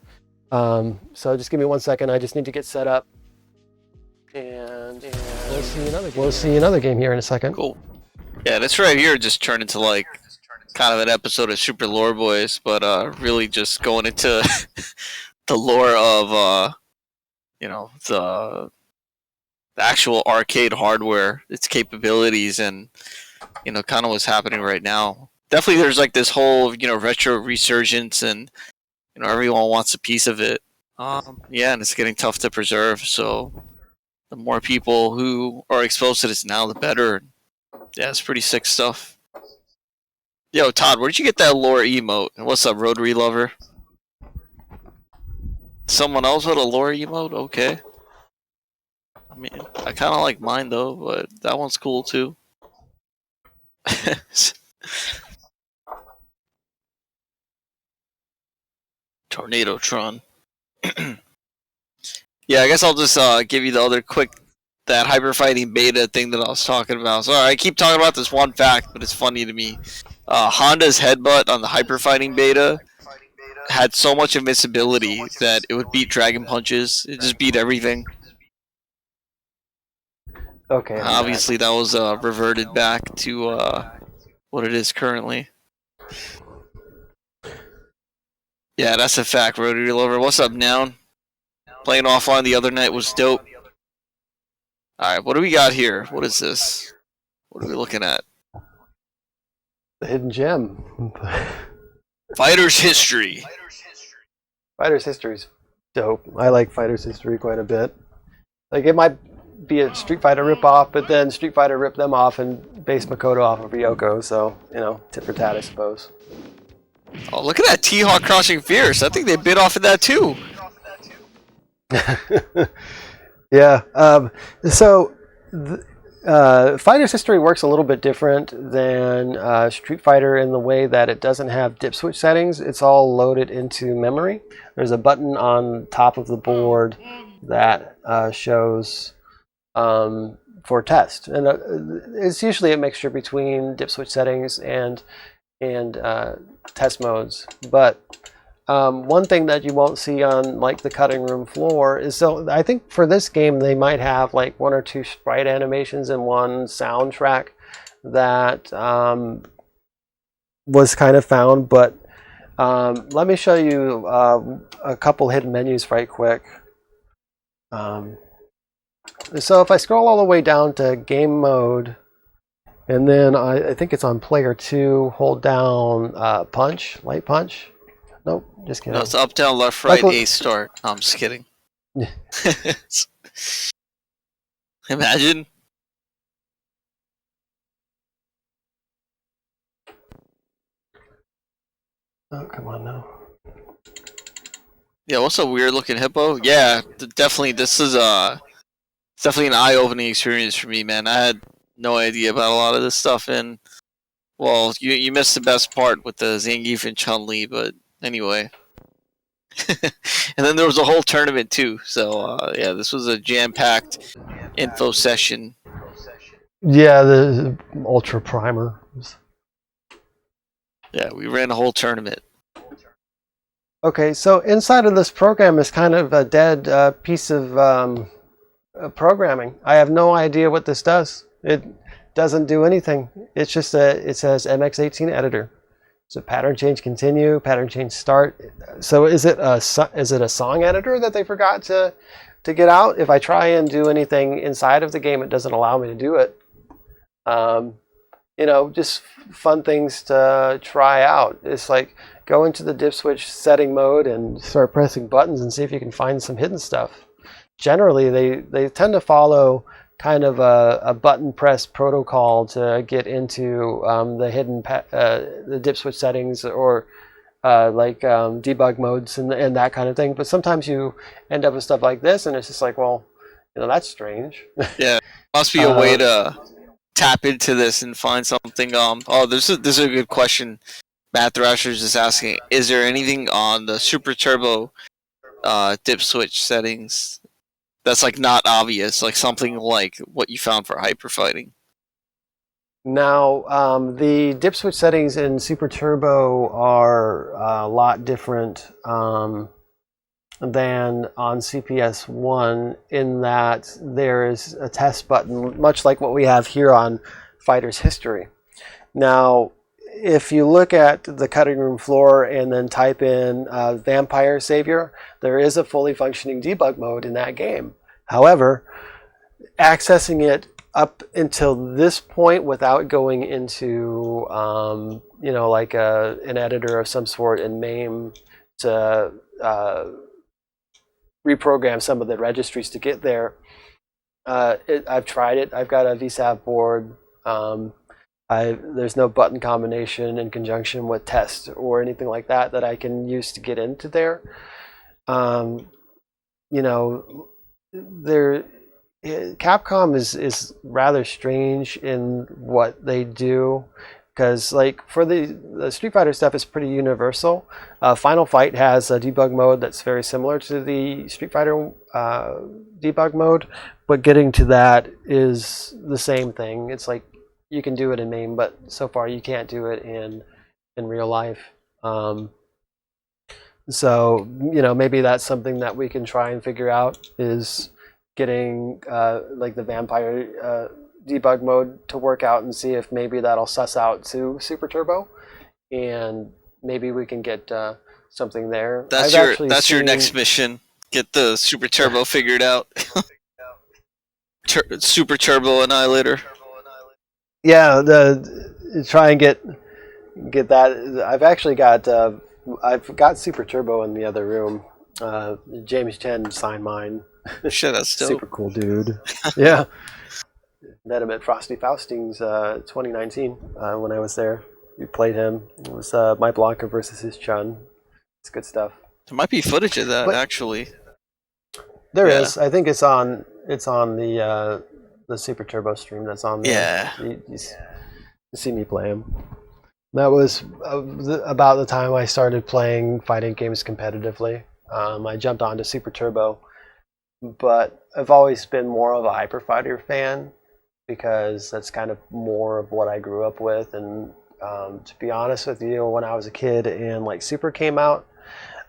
So just give me 1 second. I just need to get set up, and we'll see another game here in a second. Cool. Yeah, this right here just turned into like kind of an episode of Super Lore Boys, but really just going into the lore of you know, the actual arcade hardware, its capabilities, and you know, kind of what's happening right now. Definitely, there's like this whole, you know, retro resurgence, and you know, everyone wants a piece of it. Yeah, and it's getting tough to preserve. So the more people who are exposed to this now, the better. Yeah, it's pretty sick stuff. Yo, Todd, where'd you get that lore emote? What's up, Rotary Lover? Someone else with a lore emote? Okay. I mean, I kind of like mine though, but that one's cool too. Tornado Tron. Yeah, I guess I'll just give you the other quick, that hyper fighting beta thing that I was talking about. So I keep talking about this one fact, but it's funny to me. Honda's headbutt on the hyper fighting beta had so much invincibility that it would beat Dragon Punches. It just beat everything. Okay. Obviously, that was reverted back to what it is currently. Yeah, that's a fact, Rotary Lover. What's up, Noun? Playing offline the other night was dope. Alright, what do we got here? What is this? What are we looking at? The hidden gem. Fighter's History. Fighter's History's dope. I like Fighter's History quite a bit. Like, it might be a Street Fighter ripoff, but then Street Fighter ripped them off and based Makoto off of Ryoko, so, you know, tit for tat, I suppose. Oh, look at that T-Hawk Crossing Fierce. I think they bit off of that too. Yeah. So Fighter's History works a little bit different than Street Fighter in the way that it doesn't have dipswitch settings. It's all loaded into memory. There's a button on top of the board that shows for test, and it's usually a mixture between dipswitch settings and test modes. But one thing that you won't see on like the cutting room floor is, so I think for this game they might have like 1 or 2 sprite animations and 1 soundtrack that was kind of found. But let me show you a couple hidden menus right quick. So if I scroll all the way down to game mode, and then I think it's on player 2, hold down punch, light punch. Nope, just kidding. No, it's up, down, left, right, A start. No, I'm just kidding. Imagine. Oh, come on now. Yeah, what's a weird looking hippo? Yeah, definitely. This is it's definitely an eye-opening experience for me, man. I had no idea about a lot of this stuff, and well, you missed the best part with the Zangief and Chun-Li, but anyway. And then there was a whole tournament too. So yeah, this was a jam-packed info session. Yeah, the Ultra Primer. Yeah, we ran a whole tournament. Okay, so inside of this program is kind of a dead piece of programming. I have no idea what this does. It doesn't do anything. It's just it says MX18 editor. So pattern change continue, pattern change start. So is it a song editor that they forgot to get out? If I try and do anything inside of the game, it doesn't allow me to do it. You know, just fun things to try out. It's like go into the dipswitch setting mode and start pressing buttons and see if you can find some hidden stuff. Generally, they tend to follow kind of a button press protocol to get into the hidden the dipswitch settings or like debug modes and that kind of thing. But sometimes you end up with stuff like this, and it's just like, well, you know, that's strange. Yeah, must be a way to tap into this and find something. This is a good question. Matt Thrasher's just asking: is there anything on the Super Turbo dipswitch settings that's like not obvious, like something like what you found for hyper fighting? Now, the dipswitch settings in Super Turbo are a lot different than on CPS1 in that there is a test button, much like what we have here on Fighter's History. Now, if you look at the cutting room floor and then type in Vampire Savior, there is a fully functioning debug mode in that game. However, accessing it up until this point without going into you know, like an editor of some sort and MAME to reprogram some of the registries to get there, I've tried it. I've got a VSAV board. There's no button combination in conjunction with test or anything like that that I can use to get into there. You know, Capcom is rather strange in what they do, because like for the Street Fighter stuff is pretty universal. Final Fight has a debug mode that's very similar to the Street Fighter debug mode, but getting to that is the same thing. It's like you can do it in MAME, but so far you can't do it in real life. So, you know, maybe that's something that we can try and figure out, is getting like the Vampire debug mode to work out and see if maybe that'll suss out to Super Turbo, and maybe we can get something there. That's your next mission. Get the Super Turbo figured out. Super Turbo Annihilator. Yeah, try and get that. I've actually got I've got Super Turbo in the other room. James Chen signed mine. Shit, that's dope. Super cool dude. Yeah. Met him at Frosty Faustings 2019 when I was there. We played him. It was my Blanka versus his Chun. It's good stuff. There might be footage of that, actually. There is. I think it's on the Super Turbo stream that's on there. Yeah. You see me play him. That was about the time I started playing fighting games competitively. I jumped onto Super Turbo, but I've always been more of a Hyper Fighter fan because that's kind of more of what I grew up with. And to be honest with you, when I was a kid and like Super came out,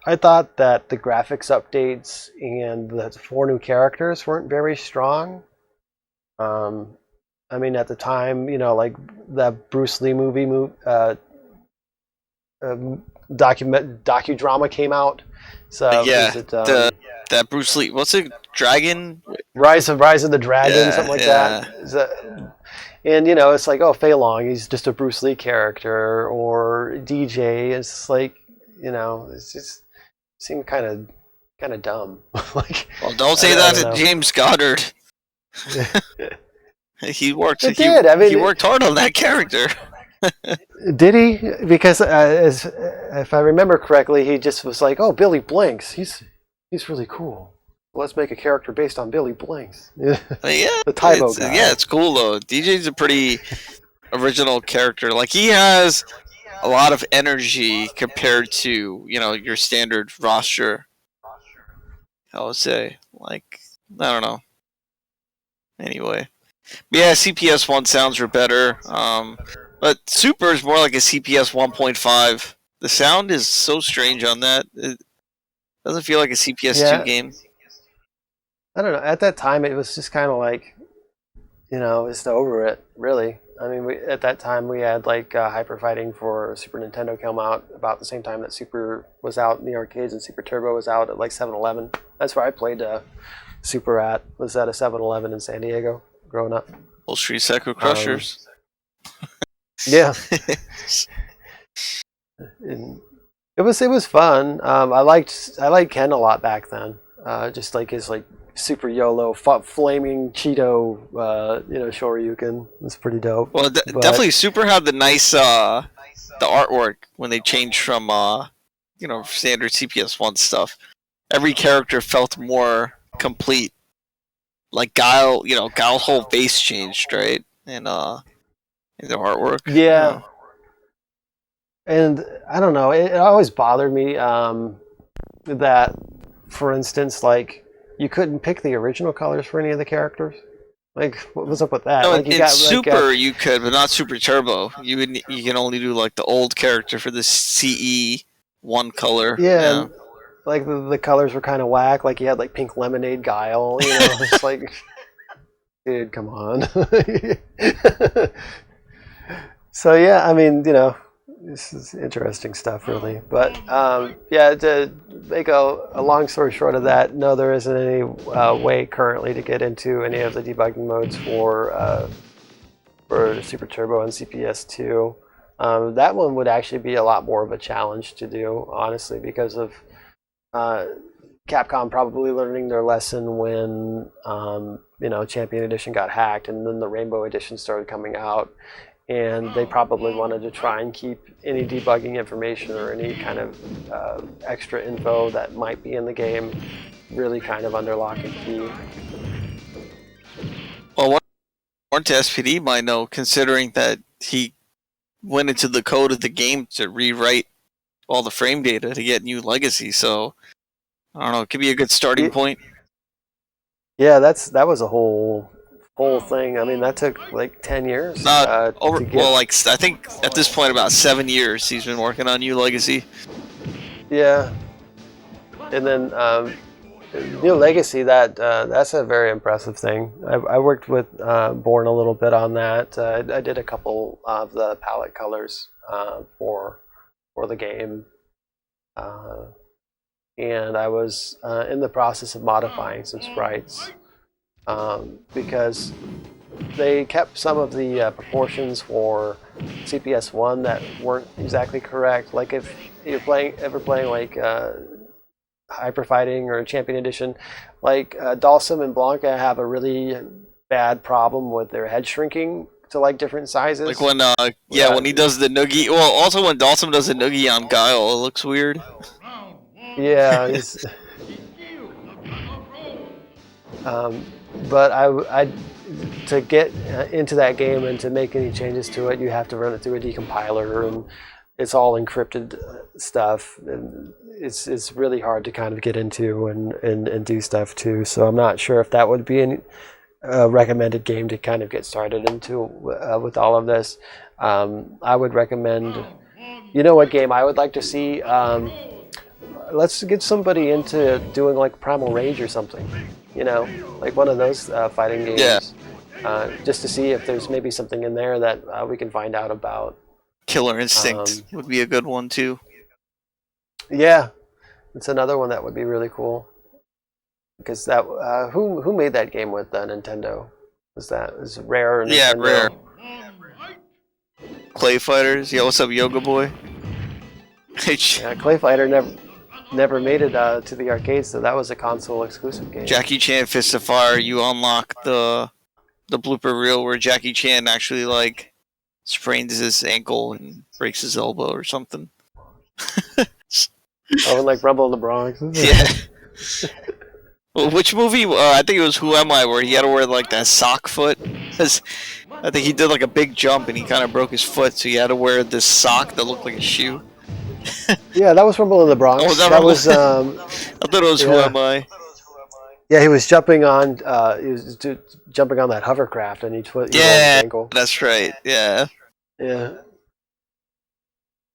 I thought that the graphics updates and the 4 new characters weren't very strong. I mean, at the time, you know, like that Bruce Lee movie docudrama came out. So yeah, that Bruce Lee, what's it, Dragon? Rise of the Dragon, something like that. And you know, it's like, oh, Fei Long, he's just a Bruce Lee character, or DJ. It's like, you know, it's just seemed kind of dumb. Like, well, don't say that to James Goddard. He worked. It did. I mean, he worked hard on that character. Did he? Because if I remember correctly, he just was like, "Oh, Billy Blanks. He's really cool. Let's make a character based on Billy Blanks." Yeah, the Tybo guy. Yeah, it's cool though. DJ's a pretty original character. Like, he has a lot of energy compared to, you know, your standard roster. I would say, like, I don't know. Anyway, but yeah, CPS 1 sounds are better. But Super is more like a CPS 1.5. The sound is so strange on that. It doesn't feel like a CPS2 game. I don't know. At that time, it was just kind of like, just over it, really. I mean, at that time, we had like Hyper Fighting for Super Nintendo come out about the same time that Super was out in the arcades, and Super Turbo was out at like 7-Eleven. That's where I played Super at, was at a 7-Eleven in San Diego growing up. Well, Street Psycho Crushers. Yeah. And it was fun. I liked Ken a lot back then. Just like his like super YOLO flaming Cheeto Shoryuken was pretty dope. Well, definitely Super had the nice the artwork when they changed from standard CPS1 stuff. Every character felt more complete. Like Guile, Guile's whole face changed, right? And in the artwork. Yeah. And I don't know, it always bothered me that, for instance, like, you couldn't pick the original colors for any of the characters. Like, what was up with that? No, like, in Super you could, but not Super Turbo. You can only do like the old character for the CE1 color. Yeah. And, like the colors were kind of whack. Like you had like pink lemonade Guile. It's like, dude, come on. So yeah, I mean, this is interesting stuff, really. But to make a long story short of that, no, there isn't any way currently to get into any of the debugging modes for Super Turbo and CPS2. That one would actually be a lot more of a challenge to do, honestly, because of Capcom probably learning their lesson when Champion Edition got hacked, and then the Rainbow Edition started coming out. And they probably wanted to try and keep any debugging information or any kind of extra info that might be in the game really kind of under lock and key. Well, one to SPD might know, considering that he went into the code of the game to rewrite all the frame data to get new legacy. So, I don't know, it could be a good starting point. Yeah, that was a whole thing. I mean, that took like 10 years. I think at this point about 7 years he's been working on New Legacy. Yeah, and then New Legacy, that's a very impressive thing. I worked with Born a little bit on that. I did a couple of the palette colors for the game, and I was in the process of modifying some sprites. Because they kept some of the proportions for CPS1 that weren't exactly correct. Like if you're ever playing like Hyper Fighting or Champion Edition, like Dhalsim and Blanka have a really bad problem with their head shrinking to like different sizes. Like when when he does the noogie. Well, also when Dhalsim does the noogie on Guile, it looks weird. Yeah. But I to get into that game and to make any changes to it, you have to run it through a decompiler, and it's all encrypted stuff, and it's really hard to kind of get into and do stuff too. So I'm not sure if that would be a recommended game to kind of get started into with all of this. I would recommend, what game I would like to see. Let's get somebody into doing like Primal Rage or something. Like one of those fighting games. Yeah. Just to see if there's maybe something in there that we can find out about. Killer Instinct would be a good one too. Yeah, it's another one that would be really cool. Because that who made that game with Nintendo? Was Rare? Nintendo? Yeah, Rare. Clay Fighters. Yeah, what's up, Yoga Boy? Yeah, Clay Fighter never made it to the arcades, so that was a console exclusive game. Jackie Chan Fist of Fire, you unlock the blooper reel where Jackie Chan actually like sprains his ankle and breaks his elbow or something. And like Rumble in the Bronx. Yeah. Well, which movie? I think it was Who Am I, where he had to wear like that sock foot. I think he did like a big jump and he kind of broke his foot, so he had to wear this sock that looked like a shoe. Yeah, that was Rumble in the Bronx. Oh, that was. I thought it was Who Am I. Yeah, he was jumping on. Jumping on that hovercraft, and he his ankle. That's right. Yeah. Yeah.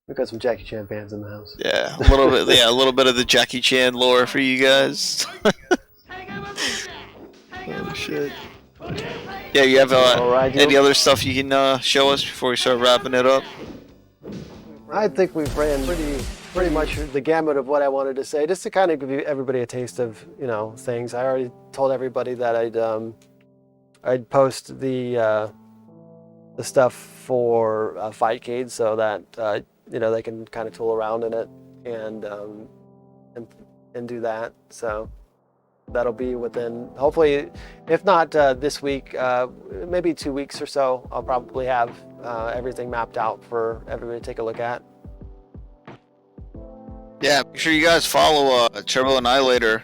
We got some Jackie Chan fans in the house. Yeah, a little bit. Yeah, a little bit of the Jackie Chan lore for you guys. Oh shit. Yeah, you have any other stuff you can show us before we start wrapping it up? I think we've ran pretty much the gamut of what I wanted to say, just to kind of give everybody a taste of things. I already told everybody that I'd post the stuff for Fightcade so that they can kind of tool around in it and do that. So that'll be within, hopefully, if not this week, maybe 2 weeks or so. I'll probably have everything mapped out for everybody to take a look at. Yeah, make sure you guys follow Turbo Annihilator.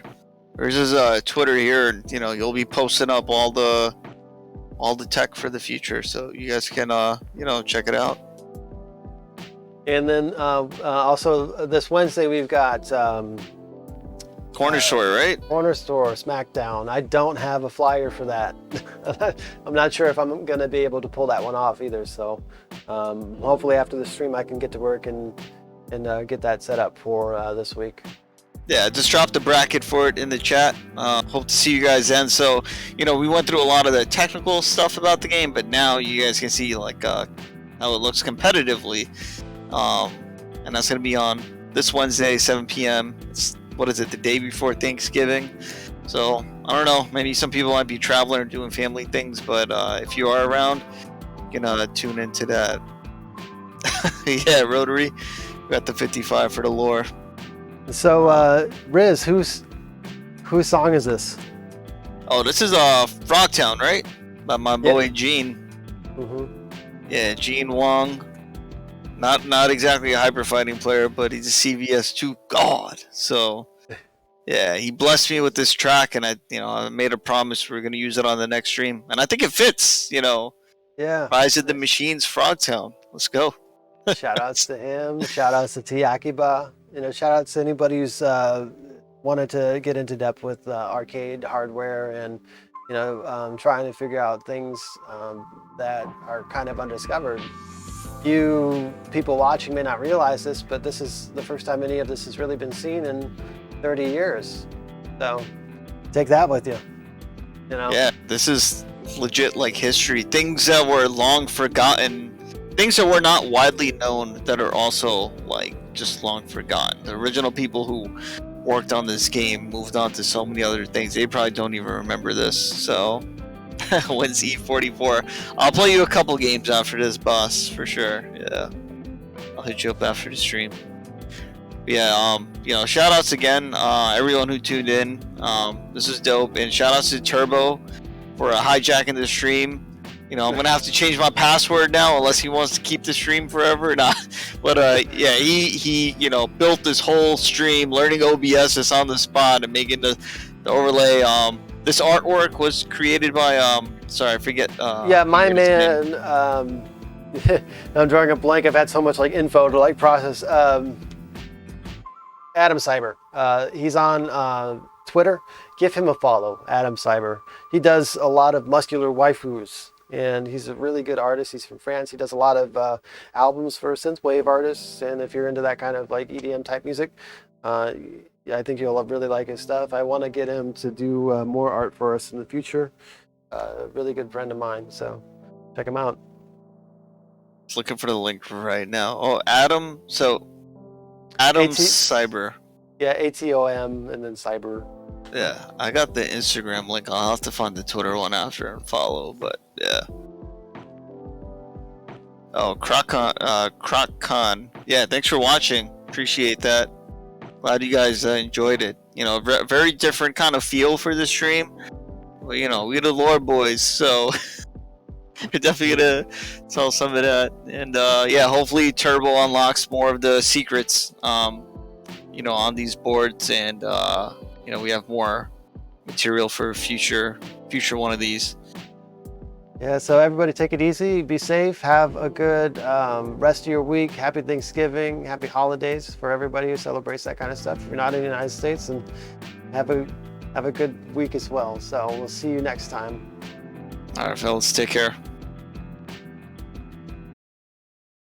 There's his Twitter here, and you'll be posting up all the tech for the future, so you guys can check it out. And then also this Wednesday we've got Corner Store, right? Corner Store SmackDown. I don't have a flyer for that. I'm not sure if I'm going to be able to pull that one off either. So hopefully after the stream I can get to work and get that set up for this week. Yeah, just drop the bracket for it in the chat. Hope to see you guys then. So, we went through a lot of the technical stuff about the game, but now you guys can see how it looks competitively. And that's going to be on this Wednesday, 7 p.m. It's, the day before Thanksgiving. So, I don't know, maybe some people might be traveling or doing family things, but if you are around, you can tune into that. Yeah, Rotary. We got the 55 for the lore. So, Riz, whose song is this? Oh, this is Frogtown, right? By my boy Gene. Mm-hmm. Yeah, Gene Wong. Not exactly a hyper fighting player, but he's a CVS2 god. So, yeah, he blessed me with this track, and I made a promise we're gonna use it on the next stream, and I think it fits. Yeah. Rise of the Machines, Frogtown. Let's go. Shout outs to him. Shout outs to T-Akiba. Shout outs to anybody who's wanted to get into depth with arcade hardware and trying to figure out things that are kind of undiscovered. You people watching may not realize this, but this is the first time any of this has really been seen in 30 years. So take that with you. Yeah, this is legit history. Things that were long forgotten, things that were not widely known that are also just long forgotten. The original people who worked on this game moved on to so many other things. They probably don't even remember this. So when's E44? I'll play you a couple games after this, boss, for sure. Yeah, I'll hit you up after the stream. But yeah, shout outs again, everyone who tuned in. This is dope, and shout outs to Turbo for hijacking the stream. I'm gonna have to change my password now unless he wants to keep the stream forever. Nah. But yeah, he built this whole stream, learning OBS just on the spot and making the overlay. This artwork was created by sorry, I forget. Yeah, my man. I'm drawing a blank. I've had so much info to process. Adam Cyber. He's on Twitter. Give him a follow, Adam Cyber. He does a lot of muscular waifus. And he's a really good artist. He's from France. He does a lot of albums for synthwave artists. And if you're into that kind of EDM type music, I think you'll really like his stuff. I want to get him to do more art for us in the future. Really good friend of mine. So check him out. Just looking for the link right now. Oh, Adam. So Adam Cyber. Yeah, ATOM and then Cyber. Yeah, I got the Instagram link. I'll have to find the Twitter one after and follow, but yeah. Oh, Croc-Con. Yeah, thanks for watching. Appreciate that. Glad you guys enjoyed it. Very different kind of feel for the stream. Well, we're the lore boys, so we're definitely gonna tell some of that. And yeah, hopefully Turbo unlocks more of the secrets, on these boards, and we have more material for future one of these. Yeah, so everybody take it easy, be safe, have a good rest of your week. Happy Thanksgiving, happy holidays for everybody who celebrates that kind of stuff. If you're not in the United States, and have a good week as well. So we'll see you next time. All right, fellas, take care.